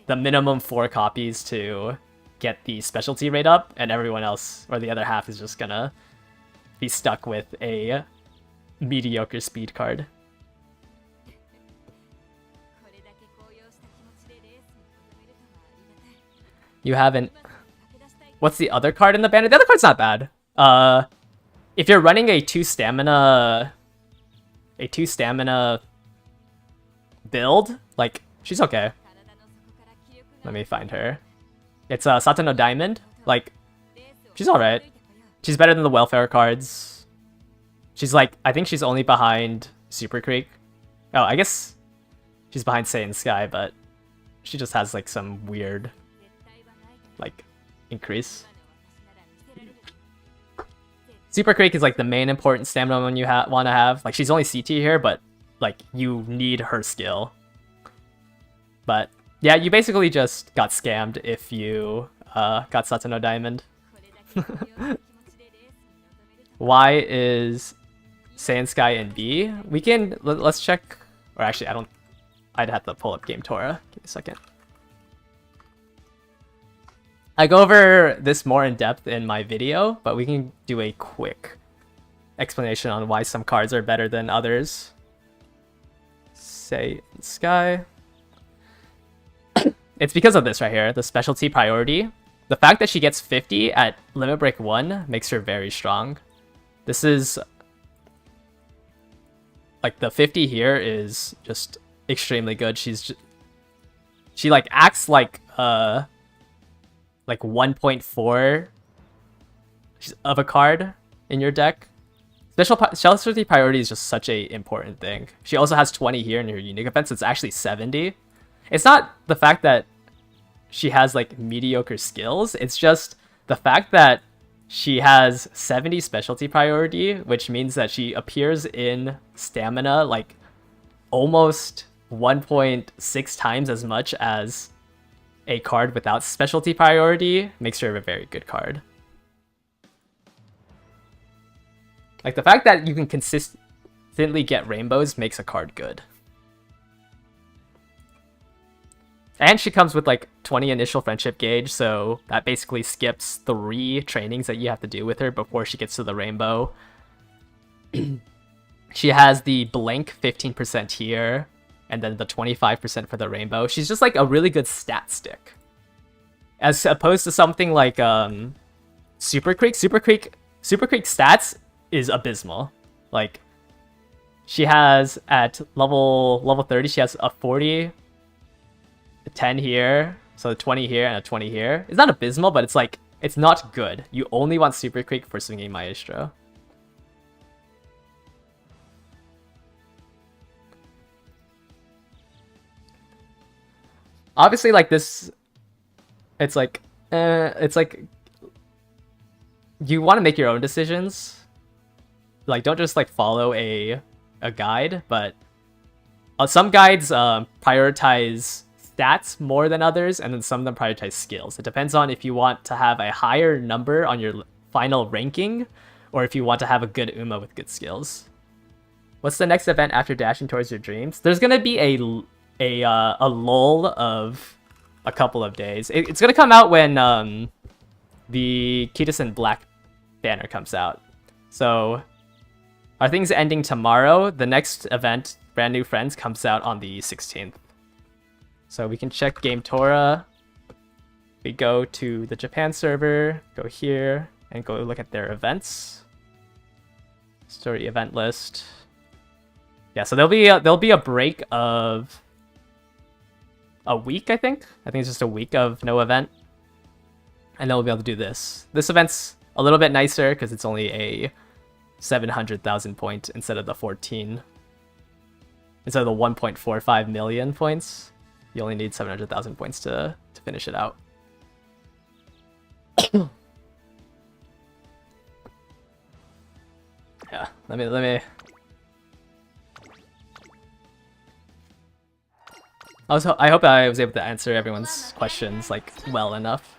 minimum 4 copies to get the specialty rate up, and everyone else, or the other half, is just gonna be stuck with a mediocre speed card. You haven't... What's the other card in the banner? The other card's not bad. If you're running a 2 stamina build, like, she's okay. Let me find her. It's Satano Diamond. Like, she's alright. She's better than the welfare cards. She's like, I think she's only behind Super Creek. Oh, I guess she's behind Saiyan Sky, but she just has like some weird like increase. Super Creek is like the main important stamina one you want to have. Like she's only CT here, but like you need her skill. But yeah, you basically just got scammed if you got Satano Diamond. Why is Saiyan Sky in B? We can let's check. Or actually, I'd have to pull up Game Tora. Give me a second. I go over this more in depth in my video, but we can do a quick explanation on why some cards are better than others. Saiyan Sky. It's because of this right here, the specialty priority. The fact that she gets 50 at Limit Break 1 makes her very strong. This is... like, the 50 here is just extremely good. She like, acts like 1.4 of a card in your deck. Specialty priority is just such a important thing. She also has 20 here in her unique events. So it's actually 70. It's not the fact that she has like mediocre skills. It's just the fact that she has 70 specialty priority, which means that she appears in stamina like almost 1.6 times as much as a card without specialty priority. Makes her a very good card. Like the fact that you can consistently get rainbows makes a card good. And she comes with like 20 initial friendship gauge, so that basically skips 3 trainings that you have to do with her before she gets to the rainbow. She has the blank 15% here, and then the 25% for the rainbow. She's just like a really good stat stick. As opposed to something like Super Creek. Super Creek stats is abysmal. Like she has at level 30, she has a 40, a 10 here, so a 20 here and a 20 here. It's not abysmal, but it's like it's not good. You only want Super Creek for swinging Maestro. obviously like this, it's like you want to make your own decisions. Like don't just like follow a guide, but some guides prioritize stats more than others, and then some of them prioritize skills. It depends on if you want to have a higher number on your final ranking, or if you want to have a good Uma with good skills. What's the next event after dashing towards your dreams? There's gonna be a lull of a couple of days. It's gonna come out when the Kitasen Black banner comes out. So our thing's ending tomorrow. The next event, Brand New Friends, comes out on the 16th. So we can check Game Tora. We go to the Japan server, go here, and go look at their events. Story event list. Yeah, so there'll be a break of a week, I think. I think it's just a week of no event. And then we'll be able to do this. This event's a little bit nicer because it's only a 700,000 point instead of the 14. Instead of the 1.45 million points. You only need 700,000 points to finish it out. Yeah, let me. I hope I was able to answer everyone's questions like well enough.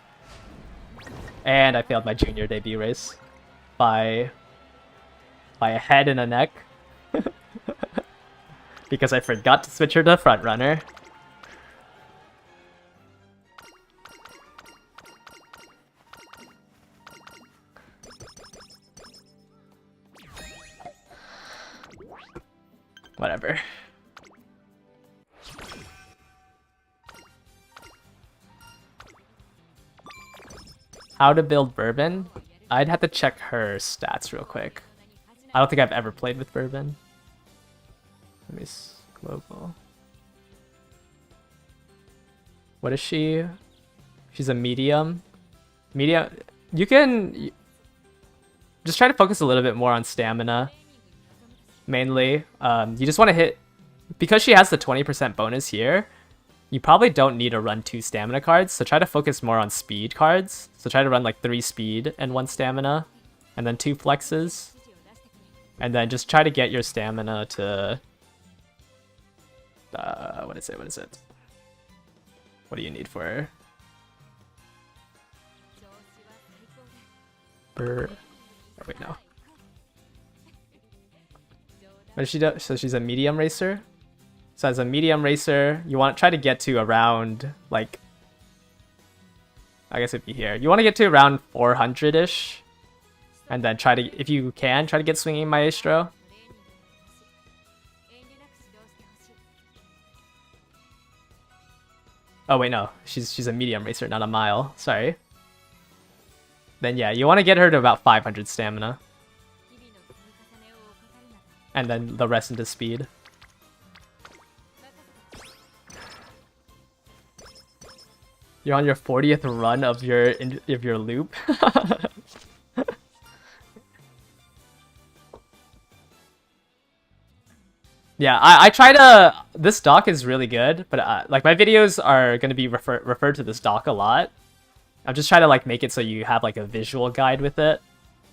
And I failed my junior debut race by a head and a neck because I forgot to switch her to front runner. Whatever. How to build Bourbon? I'd have to check her stats real quick. I don't think I've ever played with Bourbon. Let me global. What is she? She's a medium. Medium. You can just try to focus a little bit more on stamina. Mainly, you just want to hit, because she has the 20% bonus here, you probably don't need to run 2 stamina cards, so try to focus more on speed cards. So try to run like 3 speed and 1 stamina, and then 2 flexes. And then just try to get your stamina to, what is it? What do you need for her? Oh, wait, no. What does she do? So she's a medium racer. So as a medium racer, you want to try to get to around, like, I guess it'd be here. You want to get to around 400-ish. And then try to, if you can, try to get Swinging Maestro. Oh wait, no. She's a medium racer, not a mile. Sorry. Then yeah, you want to get her to about 500 stamina. And then the rest into speed. You're on your 40th run of your loop. Yeah, I try to. This doc is really good, but like my videos are gonna be referred to this doc a lot. I'm just trying to like make it so you have like a visual guide with it.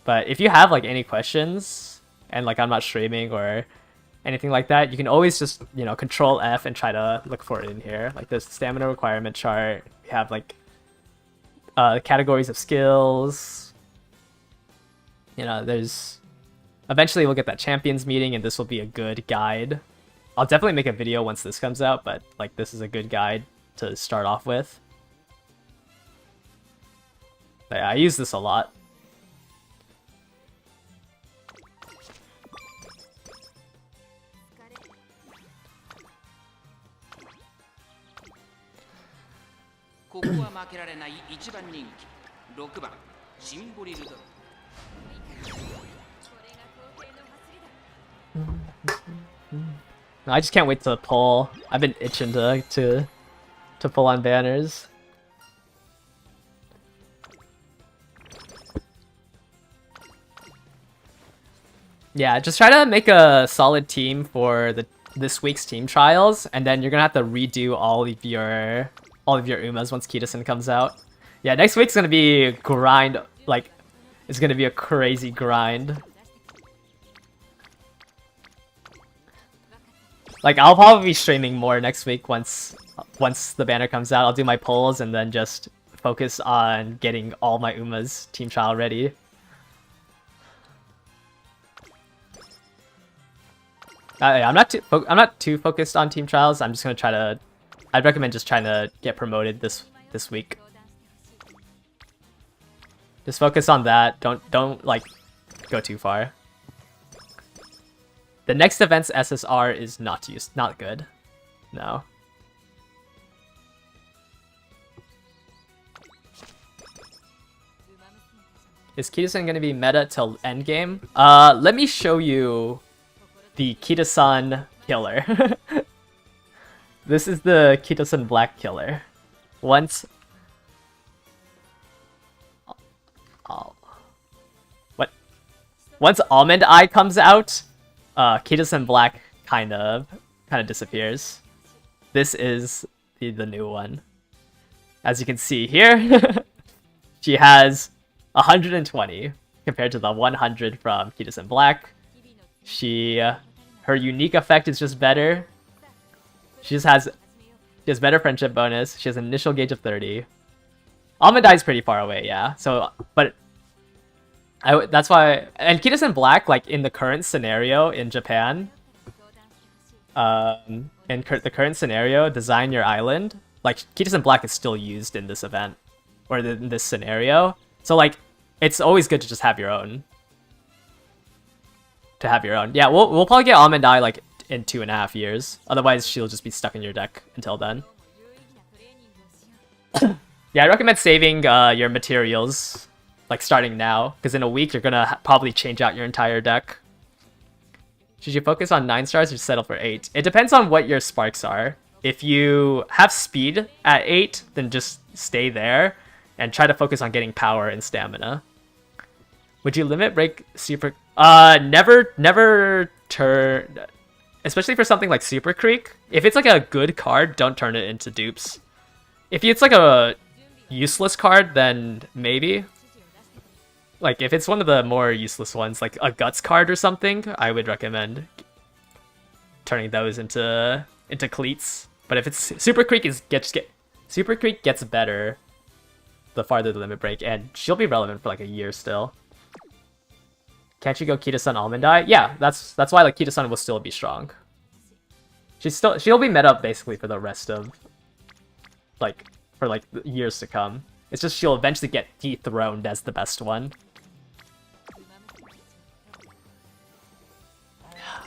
But if you have like any questions and like I'm not streaming or anything like that, you can always just, you know, Control F and try to look for it in here. Like this stamina requirement chart. We have like categories of skills. You know, there's. Eventually we'll get that champions meeting and this will be a good guide. I'll definitely make a video once this comes out, but like this is a good guide to start off with. But yeah, I use this a lot. I just can't wait to pull. I've been itching to pull on banners. Yeah, just try to make a solid team for this week's team trials, and then you're gonna have to redo all of your all of your Umas once Kitasen comes out. Yeah, next week's gonna be grind. Like, it's gonna be a crazy grind. Like, I'll probably be streaming more next week once the banner comes out. I'll do my polls and then just focus on getting all my Umas team trial ready. I'm not too focused on team trials. I'm just gonna try to. I'd recommend just trying to get promoted this week. Just focus on that. Don't like go too far. The next event's SSR is not good. No. Is Kitasan gonna be meta till endgame? Let me show you the Kitasan killer. This is the Kitasan Black killer. Once Almond Eye comes out, Kitasan Black kind of disappears. This is the new one. As you can see here, she has 120 compared to the 100 from Kitasan Black. Her unique effect is just better. She has better friendship bonus. She has an initial gauge of 30. Almond Eye is pretty far away, yeah. So, but that's why. And Kitasan Black, like in the current scenario in Japan, in the current scenario, design your island. Like Kitasan Black is still used in this event or in this scenario. So like, it's always good to just have your own. Yeah, we'll probably get Almond Eye like in 2.5 years. Otherwise, she'll just be stuck in your deck until then. Yeah, I recommend saving your materials, like starting now, because in a week you're gonna probably change out your entire deck. Should you focus on 9 stars or settle for 8? It depends on what your sparks are. If you have speed at 8, then just stay there and try to focus on getting power and stamina. Would you limit break super? Never turn, especially for something like Super Creek. If it's like a good card, don't turn it into dupes. If it's like a useless card, then maybe. Like if it's one of the more useless ones, like a Guts card or something, I would recommend turning those into cleats. But if it's Super Creek Super Creek gets better the farther the limit break, and she'll be relevant for like a year still. Can't you go Kitasan Almond Eye? Yeah, that's why like Kitasan will still be strong. She'll be meta basically for the rest of for years to come. It's just she'll eventually get dethroned as the best one.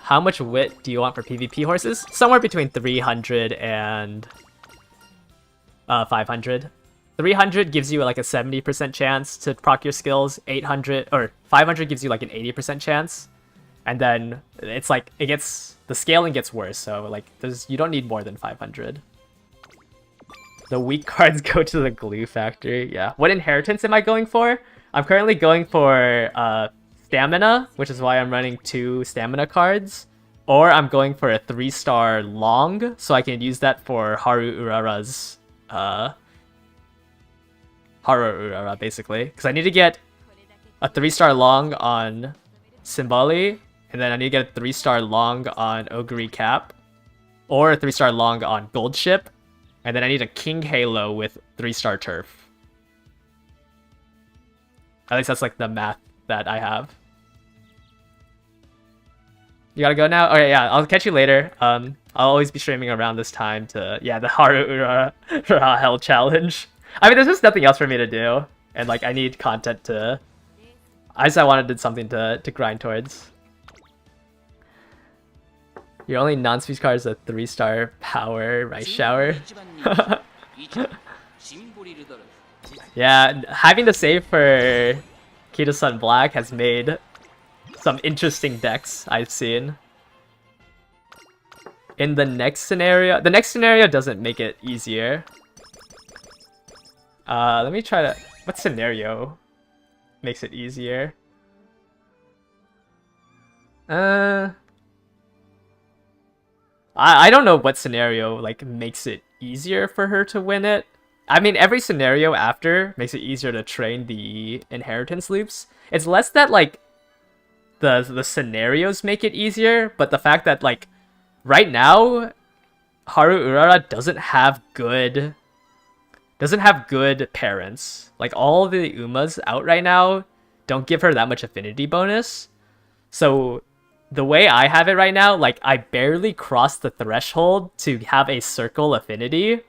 How much wit do you want for PvP horses? Somewhere between 300 and 500. 300 gives you like a 70% chance to proc your skills. 800 or 500 gives you like an 80% chance. And then it's like the scaling gets worse, so like you don't need more than 500. The weak cards go to the glue factory. Yeah. What inheritance am I going for? I'm currently going for stamina, which is why I'm running 2 stamina cards. Or I'm going for a 3-star long, so I can use that for Haru Urara's Haru Urara, basically. Because I need to get a 3-star long on Symboli, and then I need to get a 3-star long on Ogre Cap, or a 3-star long on Gold Ship, and then I need a King Halo with 3-star Turf. At least that's like the math that I have. You gotta go now? Okay, yeah, I'll catch you later. I'll always be streaming around this time to, yeah, the Haru Urara Hell Challenge. I mean, there's just nothing else for me to do, and like I need content to. I wanted something to grind towards. Your only non-speed card is a 3-star power rice shower. Yeah, having to save for Kitasan Black has made some interesting decks I've seen. In the next scenario doesn't make it easier. Let me try to. What scenario makes it easier? I don't know what scenario like makes it easier for her to win it. I mean, every scenario after makes it easier to train the inheritance loops. It's less that like the scenarios make it easier, but the fact that like right now Haru Urara doesn't have good parents. Like all the Umas out right now don't give her that much affinity bonus. So the way I have it right now, like I barely cross the threshold to have a circle affinity,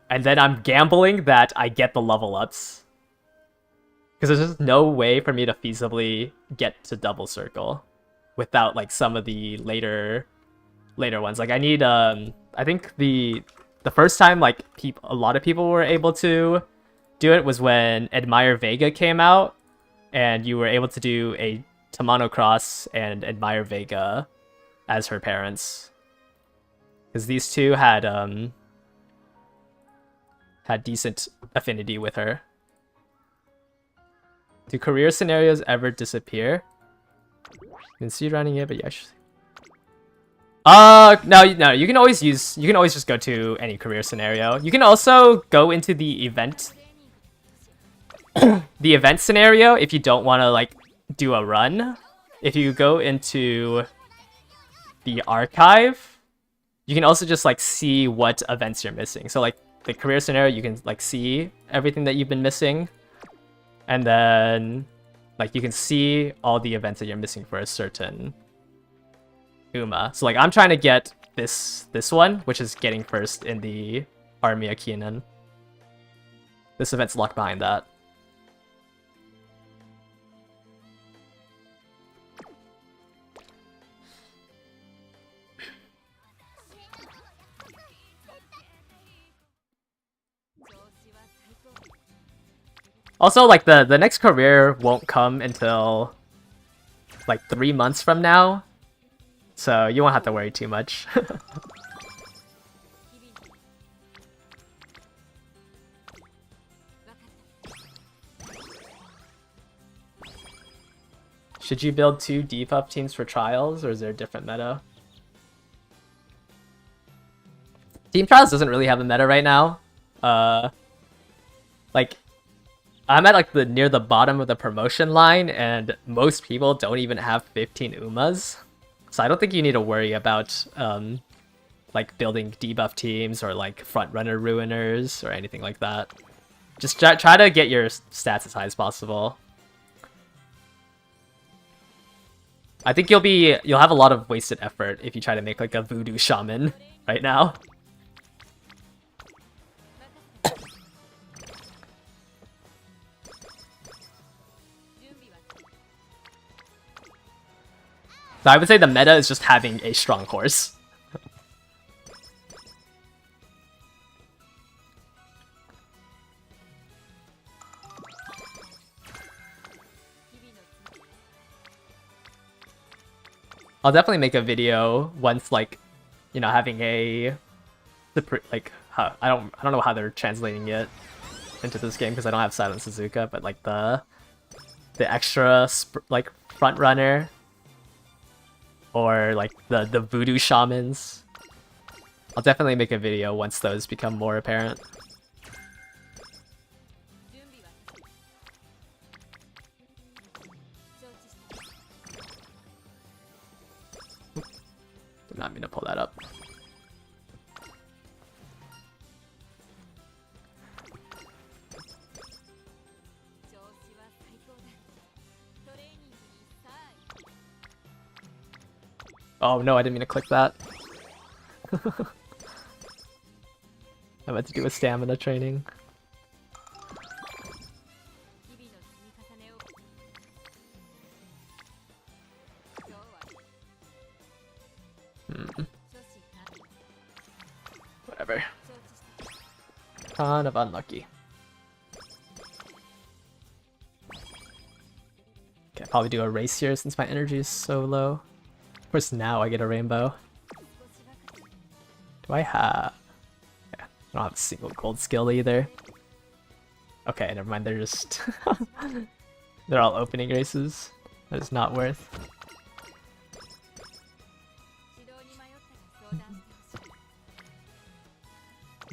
and then I'm gambling that I get the level ups. Because there's just no way for me to feasibly get to double circle without like some of the later ones. Like I need I think the first time like a lot of people were able to do it was when Admire Vega came out, and you were able to do a Tamano Cross and Admire Vega as her parents. Because these two had decent affinity with her. Do career scenarios ever disappear? You can see running it, but yeah. No, you can always just go to any career scenario. You can also go into the event the event scenario if you don't want to like do a run. If you go into the archive, you can also just like see what events you're missing. So like the career scenario, you can like see everything that you've been missing, and then like you can see all the events that you're missing for a certain Uma. So like I'm trying to get this one, which is getting first in the Army Akinen. This event's locked behind that. Also, like the next career won't come until like 3 months from now, so you won't have to worry too much. Should you build 2 debuff teams for trials, or is there a different meta? Team trials doesn't really have a meta right now. Like I'm at like near the bottom of the promotion line, and most people don't even have 15 Umas. So I don't think you need to worry about like building debuff teams or like frontrunner ruiners or anything like that. Just try to get your stats as high as possible. I think you'll have a lot of wasted effort if you try to make like a voodoo shaman right now. So I would say the meta is just having a strong horse. I'll definitely make a video once, like, you know, having a like I don't know how they're translating it into this game because I don't have Silent Suzuka, but like the extra like front runner. Or like the voodoo shamans. I'll definitely make a video once those become more apparent. Did not mean to pull that up. Oh no, I didn't mean to click that. I meant to do a stamina training. Whatever. Kind of unlucky. Okay, I'll probably do a race here since my energy is so low. Of course, now I get a rainbow. Do I have... Yeah, I don't have a single gold skill either. Okay, never mind, they're just... they're all opening races. That is not worth.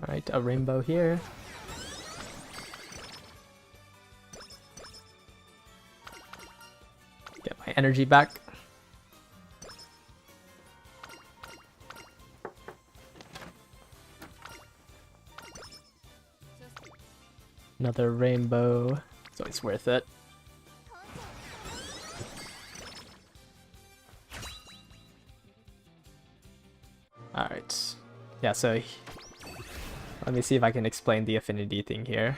Alright, a rainbow here. Get my energy back. Another rainbow. It's always worth it. Alright. Yeah, so let me see if I can explain the affinity thing here.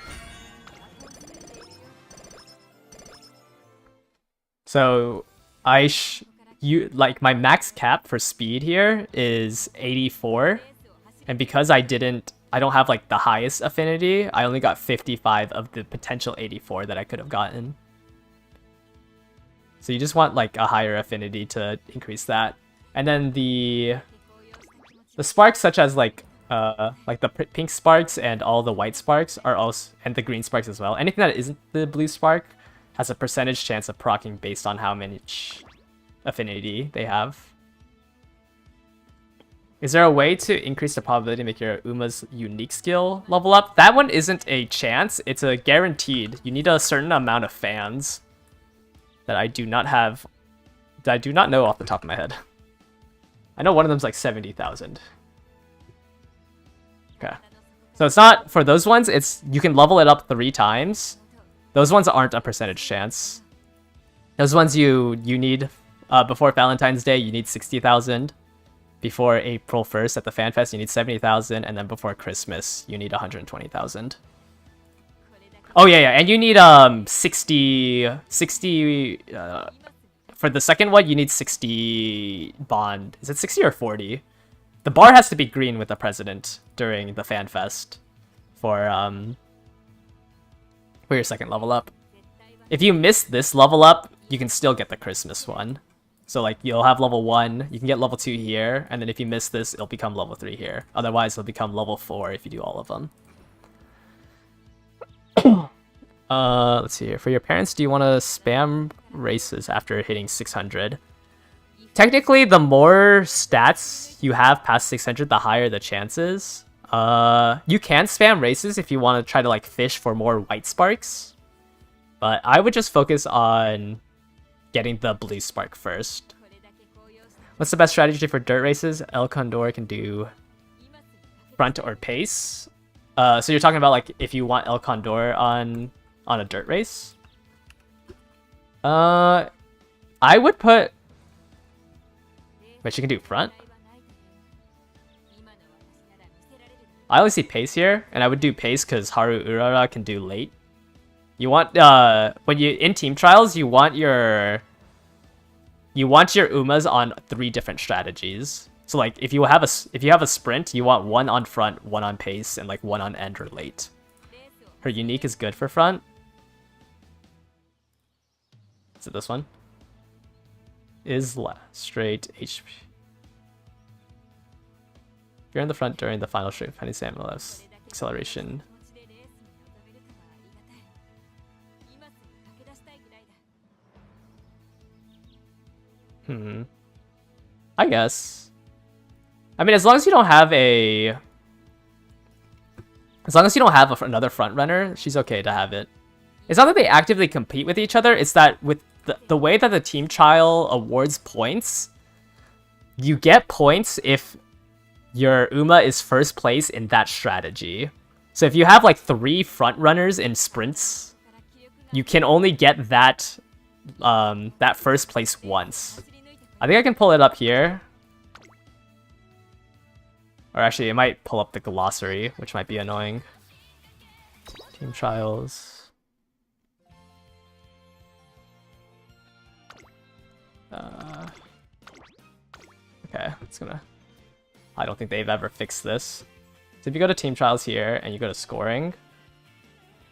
So like my max cap for speed here is 84, and because I don't have like the highest affinity, I only got 55 of the potential 84 that I could have gotten. So you just want like a higher affinity to increase that. And then the sparks such as like the pink sparks and all the white sparks are also, and the green sparks as well. Anything that isn't the blue spark has a percentage chance of proccing based on how much affinity they have. Is there a way to increase the probability to make your Uma's unique skill level up? That one isn't a chance, it's a guaranteed. You need a certain amount of fans that I do not have, that I do not know off the top of my head. I know one of them's like 70,000. Okay. So it's not, for those ones, it's, you can level it up 3 times. Those ones aren't a percentage chance. Those ones you need, before Valentine's Day, you need 60,000. Before April 1st at the FanFest, you need 70,000, and then before Christmas, you need 120,000. Oh yeah, and you need 60 for the second one, you need 60 bond. Is it 60 or 40? The bar has to be green with the president during the FanFest for your second level up. If you miss this level up, you can still get the Christmas one. So like you'll have level 1, you can get level 2 here, and then if you miss this, it'll become level 3 here. Otherwise, it'll become level 4 if you do all of them. Let's see here. For your parents, do you want to spam races after hitting 600? Technically, the more stats you have past 600, the higher the chances. You can spam races if you want to try to like fish for more white sparks. But I would just focus on getting the blue spark first. What's the best strategy for dirt races? El Condor can do front or pace. So you're talking about like if you want El Condor on a dirt race? I would put... Wait, she can do front? I only see pace here, and I would do pace because Haru Urara can do late. You want when you in team trials, you want your Umas on 3 different strategies. So like if you have a sprint, you want 1 on front, 1 on pace, and like 1 on end or late. Her unique is good for front. Is it this one? Is straight HP. If you're in the front during the final straight, finding Samuel's acceleration. I guess. I mean, as long as you don't have another front runner, she's okay to have it. It's not that they actively compete with each other, it's that with the way that the team trial awards points, you get points if your Uma is first place in that strategy. So if you have like 3 front runners in sprints, you can only get that first place once. I think I can pull it up here. Or actually, it might pull up the glossary, which might be annoying. Team trials. Okay, it's gonna... I don't think they've ever fixed this. So if you go to team trials here, and you go to scoring...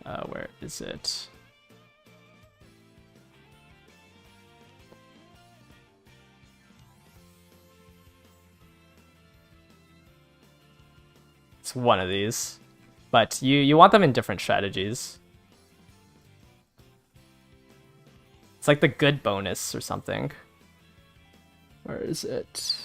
where is it? It's one of these. But you want them in different strategies. It's like the good bonus or something. Where is it?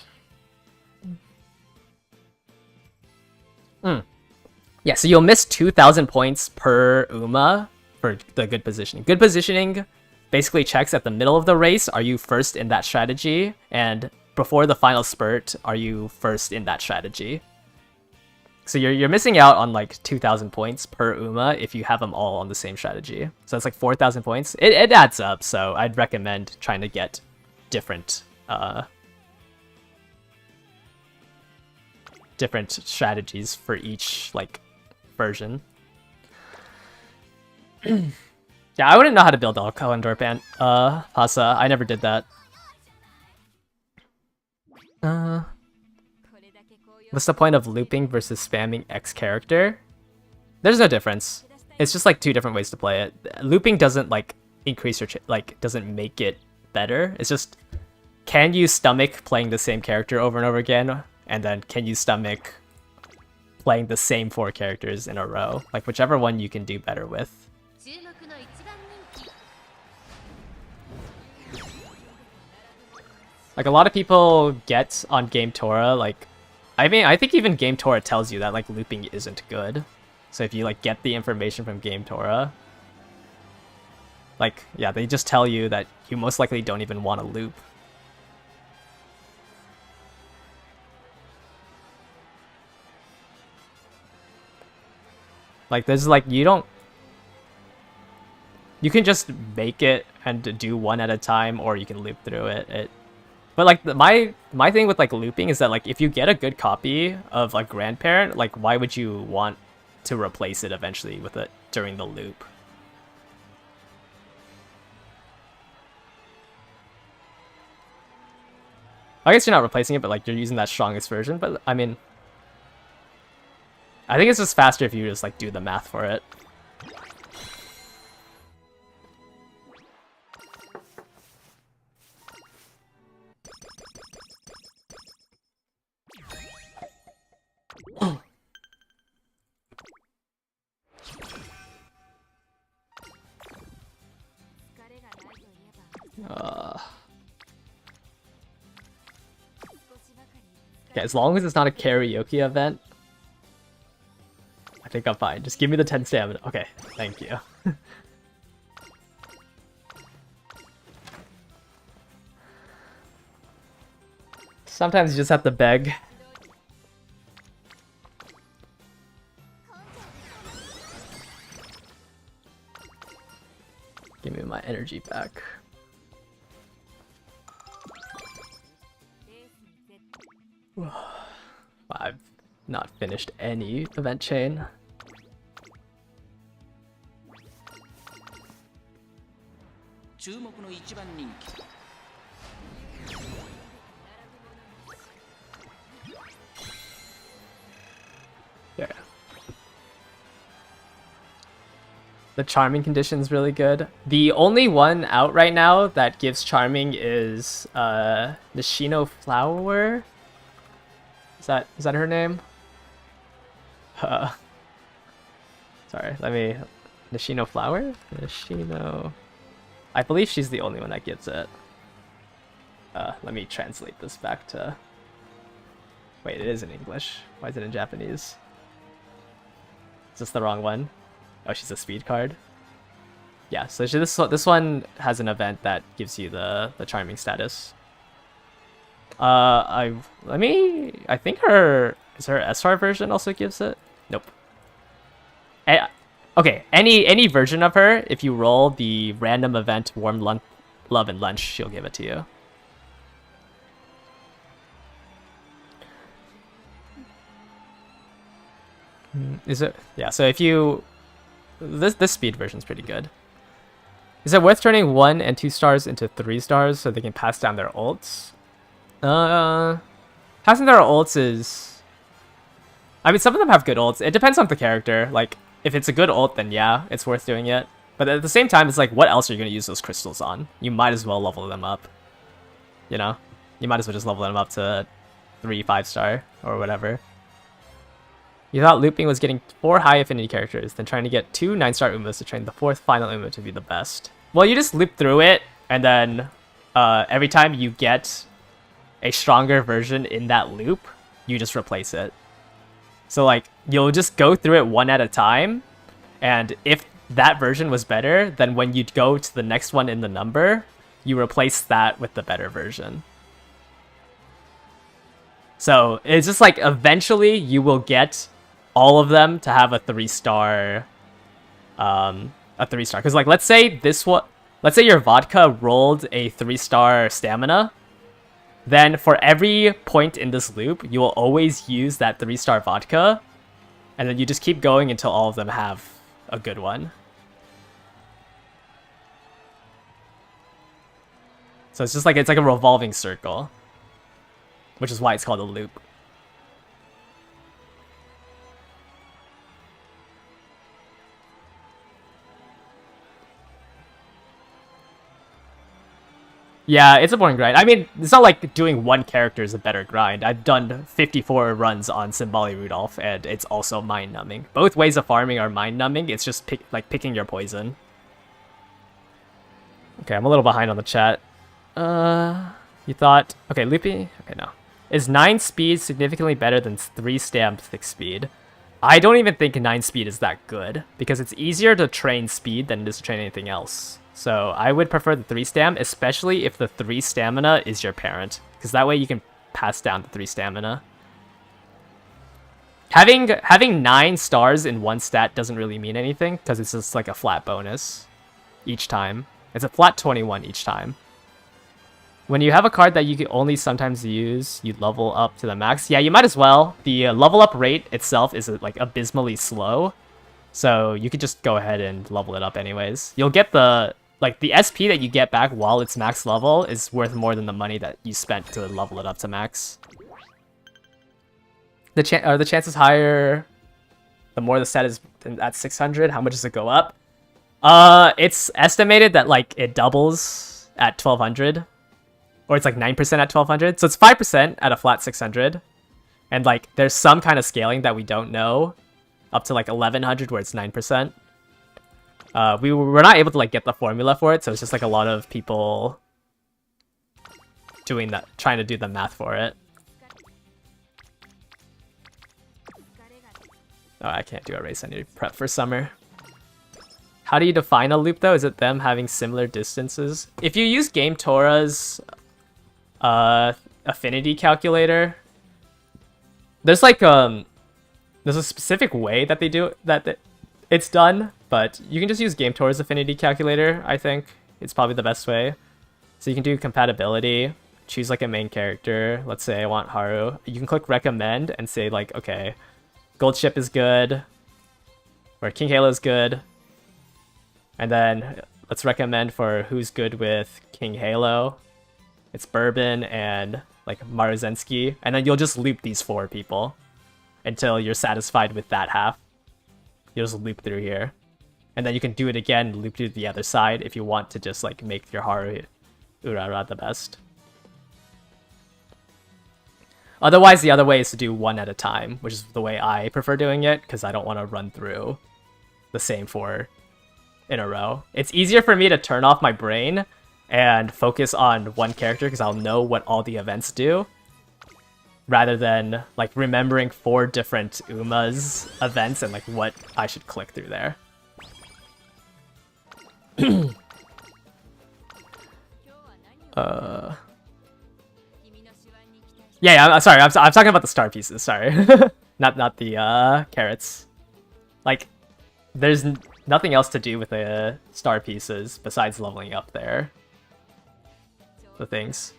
Yeah, so you'll miss 2,000 points per Uma for the good positioning. Good positioning basically checks at the middle of the race, are you first in that strategy? And before the final spurt, are you first in that strategy? So you're missing out on like 2,000 points per Uma if you have them all on the same strategy. So that's like 4,000 points. It adds up, so I'd recommend trying to get different different strategies for each like version. Yeah, I wouldn't know how to build all Kalendor Band Pasa. I never did that. What's the point of looping versus spamming X character? There's no difference. It's just like two different ways to play it. Looping doesn't like increase your doesn't make it better. It's just, can you stomach playing the same character over and over again? And then can you stomach playing the same 4 characters in a row? Like whichever one you can do better with. 注目の一番人気 Like a lot of people get on Game Tora, like, I mean, I think even Game Tora tells you that like looping isn't good. So if you like get the information from Game Tora, like, yeah, they just tell you that you most likely don't even want to loop. Like there's like, you can just make it and do one at a time, or you can loop through it. But like my thing with like looping is that like if you get a good copy of like Grandparent, like why would you want to replace it eventually with it during the loop? I guess you're not replacing it, but like you're using that strongest version. But I mean, I think it's just faster if you just like do the math for it. Okay, as long as it's not a karaoke event, I think I'm fine. Just give me the 10 stamina. Okay, thank you. Sometimes you just have to beg. Give me my energy back. I've not finished any event chain. Yeah. The charming condition is really good. The only one out right now that gives charming is Nishino Flower. Is that her name? Sorry, let me... Nishino Flower? Nishino... I believe she's the only one that gets it. Let me translate this back to... Wait, it is in English. Why is it in Japanese? Is this the wrong one? Oh, she's a speed card? Yeah, so this one has an event that gives you the charming status. I think her SR version also gives it. Nope. Okay, any version of her, if you roll the random event Warm Love and Lunch, she'll give it to you. Is it? Yeah. So if you this speed version's pretty good. Is it worth turning 1 and 2 stars into 3 stars so they can pass down their ults? Passing their ults is... I mean, some of them have good ults. It depends on the character. Like, if it's a good ult, then yeah, it's worth doing it. But at the same time, it's like, what else are you going to use those crystals on? You might as well level them up. You know? You might as well just level them up to 3 5-star or whatever. You thought looping was getting 4 high affinity characters, then trying to get 2 9-star Umas to train the 4th final Uma to be the best. Well, you just loop through it, and then every time you get a stronger version in that loop, you just replace it. So like you'll just go through it one at a time, and if that version was better, then when you go to the next one in the number, you replace that with the better version. So it's just like eventually you will get all of them to have a 3-star, because like let's say your vodka rolled a 3-star stamina, then for every point in this loop, you will always use that 3-star vodka, and then you just keep going until all of them have a good one. So it's just like, it's like a revolving circle, which is why it's called a loop. Yeah, it's a boring grind. I mean, it's not like doing one character is a better grind. I've done 54 runs on Symboli Rudolph, and it's also mind-numbing. Both ways of farming are mind-numbing. It's just picking your poison. Okay, I'm a little behind on the chat. You thought... Okay, loopy? Okay, no. Is 9 speed significantly better than 3 stamp 6 speed? I don't even think 9 speed is that good, because it's easier to train speed than it is to train anything else. So I would prefer the 3 stam, especially if the 3 stamina is your parent, because that way you can pass down the 3 stamina. Having 9 stars in one stat doesn't really mean anything, because it's just like a flat bonus each time. It's a flat 21 each time. When you have a card that you can only sometimes use, you level up to the max. Yeah, you might as well. The level up rate itself is like abysmally slow, so you could just go ahead and level it up anyways. You'll get the SP that you get back while it's max level is worth more than the money that you spent to level it up to max. Are the chances higher the more the stat is at 600? How much does it go up? It's estimated that like it doubles at 1200. Or it's like 9% at 1200. So it's 5% at a flat 600. And like there's some kind of scaling that we don't know up to like 1100 where it's 9%. We were not able to like get the formula for it, so it's just like a lot of people doing that, trying to do the math for it. Oh, I can't do a race. I need to prep for summer. How do you define a loop though? Is it them having similar distances? If you use Game Tora's affinity calculator, there's like there's a specific way that they do that it's done, but you can just use Game Tora's affinity calculator. I think it's probably the best way. So you can do compatibility, choose like a main character. Let's say I want Haru. You can click recommend and say like, okay, Gold Ship is good, or King Halo is good, and then let's recommend for who's good with King Halo. It's Bourbon and like Maruzensky, and then you'll just loop these 4 people until you're satisfied with that half. You'll just loop through here, and then you can do it again, loop to the other side if you want to just like make your Haru Urara the best. Otherwise, the other way is to do 1 at a time, which is the way I prefer doing it, because I don't want to run through the same 4 in a row. It's easier for me to turn off my brain and focus on one character because I'll know what all the events do, rather than like remembering 4 different Uma's events and like what I should click through there. Yeah, I'm sorry. I'm talking about the star pieces. Sorry, not the carrots. Like, there's nothing else to do with the star pieces besides leveling up there. The things.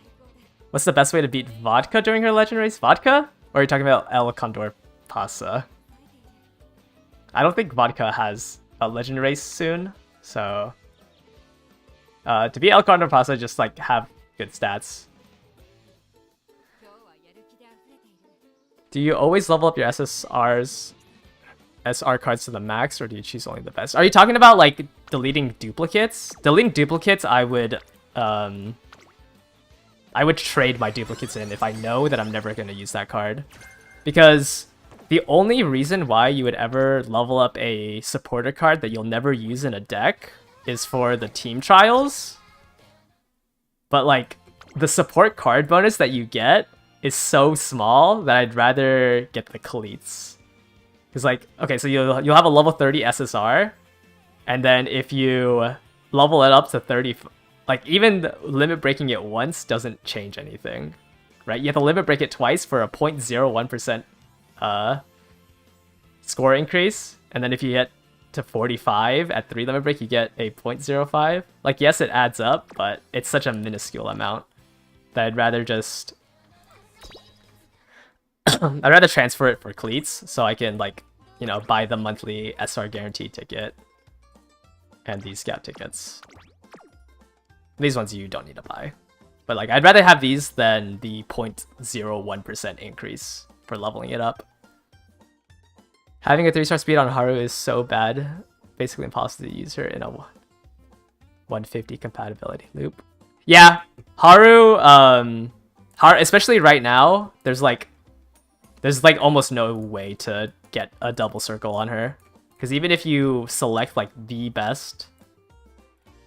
What's the best way to beat Vodka during her legend race? Vodka? Or are you talking about El Condor Pasa? I don't think Vodka has a legend race soon, so to beat El Condor Pasa, just like have good stats. Do you always level up your SR cards to the max, or do you choose only the best? Are you talking about like deleting duplicates? Deleting duplicates, I would trade my duplicates in if I know that I'm never going to use that card. Because the only reason why you would ever level up a supporter card that you'll never use in a deck is for the team trials. But like, the support card bonus that you get is so small that I'd rather get the cleats Because like, okay, so you'll have a level 30 SSR, and then if you level it up to 30, like even limit breaking it once doesn't change anything, right? You have to limit break it twice for a 0.01% score increase, and then if you get to 45 at 3 limit break, you get a 0.05. Like, yes, it adds up, but it's such a minuscule amount that I'd rather just I'd rather transfer it for cleats so I can, like, you know, buy the monthly SR guarantee ticket and these scout tickets. These ones you don't need to buy, but like I'd rather have these than the 0.01% increase for leveling it up. Having a 3-star speed on Haru is so bad, basically impossible to use her in a 150 compatibility loop. Yeah, Haru, especially right now, there's like almost no way to get a double circle on her, because even if you select like the best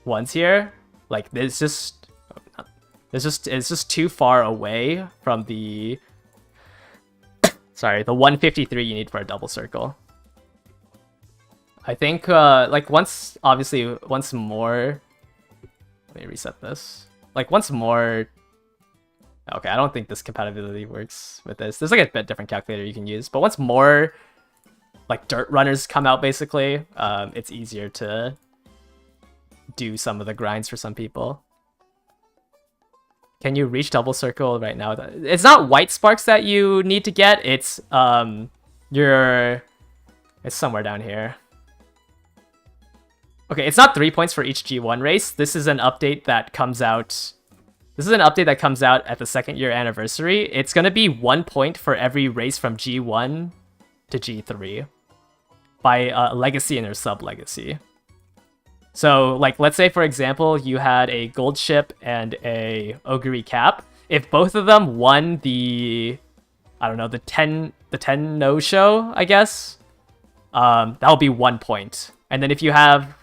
ones here, like it's just too far away from the sorry, the 153 you need for a double circle. I think like once more, let me reset this. Like once more, okay, I don't think this compatibility works with this. There's like a bit different calculator you can use, but once more like dirt runners come out, basically, it's easier to do some of the grinds for some people. Can you reach double circle right now? It's not white sparks that you need to get. It's it's somewhere down here. Okay, it's not 3 points for each G1 race. This is an update that comes out. This is an update that comes out at the 2nd year anniversary. It's gonna be 1 point for every race from G1 to G3 by legacy and or sub legacy. So, like, let's say, for example, you had a gold ship and a Ogre cap. If both of them won the, I don't know, the 10 no show, I guess, that'll be 1 point. And then if you have,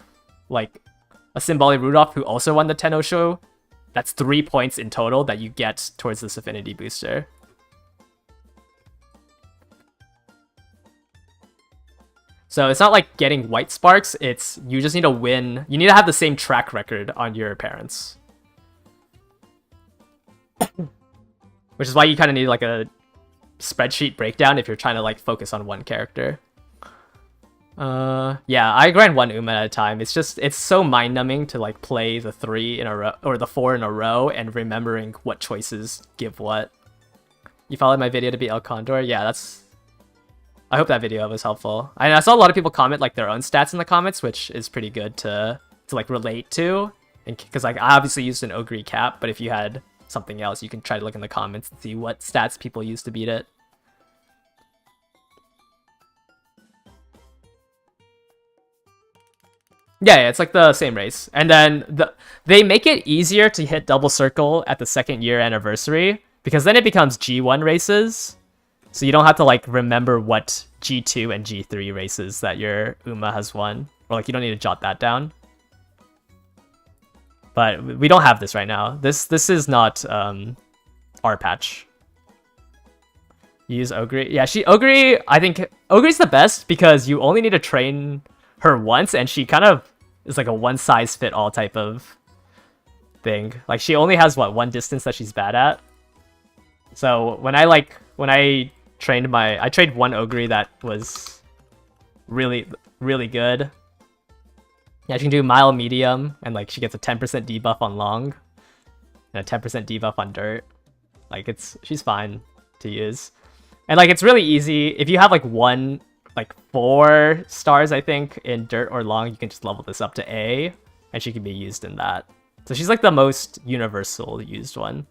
like, a Symboli Rudolph who also won the 10 no show, that's 3 points in total that you get towards this affinity booster. So it's not like getting white sparks, it's you just need to win. You need to have the same track record on your parents. Which is why you kind of need like a spreadsheet breakdown if you're trying to like focus on one character. Yeah, I grind one Uma at a time. It's so mind-numbing to like play the 3 in a row or the 4 in a row and remembering what choices give what. You followed my video to be El Condor? Yeah, I hope that video was helpful. I saw a lot of people comment like their own stats in the comments, which is pretty good to like relate to. And because like I obviously used an Ogre cap, but if you had something else, you can try to look in the comments and see what stats people use to beat it. Yeah, it's like the same race. And then they make it easier to hit double circle at the 2nd year anniversary, because then it becomes G1 races. So you don't have to like remember what G2 and G3 races that your Uma has won. Or like you don't need to jot that down. But we don't have this right now. This is not our patch. You use Ogre. Yeah, Ogre, I think Ogre's the best because you only need to train her once and she kind of is like a one-size-fit-all type of thing. Like she only has what, one distance that she's bad at. So when I trained I trained one Ogre that was really, really good. Yeah, she can do mile medium, and like she gets a 10% debuff on long, and a 10% debuff on dirt. Like she's fine to use. And like it's really easy. If you have like 4 stars, I think, in dirt or long, you can just level this up to A, and she can be used in that. So she's like the most universal used one.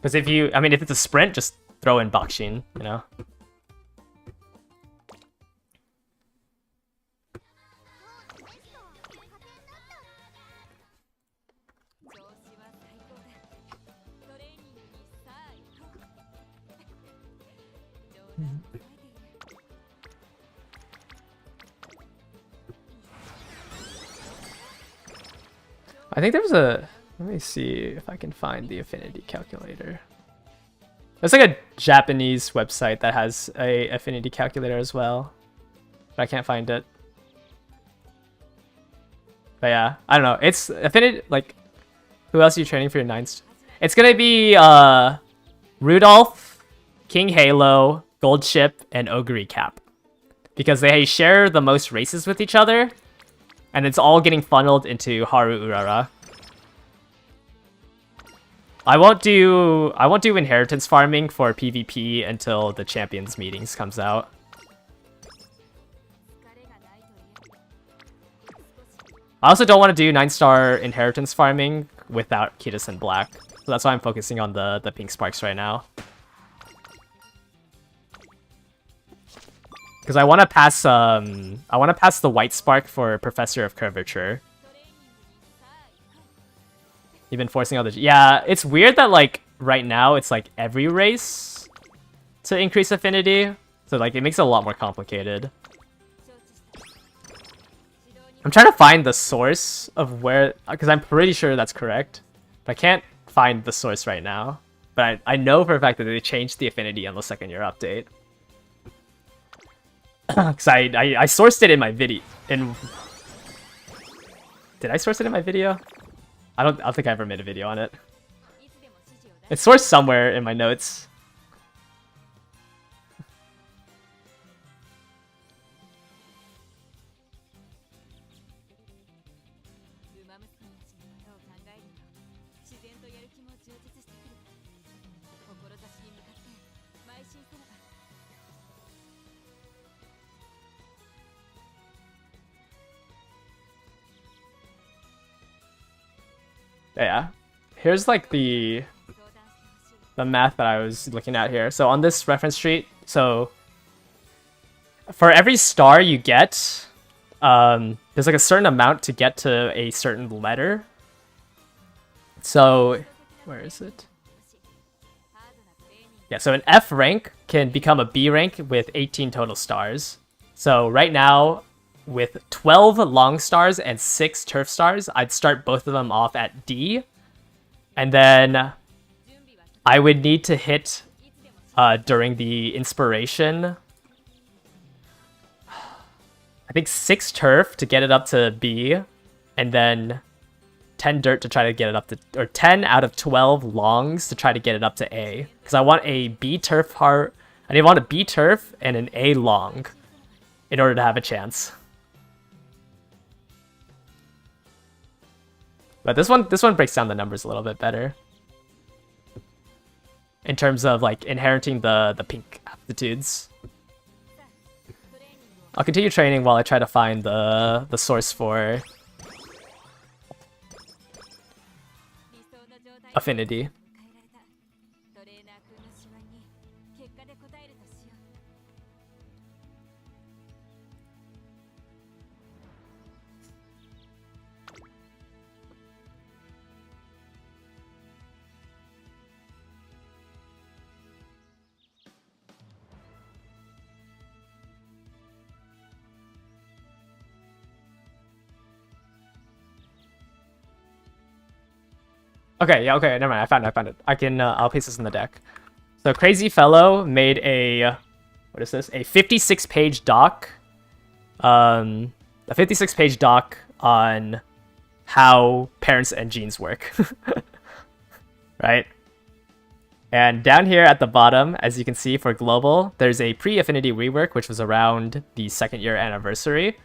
Because if it's a sprint, just throw in Bakshin, you know? I think there's let me see if I can find the affinity calculator. There's like a Japanese website that has a affinity calculator as well, but I can't find it. But yeah, I don't know. It's affinity. Like, who else are you training for your 9th? It's gonna be Rudolph, King Halo, Gold Ship, and Ogre Cap, because they share the most races with each other, and it's all getting funneled into Haru Urara. I won't do inheritance farming for PvP until the champions meetings comes out. I also don't want to do 9-star inheritance farming without Kidus and Black, so that's why I'm focusing on the pink sparks right now. Because I want to pass the white spark for Professor of Curvature. You've been forcing all the... Yeah, it's weird that, like, right now it's, like, every race to increase affinity. So, like, it makes it a lot more complicated. I'm trying to find the source of where... Because I'm pretty sure that's correct. But I can't find the source right now. But I know for a fact that they changed the affinity on the 2nd year update. Because I sourced it in my video. Did I source it in my video? I don't think I ever made a video on it. It's sourced somewhere in my notes. Yeah, here's like the math that I was looking at here. So on this reference sheet, so for every star you get, there's like a certain amount to get to a certain letter. So where is it? Yeah, so an F rank can become a B rank with 18 total stars. So right now, with 12 long stars and 6 turf stars, I'd start both of them off at D. And then I would need to hit during the inspiration, I think 6 turf to get it up to B, and then 10 dirt to try to get it up to, or 10 out of 12 longs to try to get it up to A. Because I want a B turf heart, I want a B turf and an A long in order to have a chance. But this one breaks down the numbers a little bit better in terms of like inheriting the pink aptitudes. I'll continue training while I try to find the source for affinity. Okay, yeah, okay, never mind. I found it. I can, I'll paste this in the deck. So Crazy Fellow made a, what is this? A 56-page doc. A 56-page doc on how parents and genes work. Right? And down here at the bottom, as you can see for global, there's a pre-affinity rework, which was around the 2nd year anniversary.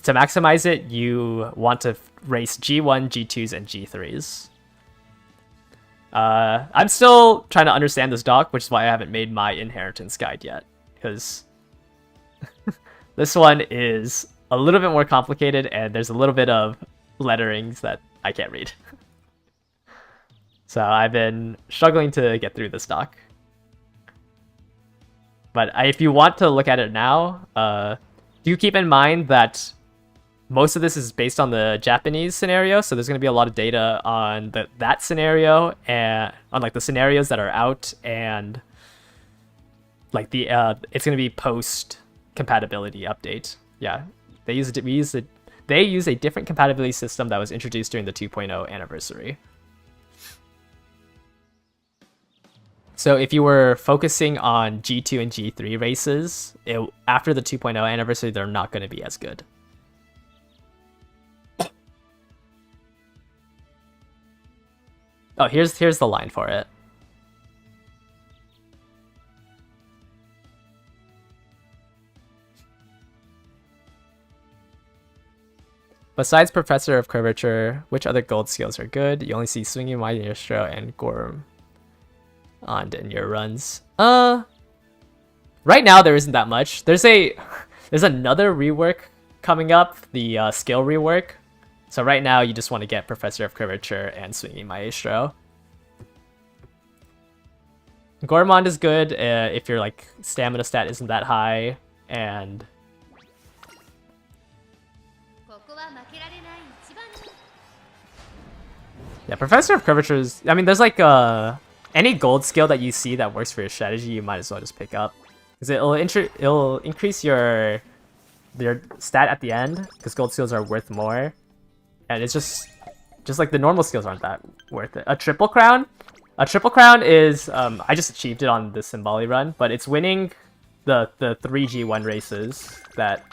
To maximize it, you want to race G1, G2s, and G3s. I'm still trying to understand this doc, which is why I haven't made my inheritance guide yet, because this one is a little bit more complicated and there's a little bit of letterings that I can't read. So I've been struggling to get through this doc. But if you want to look at it now, do keep in mind that most of this is based on the Japanese scenario, so there's going to be a lot of data on that scenario and on like the scenarios that are out, and like the it's going to be post compatibility update. Yeah, they use a different compatibility system that was introduced during the 2.0 anniversary. So if you were focusing on G2 and G3 races, after the 2.0 anniversary, they're not going to be as good. Oh, here's the line for it. Besides Professor of Curvature, which other gold skills are good? You only see Swinging Maestro and Gorm on in your runs. Right now there isn't that much. There's another rework coming up, the skill rework. So right now you just want to get Professor of Curvature and Swinging Maestro. Gormond is good if your like stamina stat isn't that high, and yeah, Professor of Curvature is, I mean, there's like any gold skill that you see that works for your strategy, you might as well just pick up, because it'll increase your stat at the end, because gold skills are worth more, and it's just like the normal skills aren't that worth it. A triple crown is I just achieved it on the Symboli run, but it's winning the 3G1 races that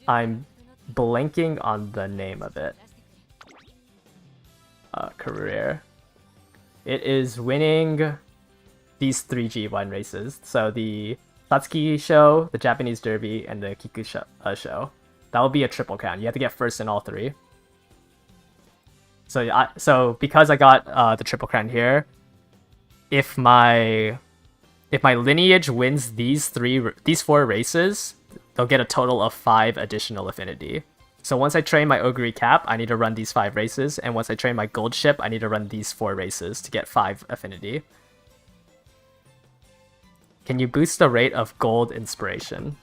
I'm blanking on the name of it. Career. It is winning these 3G1 races. So the Satsuki show, the Japanese Derby, and the Kiku show. That will be a triple crown. You have to get first in all three. So because I got the triple crown here, if my lineage wins these 4 races, they'll get a total of 5 additional affinity. So once I train my Augury Cap, I need to run these 5 races, and once I train my Gold Ship, I need to run these 4 races to get 5 affinity. Can you boost the rate of gold inspiration?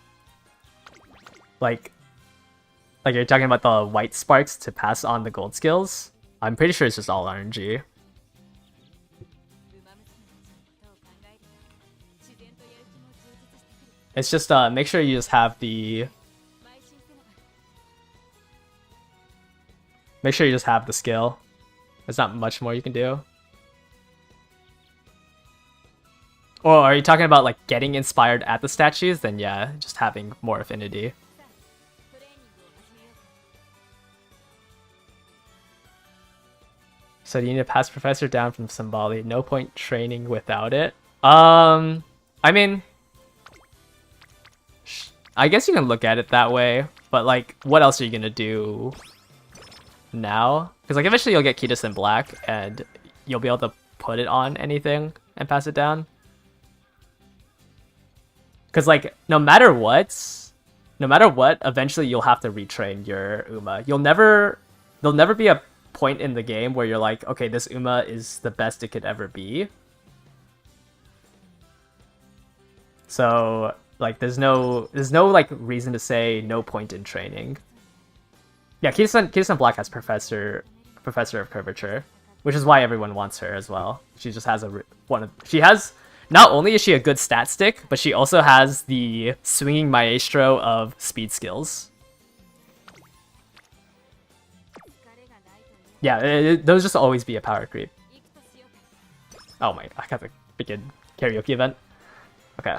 Like you're talking about the white sparks to pass on the gold skills? I'm pretty sure it's just all RNG. It's just make sure you just have the skill. There's not much more you can do. Or are you talking about like getting inspired at the statues? Then yeah, just having more affinity. So you need to pass Professor down from Symboli. No point training without it. I mean, I guess you can look at it that way, but like, what else are you gonna do now? Because like eventually you'll get Kitas in black, and you'll be able to put it on anything and pass it down. Because like, no matter what, eventually you'll have to retrain your Uma. There'll never be a point in the game where you're like, okay, this Uma is the best it could ever be. So like, there's no like reason to say no point in training. Yeah, Kitas Black has Professor of Curvature, which is why everyone wants her as well. She just has not only is she a good stat stick, but she also has the Swinging Maestro of speed skills. Yeah, those just always be a power creep. Oh my, I got the freaking karaoke event. Okay.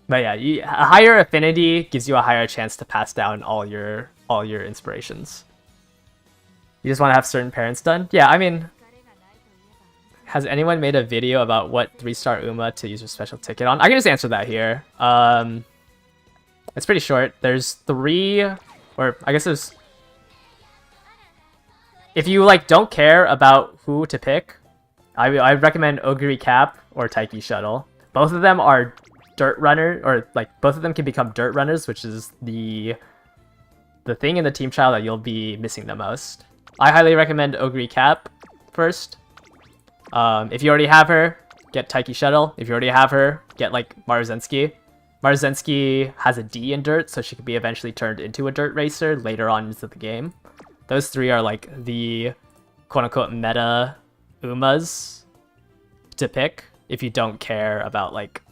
But yeah, a higher affinity gives you a higher chance to pass down all your inspirations. You just want to have certain parents done? Yeah, I mean, has anyone made a video about what 3-star Uma to use your special ticket on? I can just answer that here. It's pretty short. There's 3, or I guess there's... If you like don't care about who to pick, I recommend Augury Cap or Taiki Shuttle. Both of them are dirt runner, or like both of them can become dirt runners, which is the thing in the team trial that you'll be missing the most. I highly recommend Augury Cap first. If you already have her, get Taiki Shuttle. If you already have her, get like Maruzensky. Maruzensky has a D in dirt, so she could be eventually turned into a dirt racer later on into the game. Those 3 are like the quote-unquote meta Umas to pick if you don't care about like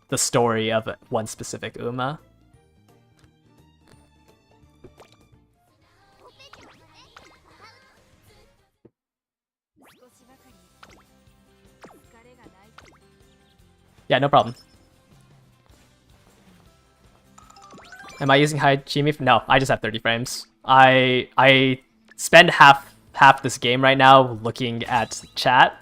the story of one specific Uma. Yeah, no problem. Am I using Hajime? No, I just have 30 frames. I spend half this game right now looking at chat,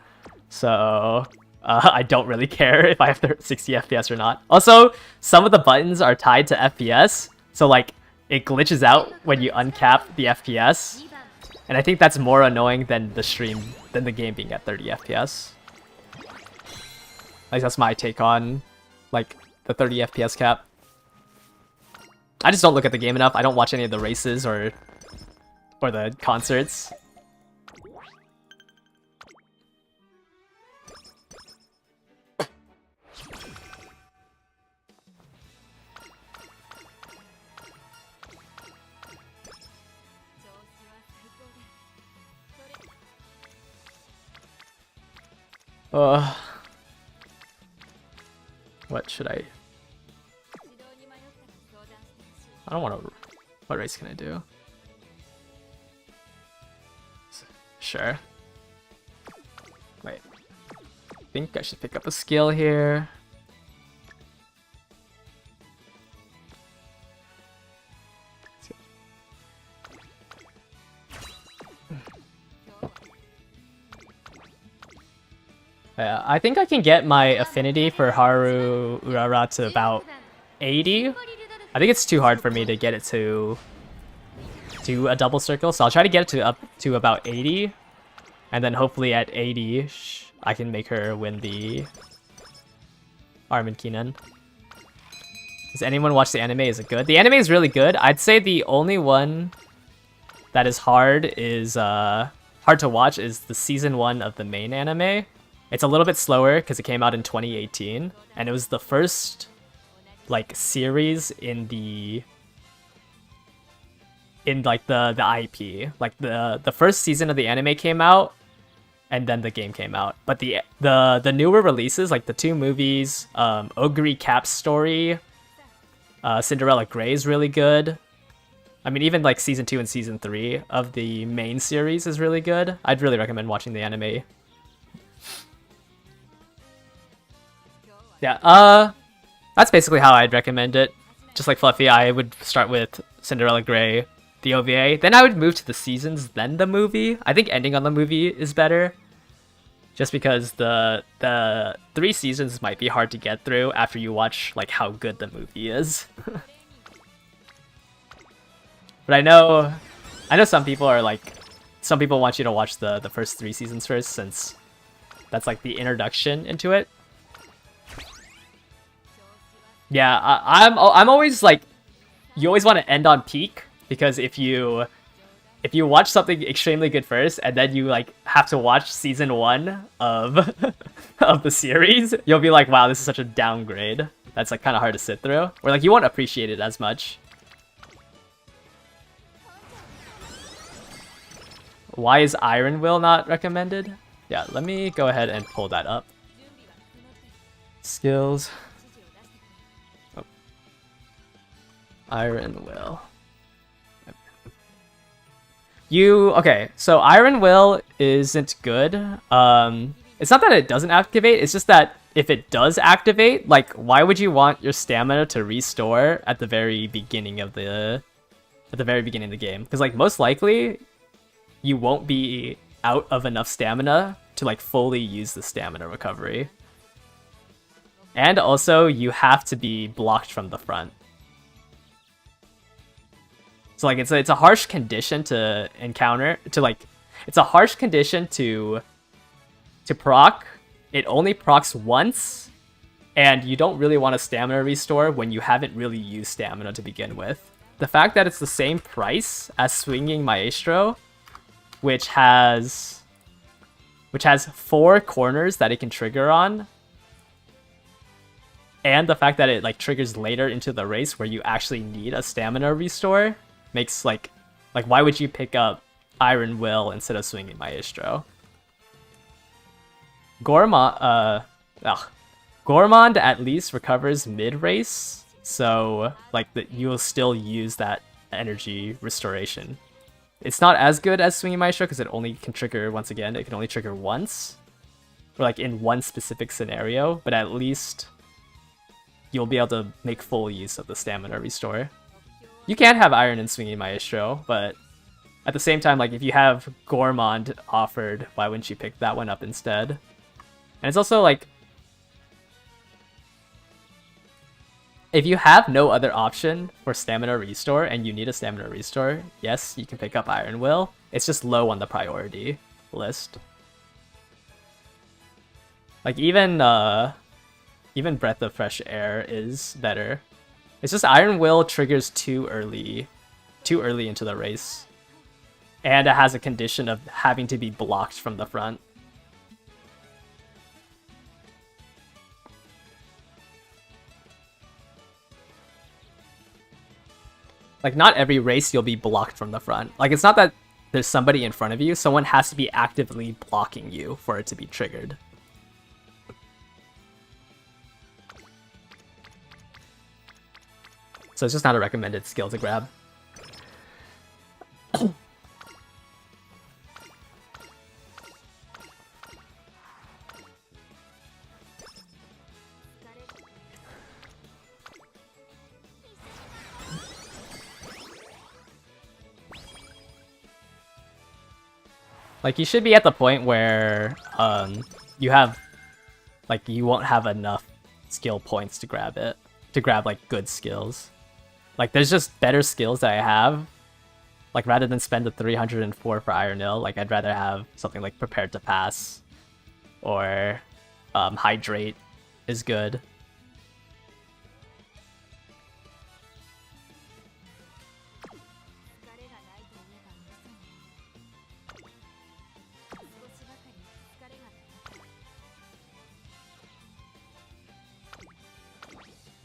so I don't really care if I have 60 FPS or not. Also, some of the buttons are tied to FPS, so like it glitches out when you uncap the FPS, 2番 and I think that's more annoying than the game being at 30 FPS. Like that's my take on like the 30 FPS cap. I just don't look at the game enough. I don't watch any of the races or the concerts. What should I? I don't want to. What race can I do? Sure. Wait. I think I should pick up a skill here. Yeah, I think I can get my affinity for Haru Urara to about 80. I think it's too hard for me to get it to do a double circle, so I'll try to get it to up to about 80, and then hopefully at 80 I can make her win the Armin Keenan. Does anyone watch the anime? Is it good? The anime is really good. I'd say the only one that is hard to watch is the season 1 of the main anime. It's a little bit slower because it came out in 2018, and it was the first like series in the IP. Like the first season of the anime came out, and then the game came out. But the newer releases, like the 2 movies, Ogre Cap's story, Cinderella Grey is really good. I mean, even like season 2 and season 3 of the main series is really good. I'd really recommend watching the anime. Yeah, that's basically how I'd recommend it. Just like Fluffy, I would start with Cinderella Grey, the OVA. Then I would move to the seasons, then the movie. I think ending on the movie is better. Just because the 3 seasons might be hard to get through after you watch like how good the movie is. But I know some people are like, some people want you to watch the first 3 seasons first, since that's like the introduction into it. Yeah, I'm always like, you always want to end on peak, because if you watch something extremely good first and then you like have to watch season 1 of of the series, you'll be like, wow, this is such a downgrade. That's like kind of hard to sit through, or like you won't appreciate it as much. Why is Iron Will not recommended? Yeah, let me go ahead and pull that up. Skills. Oh. Iron Will. Okay, so Iron Will isn't good. It's not that it doesn't activate, it's just that if it does activate, like, why would you want your stamina to restore at the very beginning of the game? Because like most likely you won't be out of enough stamina to like fully use the stamina recovery. And also you have to be blocked from the front. So like it's a harsh condition to encounter, it's a harsh condition to proc. It only procs once, and you don't really want a stamina restore when you haven't really used stamina to begin with. The fact that it's the same price as Swinging Maestro, which has 4 corners that it can trigger on, and the fact that it like triggers later into the race where you actually need a stamina restore, makes like why would you pick up Iron Will instead of Swinging Maestro? Gourmand at least recovers mid-race, so like you'll still use that energy restoration. It's not as good as Swinging Maestro because it only can trigger once again. It can only trigger once, or like in one specific scenario. But at least you'll be able to make full use of the stamina restore. You can have Iron and Swinging Maestro, but at the same time, like if you have Gormond offered, why wouldn't you pick that one up instead? And it's also like, if you have no other option for stamina restore and you need a stamina restore, yes, you can pick up Iron Will. It's just low on the priority list. Like even Breath of Fresh Air is better. It's just Iron Will triggers too early into the race. And it has a condition of having to be blocked from the front. Like, not every race you'll be blocked from the front. Like, it's not that there's somebody in front of you. Someone has to be actively blocking you for it to be triggered. So it's just not a recommended skill to grab. Like, you should be at the point where you have, like, you won't have enough skill points to grab it, to grab, like, good skills. Like, there's just better skills that I have. Like, rather than spend the 304 for Iron Will, like, I'd rather have something like Prepared to Pass, or Hydrate is good.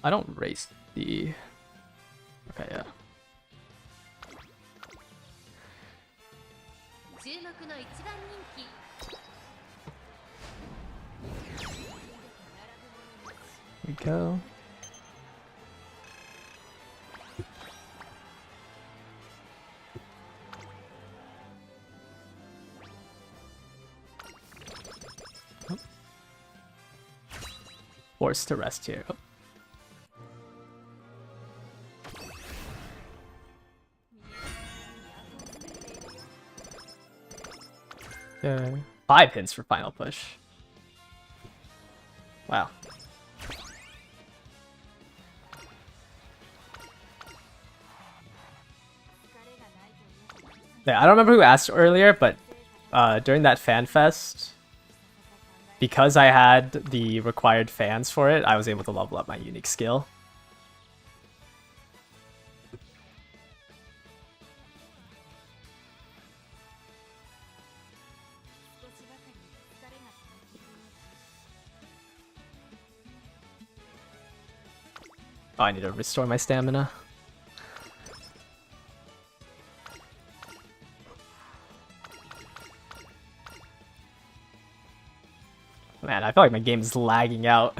I don't race the... Okay, yeah. 注目の一番人気 Here we go. Forced to rest here. Yeah. 5 hints for final push. Wow. Yeah, I don't remember who asked earlier, but during that fan fest, because I had the required fans for it, I was able to level up my unique skill. Oh, I need to restore my stamina. Man, I feel like my game is lagging out.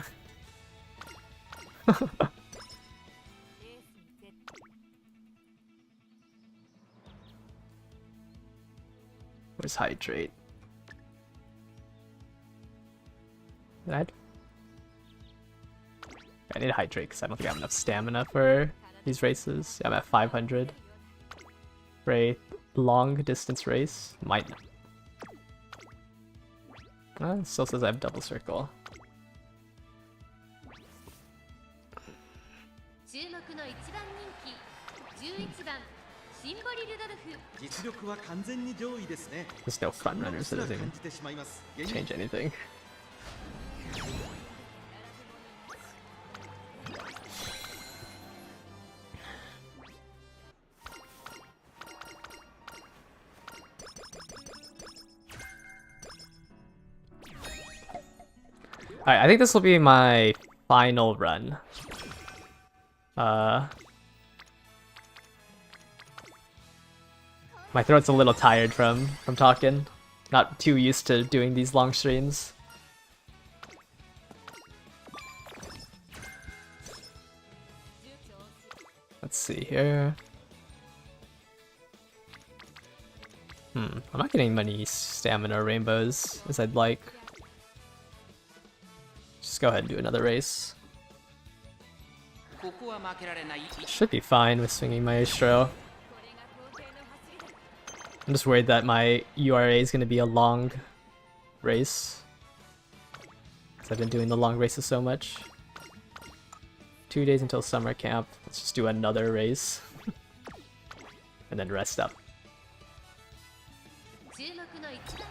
Where's Hydrate? I need to Hydrate because I don't think I have enough stamina for these races. I'm at 500 for a long distance race. Might. It still says I have double circle. 注目の一番人気11番シンボリ・ルドルフ 実力は完全に上位ですね。 There's no front runners, so it そんな doesn't 感 even じてしまいます。 change anything. Alright, I think this will be my final run. My throat's a little tired from talking. Not too used to doing these long streams. Let's see here. I'm not getting many stamina rainbows as I'd like. Just go ahead and do another race. ここは負けられない Should be fine with swinging Maestro. I'm just worried that my URA is going to be a long race. Because I've been doing the long races so much. 2 days until summer camp. Let's just do another race. And then rest up. 注目の一番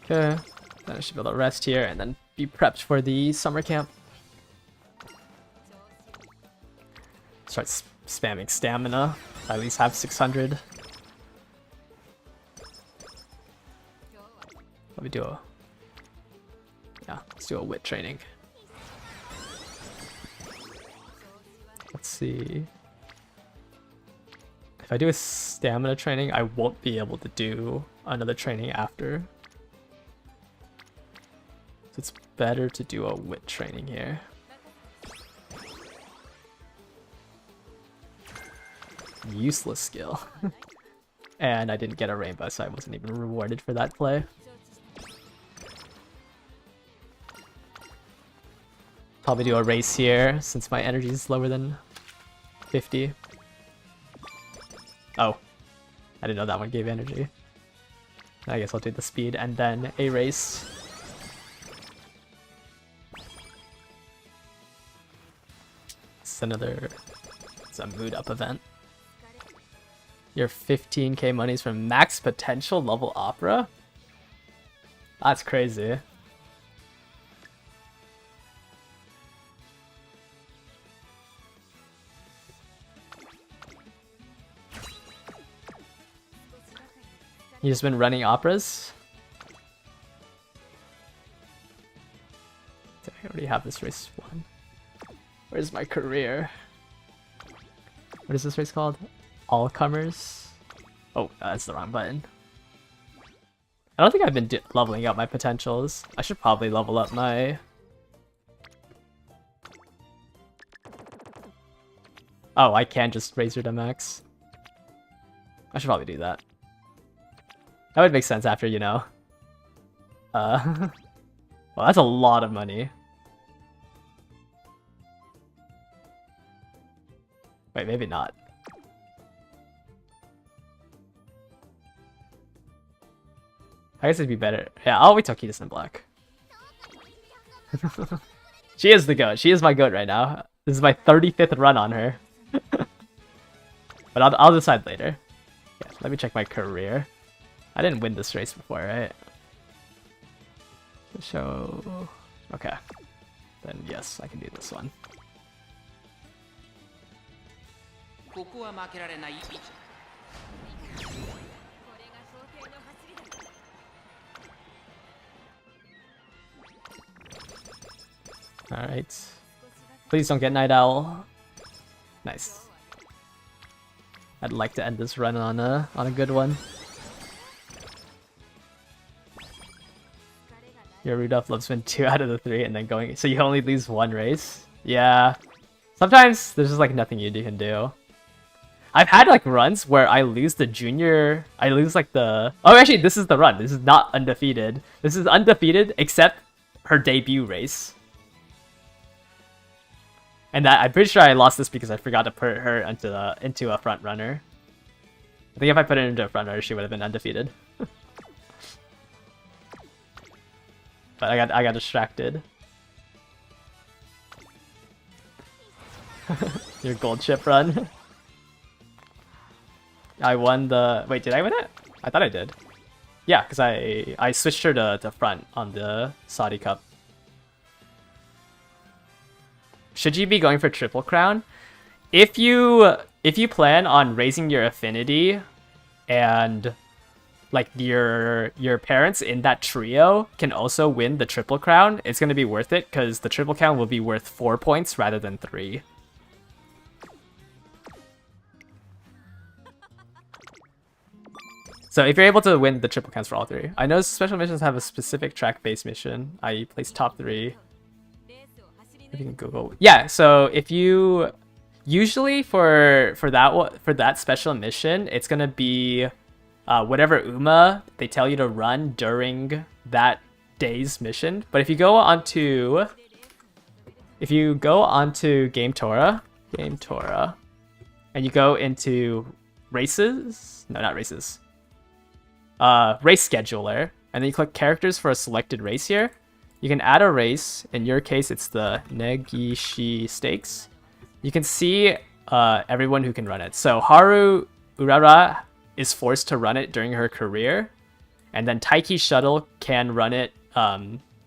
Okay, then I should be able to rest here and then be prepped for the summer camp. Start spamming stamina. At least have 600. Let me do a... Yeah, let's do a wit training. Let's see. If I do a stamina training, I won't be able to do another training after. So it's better to do a wit training here. Useless skill. And I didn't get a rainbow, so I wasn't even rewarded for that play. Probably do a race here, since my energy is lower than 50. Oh. I didn't know that one gave energy. I guess I'll do the speed and then a race. It's a mood up event. Your 15k monies from max potential level opera? That's crazy. You just been running operas? I already have this race won. Where's my career? What is this race called? All comers? Oh, that's the wrong button. I don't think I've been leveling up my potentials. I should probably level up my... Oh, I can just raise her to max. I should probably do that. That would make sense after, you know. Well, that's a lot of money. Wait, maybe not. I guess it'd be better. Yeah, I'll wait till Kida's in black. She is the GOAT. She is my GOAT right now. This is my 35th run on her. But I'll decide later. Yeah, let me check my career. I didn't win this race before, right? So... Okay. Then yes, I can do this one. ここは負けられない Alright. Please don't get Night Owl. Nice. I'd like to end this run on a good one. Your Rudolph loves win 2 out of the 3 and then going... So you only lose 1 race? Yeah. Sometimes there's just like nothing you can do. I've had like runs where I lose the junior... I lose like the... Oh, actually, this is the run. This is not undefeated. This is undefeated except her debut race. And that, I'm pretty sure I lost this because I forgot to put her into a front runner. I think if I put her into a front runner, she would have been undefeated. But I got distracted. Your gold chip run. I won the... Wait, did I win it? I thought I did. Yeah, because I switched her to front on the Saudi Cup. Should you be going for Triple Crown? If you plan on raising your affinity and like your parents in that trio can also win the Triple Crown, it's going to be worth it because the Triple Crown will be worth 4 points rather than 3. So if you're able to win the Triple Crowns for all 3. I know special missions have a specific track-based mission. I placed top 3. If you can Google. Yeah, so if you usually for that special mission, it's gonna be whatever UMA they tell you to run during that day's mission. But if you go onto Game Tora, and you go into races, no, not races, race scheduler, and then you click characters for a selected race here, you can add a race. In your case, it's the Negishi Stakes. You can see everyone who can run it. So Haru Urara is forced to run it during her career, and then Taiki Shuttle can run it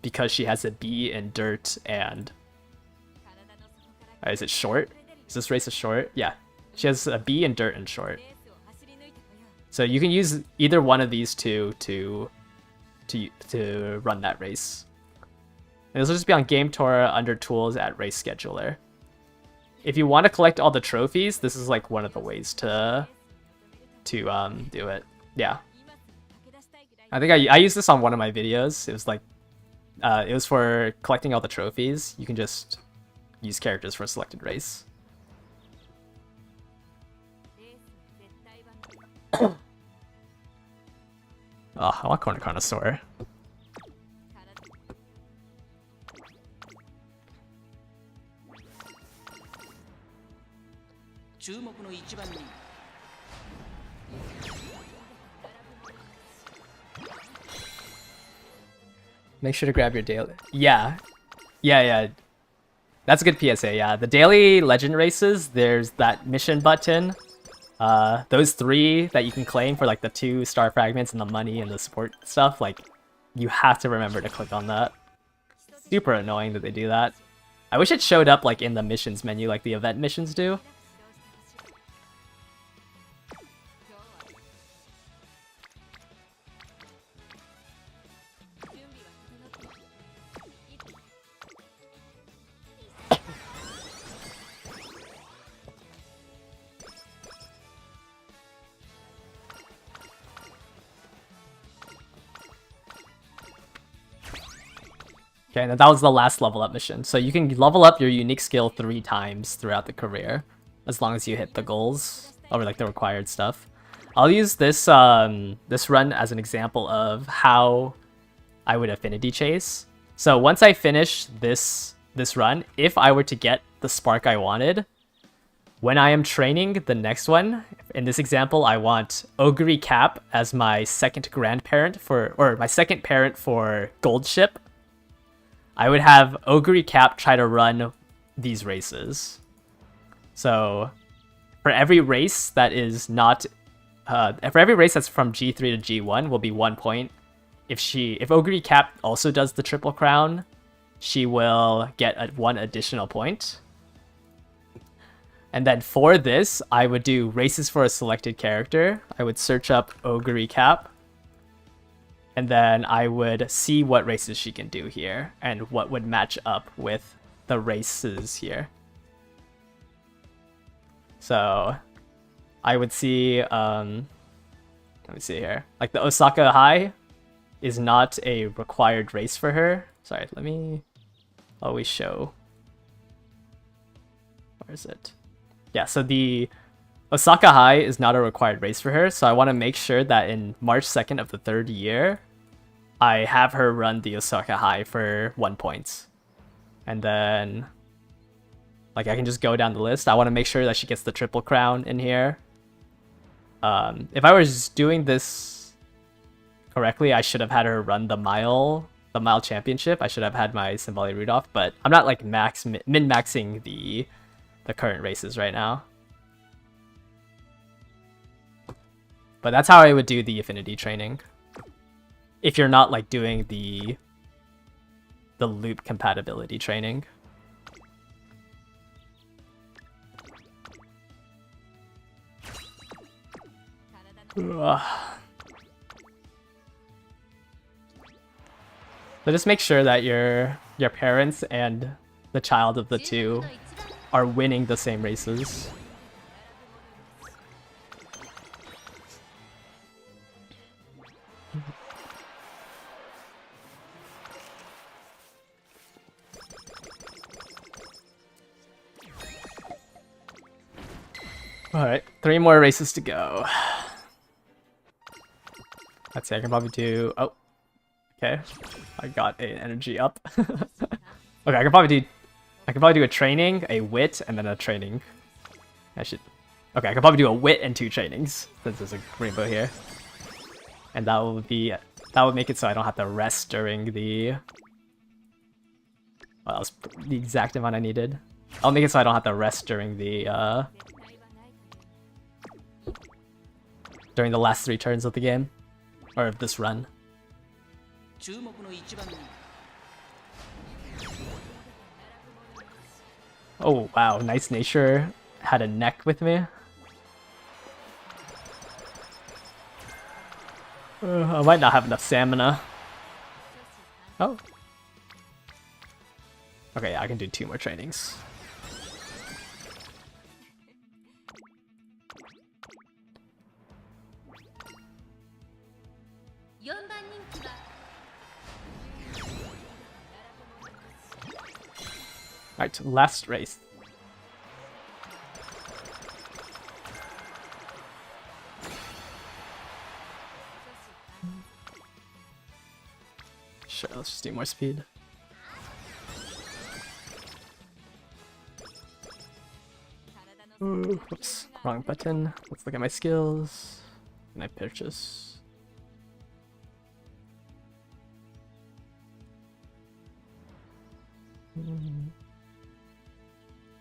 because she has a B in dirt and is it short? Is this race a short? Yeah, she has a B in dirt and short. So you can use either one of these two to run that race. And this will just be on Game Tora under Tools at Race Scheduler. If you want to collect all the trophies, this is like one of the ways to do it. Yeah. I think I used this on one of my videos. It was like it was for collecting all the trophies. You can just use characters for a selected race. Oh, I want Corner Connoisseur. Make sure to grab your daily. Yeah. That's a good PSA, yeah. The daily legend races, there's that mission button. Those 3 that you can claim for like the 2 star fragments and the money and the support stuff, like you have to remember to click on that. Super annoying that they do that. I wish it showed up like in the missions menu like the event missions do. Okay, and that was the last level up mission. So you can level up your unique skill 3 times throughout the career, as long as you hit the goals, or like the required stuff. I'll use this this run as an example of how I would affinity chase. So once I finish this run, if I were to get the spark I wanted, when I am training the next one, in this example, I want Ogre Cap as my second grandparent or my second parent for Gold Ship. I would have Ogre Cap try to run these races. So for every race that is not, for every race that's from G3 to G1 will be 1 point. If Ogre Cap also does the Triple Crown, she will get 1 additional point. And then for this, I would do races for a selected character. I would search up Ogre Cap. And then I would see what races she can do here and what would match up with the races here. So I would see, let me see here. Like the Osaka High is not a required race for her. Sorry, let me always show. Where is it? Yeah, so the Osaka High is not a required race for her. So I want to make sure that in March 2nd of the 3rd year, I have her run the Osaka High for 1 point. And then, like, I can just go down the list. I want to make sure that she gets the Triple Crown in here. If I was doing this correctly, I should have had her run the mile championship. I should have had my Symboli Rudolph, but I'm not like min-maxing the current races right now. But that's how I would do the affinity training. If you're not like doing the loop compatibility training. Ugh. So just make sure that your parents and the child of the 2 are winning the same races. Alright, 3 more races to go. Let's see, I can probably do... Oh. Okay. I got an energy up. Okay, I can probably do a training, a wit, and then a training. I should... Okay, I can probably do a wit and 2 trainings, since there's a rainbow here. And that would make it so I don't have to rest during the... Well, that was the exact amount I needed. I'll make it so I don't have to rest during the last 3 turns of the game. Or of this run. 注目の一番人 Oh wow, Nice Nature had a neck with me. I might not have enough stamina. Oh. Okay, yeah, I can do 2 more trainings. Alright, last race. Sure, let's just do more speed. Ooh, whoops, wrong button. Let's look at my skills. Can I purchase?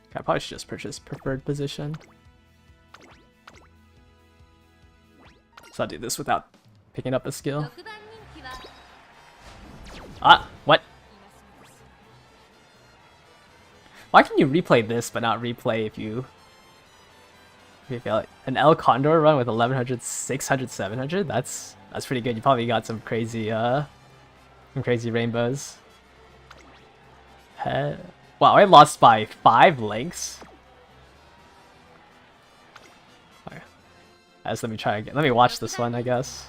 Okay, I probably should just purchase preferred position. So I'll do this without picking up a skill. Ah, what? Why can you replay this but not replay if you feel like an El Condor run with 1100, 600, 700? That's pretty good. You probably got some crazy rainbows. Wow, I lost by 5 links. Okay. Let me try again. Let me watch this one, I guess.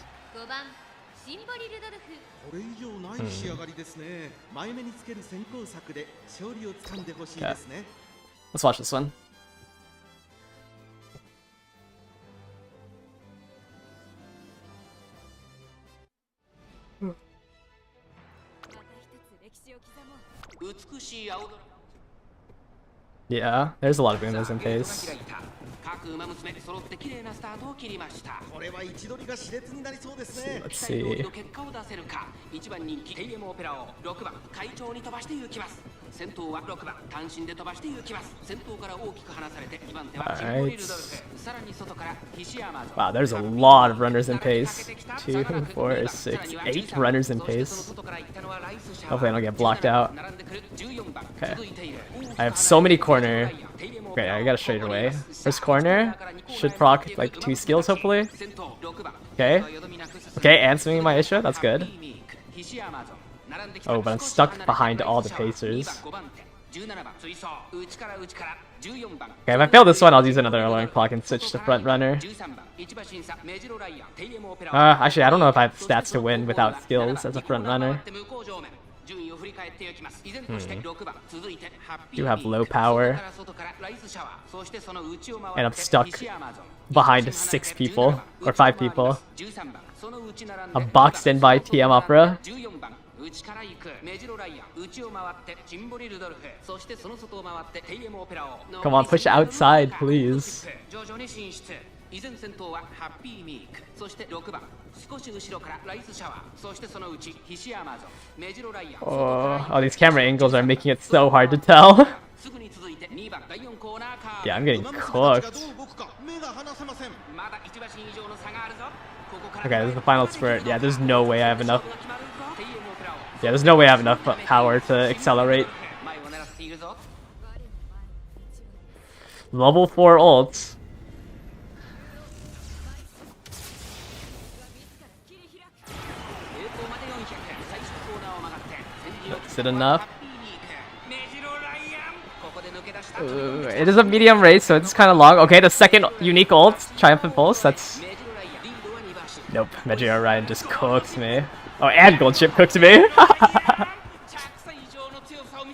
これ以上ない仕上がりですね。前目につける先行策で勝利をつかんでほしいですね。Let's watch this one. Yeah, there's a lot of boomers in pace. 各馬娘揃って綺麗なスタートを切りました。これは位置取りが熾烈になりそうですね。 Let's 期待通り see. の結果を出せるか。1番人気テイエムオペラを6番会長に飛ばして行きます。先頭は6番単身で飛ばして行きます。先頭から大きく離されて2番手はジンボリルドルフ。さらに外から西山。 Wow, there's a lot of runners in pace. 2, 4, 6, 8 runners in pace. Hopefully I don't get blocked out. Okay. I have so many corner. Okay, I got a straight away. First corner should proc like 2 skills hopefully. Okay. Okay, answering my issue. That's good. Oh, but I'm stuck behind all the pacers. Okay, if I fail this one, I'll use another alarm clock and switch to front runner. Actually, I don't know if I have stats to win without skills as a front runner. You have low power. And I'm stuck behind 6 people, or 5 people. I'm boxed in by TM Opera. Come on, push outside, please. 依然先頭はハッピーミーク、そして6番少し後ろからライスシャワー、そしてそのうちヒシアマゾン、メジロライアン。 Oh, these camera angles are making it so hard to tell. すぐに続いて2番第4コーナーカー。 Yeah, I'm getting cooked. まだ1馬身以上の差があるぞ。 Okay, this is the final spurt. Yeah, there's no way I have enough. Yeah, there's no way I have enough power to accelerate. Level 4 ults. Is it enough? It is a medium race, so it's kind of long. Okay, the second unique ult, Triumphant Pulse, that's... Nope, Meteor Ryan just cooks me. Oh, and Gold Chip cooks me!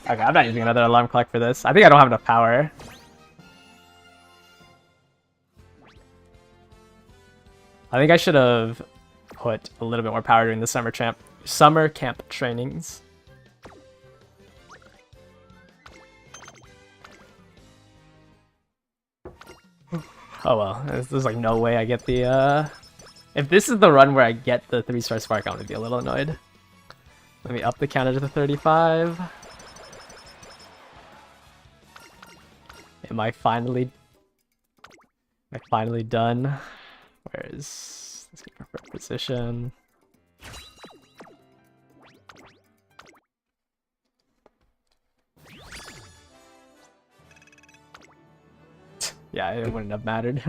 Okay, I'm not using another alarm clock for this. I think I don't have enough power. I think I should have put a little bit more power during the summer camp trainings. Oh well, there's like no way I get the if this is the run where I get the 3-star spark, I'm gonna be a little annoyed. Let me up the counter to 35. Am I finally done? Where is this position? Yeah, it wouldn't have mattered.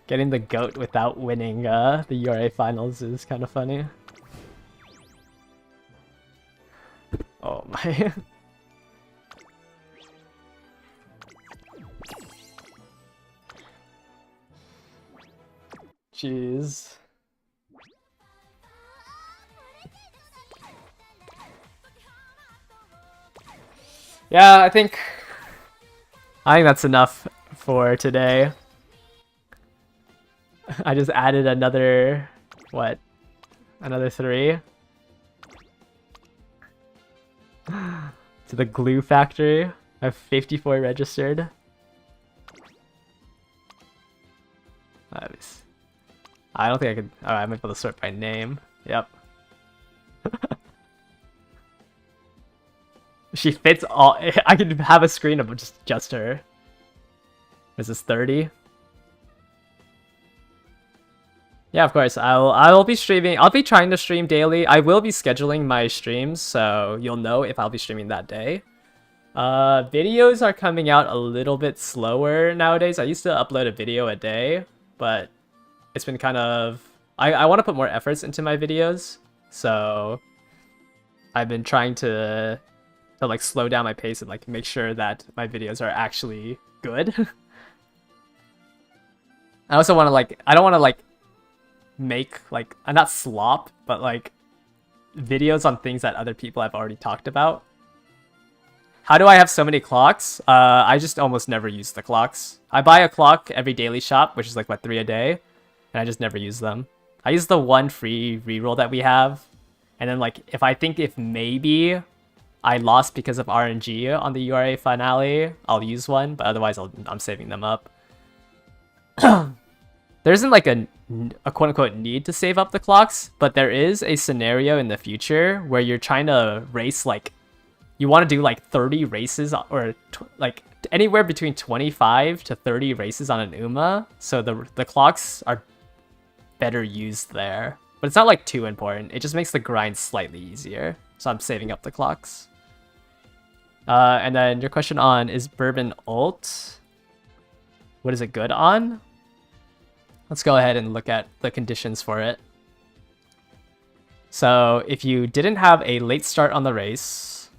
Getting the GOAT without winning the URA finals is kind of funny. Oh my. Jeez. Yeah, I think that's enough for today. I just added another, what? Another 3 to the glue factory. I have 54 registered. Nice. I don't think I could. Oh, I might be able to sort by name. Yep. She fits all. I could have a screen of just her. Is this 30? Yeah, of course. I'll be streaming. I'll be trying to stream daily. I will be scheduling my streams, so you'll know if I'll be streaming that day. Videos are coming out a little bit slower nowadays. I used to upload a video a day, but it's been kind of. I want to put more efforts into my videos, so I've been trying to like slow down my pace and like make sure that my videos are actually good. I also want to like. I don't want to like make like not slop, but like videos on things that other people have already talked about. How do I have so many clocks? I just almost never use the clocks. I buy a clock every daily shop, which is like what, 3 a day, and I just never use them. I use the one free reroll that we have, and then like if maybe I lost because of RNG on the URA finale, I'll use one, but otherwise I'm saving them up. There isn't like a quote-unquote need to save up the clocks, but there is a scenario in the future where you're trying to race like you want to do like 30 races or like anywhere between 25 to 30 races on an UMA, so the clocks are better used there. But it's not like too important. It just makes the grind slightly easier, so I'm saving up the clocks. And then your question on, is Bourbon ult? What is it good on? Let's go ahead and look at the conditions for it. So if you didn't have a late start on the race,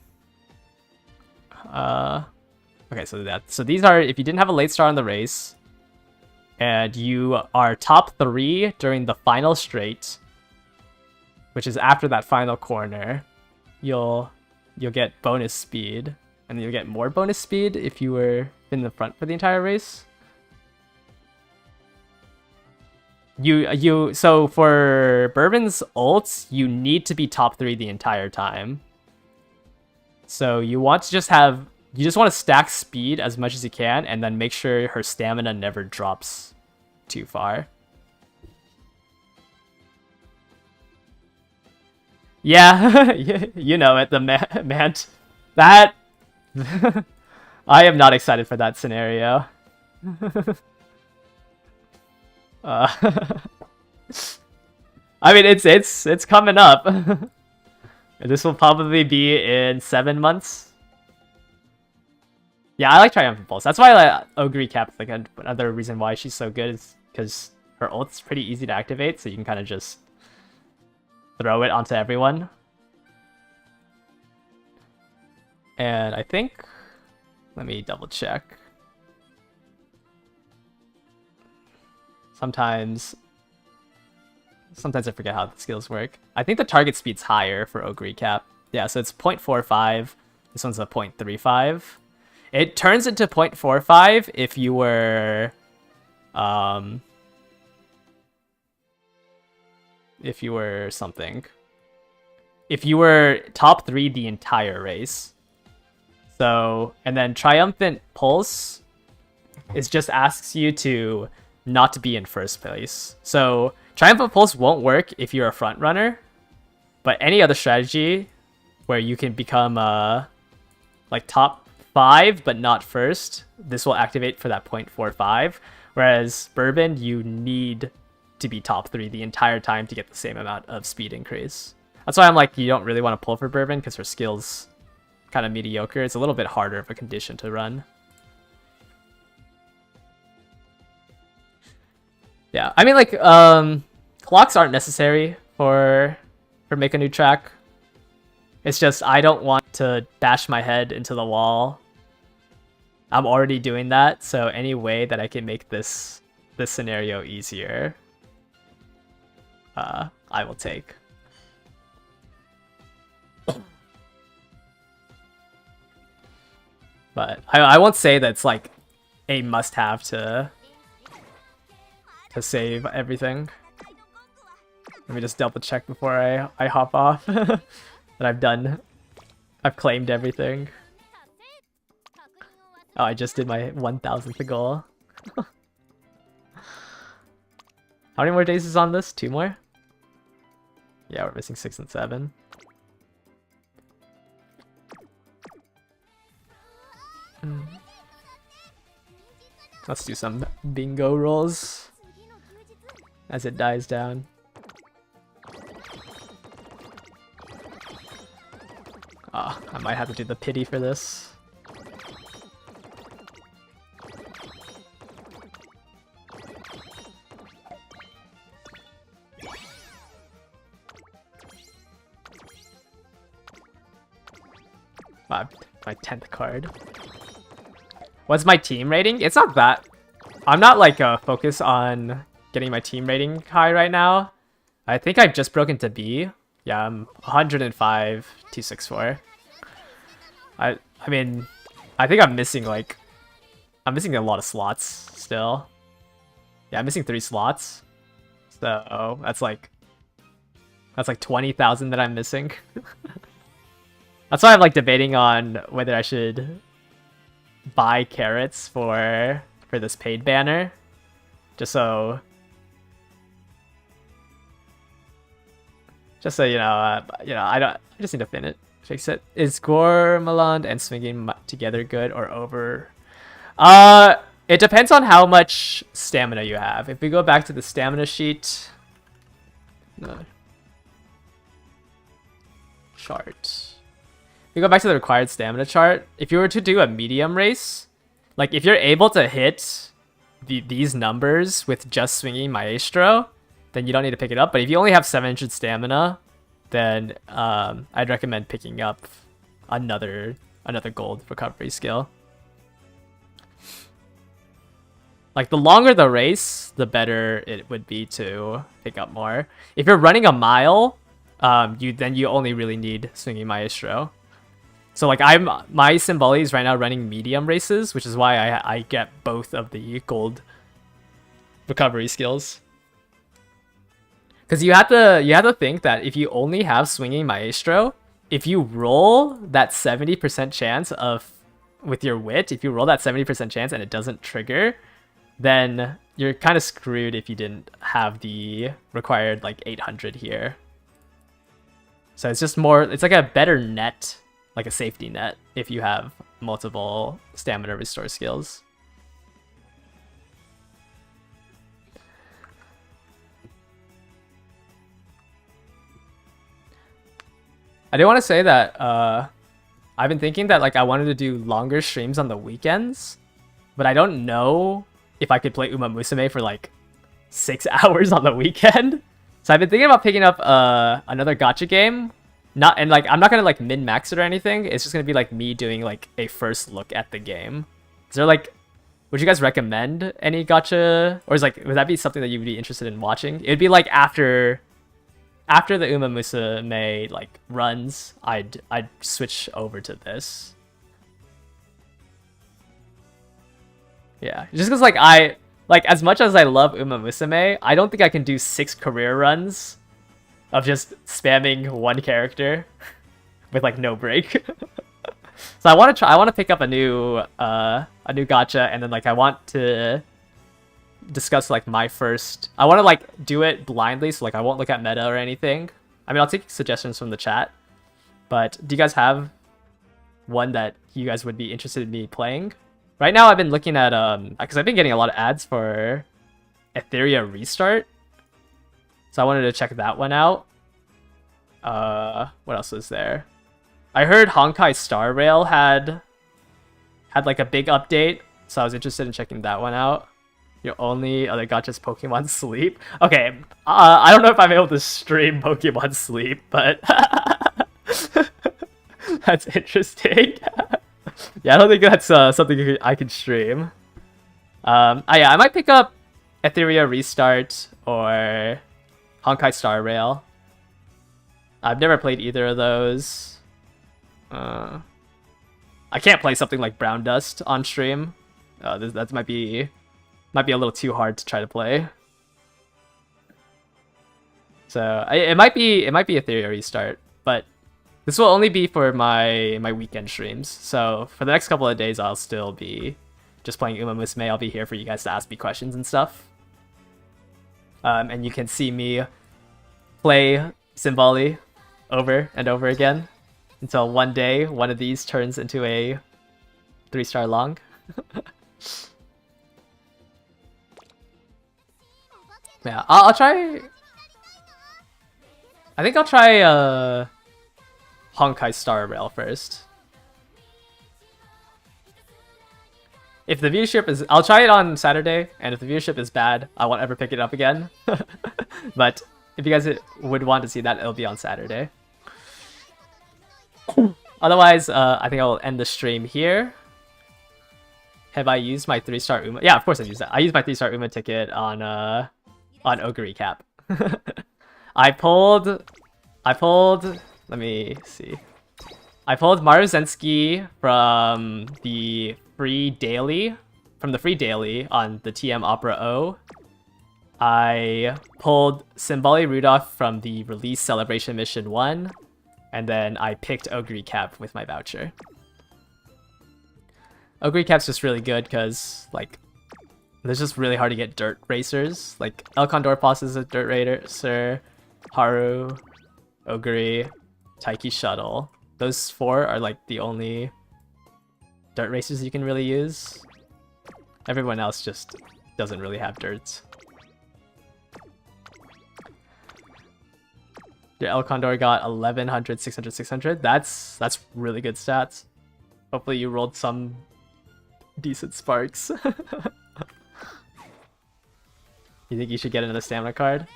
okay, so these are if you didn't have a late start on the race, and you are top 3 during the final straight, which is after that final corner, you'll get bonus speed, and you'll get more bonus speed if you were in the front for the entire race. So for Bourbon's ults, you need to be top 3 the entire time. So you want to just want to stack speed as much as you can, and then make sure her stamina never drops too far. Yeah, you know it, the Mant. That I am not excited for that scenario. I mean, it's coming up. This will probably be in 7 months. Yeah, I like Triumphant Pulse. That's why I like Ogre Cap. Like another reason why she's so good is because her ult's pretty easy to activate, so you can kind of just throw it onto everyone. And I think, let me double check. Sometimes I forget how the skills work. I think the target speed's higher for Ogre Cap. Yeah, so it's 0.45 This one's a 0.35. It turns into 0.45 if you were something. If you were top 3 the entire race. So, and then Triumphant Pulse is just asks you to not be in first place. So Triumphant Pulse won't work if you're a front runner, but any other strategy where you can become like top 5 but not first, this will activate for that 0.45. Whereas Bourbon, you need to be top 3 the entire time to get the same amount of speed increase. That's why I'm like, you don't really want to pull for Bourbon because her skill's kind of mediocre. It's a little bit harder of a condition to run. Yeah, I mean, like, clocks aren't necessary for Make a New Track. It's just I don't want to bash my head into the wall. I'm already doing that, so any way that I can make this scenario easier, I will take. But I won't say that it's like a must-have to save everything. Let me just double check before I hop off that I've claimed everything. Oh, I just did my 1000th goal. How many more days is on this? 2 more? Yeah, we're missing 6 and 7. Let's do some bingo rolls as it dies down. Ah, I might have to do the pity for this. My 10th card. What's my team rating? It's not that. I'm not like focused on getting my team rating high right now. I think I've just broken to B. Yeah, I'm 105, 264. I mean, I think I'm missing a lot of slots still. Yeah, I'm missing 3 slots. So that's like 20,000 that I'm missing. That's why I'm like debating on whether I should buy carrots for this paid banner, just so you know, I just need to fix it. Is Gormalond and swinging together good or over? It depends on how much stamina you have. If we go back to the stamina sheet, chart. If we go back to the required stamina chart, if you were to do a medium race, like if you're able to hit these numbers with just swinging Maestro, then you don't need to pick it up. But if you only have 700 stamina, then I'd recommend picking up another gold recovery skill. Like the longer the race, the better it would be to pick up more. If you're running a mile, you only really need swinging Maestro. So like my Symboli is right now running medium races, which is why I get both of the gold recovery skills. Because you have to think that if you only have swinging Maestro, if you roll that 70% chance with your wit, if you roll that 70% chance and it doesn't trigger, then you're kind of screwed if you didn't have the required like 800 here. So it's just more, it's like a better net, like a safety net, if you have multiple stamina restore skills. I do want to say that I've been thinking that like I wanted to do longer streams on the weekends, but I don't know if I could play Uma Musume for like 6 hours on the weekend. So I've been thinking about picking up another gacha game. I'm not gonna like min-max it or anything. It's just gonna be like me doing like a first look at the game. Is there like, would you guys recommend any gacha, or would that be something that you'd be interested in watching? It'd be like after after the Uma Musume like runs, I'd switch over to this. Yeah, just because like as much as I love Uma Musume, I don't think I can do 6 career runs of just spamming one character with like no break. So I want to pick up a new gacha, and then like I want to discuss like my first. I want to like do it blindly, so like I won't look at meta or anything. I mean, I'll take suggestions from the chat, but do you guys have one that you guys would be interested in me playing? Right now, I've been looking at because I've been getting a lot of ads for Etheria Restart, so I wanted to check that one out. What else is there? I heard Honkai Star Rail had like a big update, so I was interested in checking that one out. Your only other gacha's Pokemon Sleep. Okay, I don't know if I'm able to stream Pokemon Sleep, but that's interesting. Yeah, I don't think that's something I can stream. Yeah, I might pick up Etheria Restart or Honkai Star Rail. I've never played either of those. I can't play something like Brown Dust on stream. That might be a little too hard to try to play. So it might be Etheria Restart, but this will only be for my weekend streams. So for the next couple of days, I'll still be just playing Uma Musume. I'll be here for you guys to ask me questions and stuff. And you can see me play Simbali over and over again until one day one of these turns into a 3-star long. Yeah, I'll try. I think I'll try Honkai Star Rail first. If the viewership is, I'll try it on Saturday, and if the viewership is bad, I won't ever pick it up again. But if you guys would want to see that, it'll be on Saturday. Otherwise, I think I will end the stream here. Have I used my 3-star Uma? Yeah, of course I used that. I used my 3-star Uma ticket on Ogre Cap. I pulled. Let me see. I pulled Maruzensky from the free daily on the TM Opera O. I pulled Simbali Rudolph from the release celebration mission 1, and then I picked Ogre Cap with my voucher. Ogre Cap's just really good because like it's just really hard to get dirt racers. Like El Condorpos is a dirt racer, Haru, Ogre, Taiki Shuttle. Those 4 are like the only dirt racers you can really use. Everyone else just doesn't really have dirts. Your El Condor got 1100, 600, 600. That's really good stats. Hopefully you rolled some decent sparks. You think you should get another stamina card?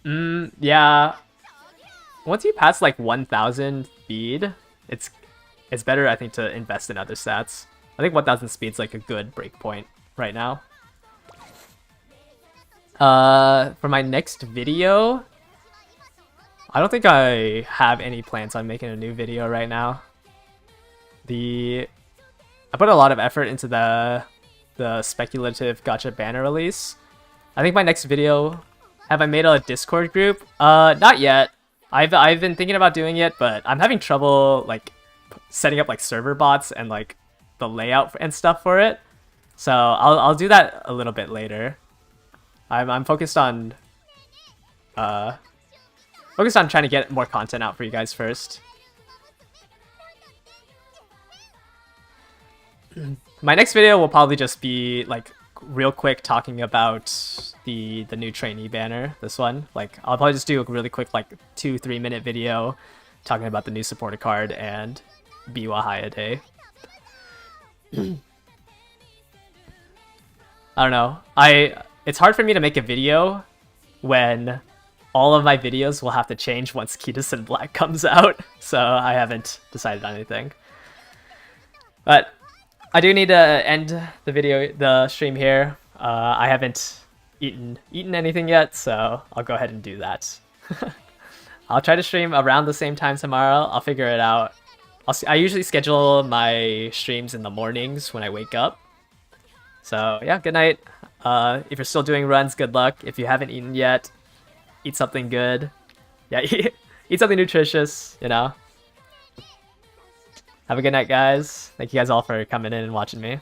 Yeah. Once you pass like 1000 speed, it's better I think to invest in other stats. I think 1000 speed's like a good breakpoint right now. For my next video, I don't think I have any plans on making a new video right now. I put a lot of effort into the speculative gacha banner release. I think my next video, have I made a Discord group? Not yet. I've been thinking about doing it, but I'm having trouble like setting up like server bots and like the layout and stuff for it. So I'll do that a little bit later. I'm focused on trying to get more content out for you guys first. My next video will probably just be like real quick talking about the new trainee banner, this one. Like I'll probably just do a really quick like 2-3 minute video talking about the new supporter card and Biwa Hayate. I don't know. It's hard for me to make a video when all of my videos will have to change once Kitasen Black comes out, so I haven't decided on anything. But I do need to end the stream here. I haven't eaten anything yet, so I'll go ahead and do that. I'll try to stream around the same time tomorrow. I'll figure it out. I usually schedule my streams in the mornings when I wake up. So yeah, good night. If you're still doing runs, good luck. If you haven't eaten yet, eat something good. Yeah, eat something nutritious, you know. Have a good night, guys. Thank you guys all for coming in and watching me.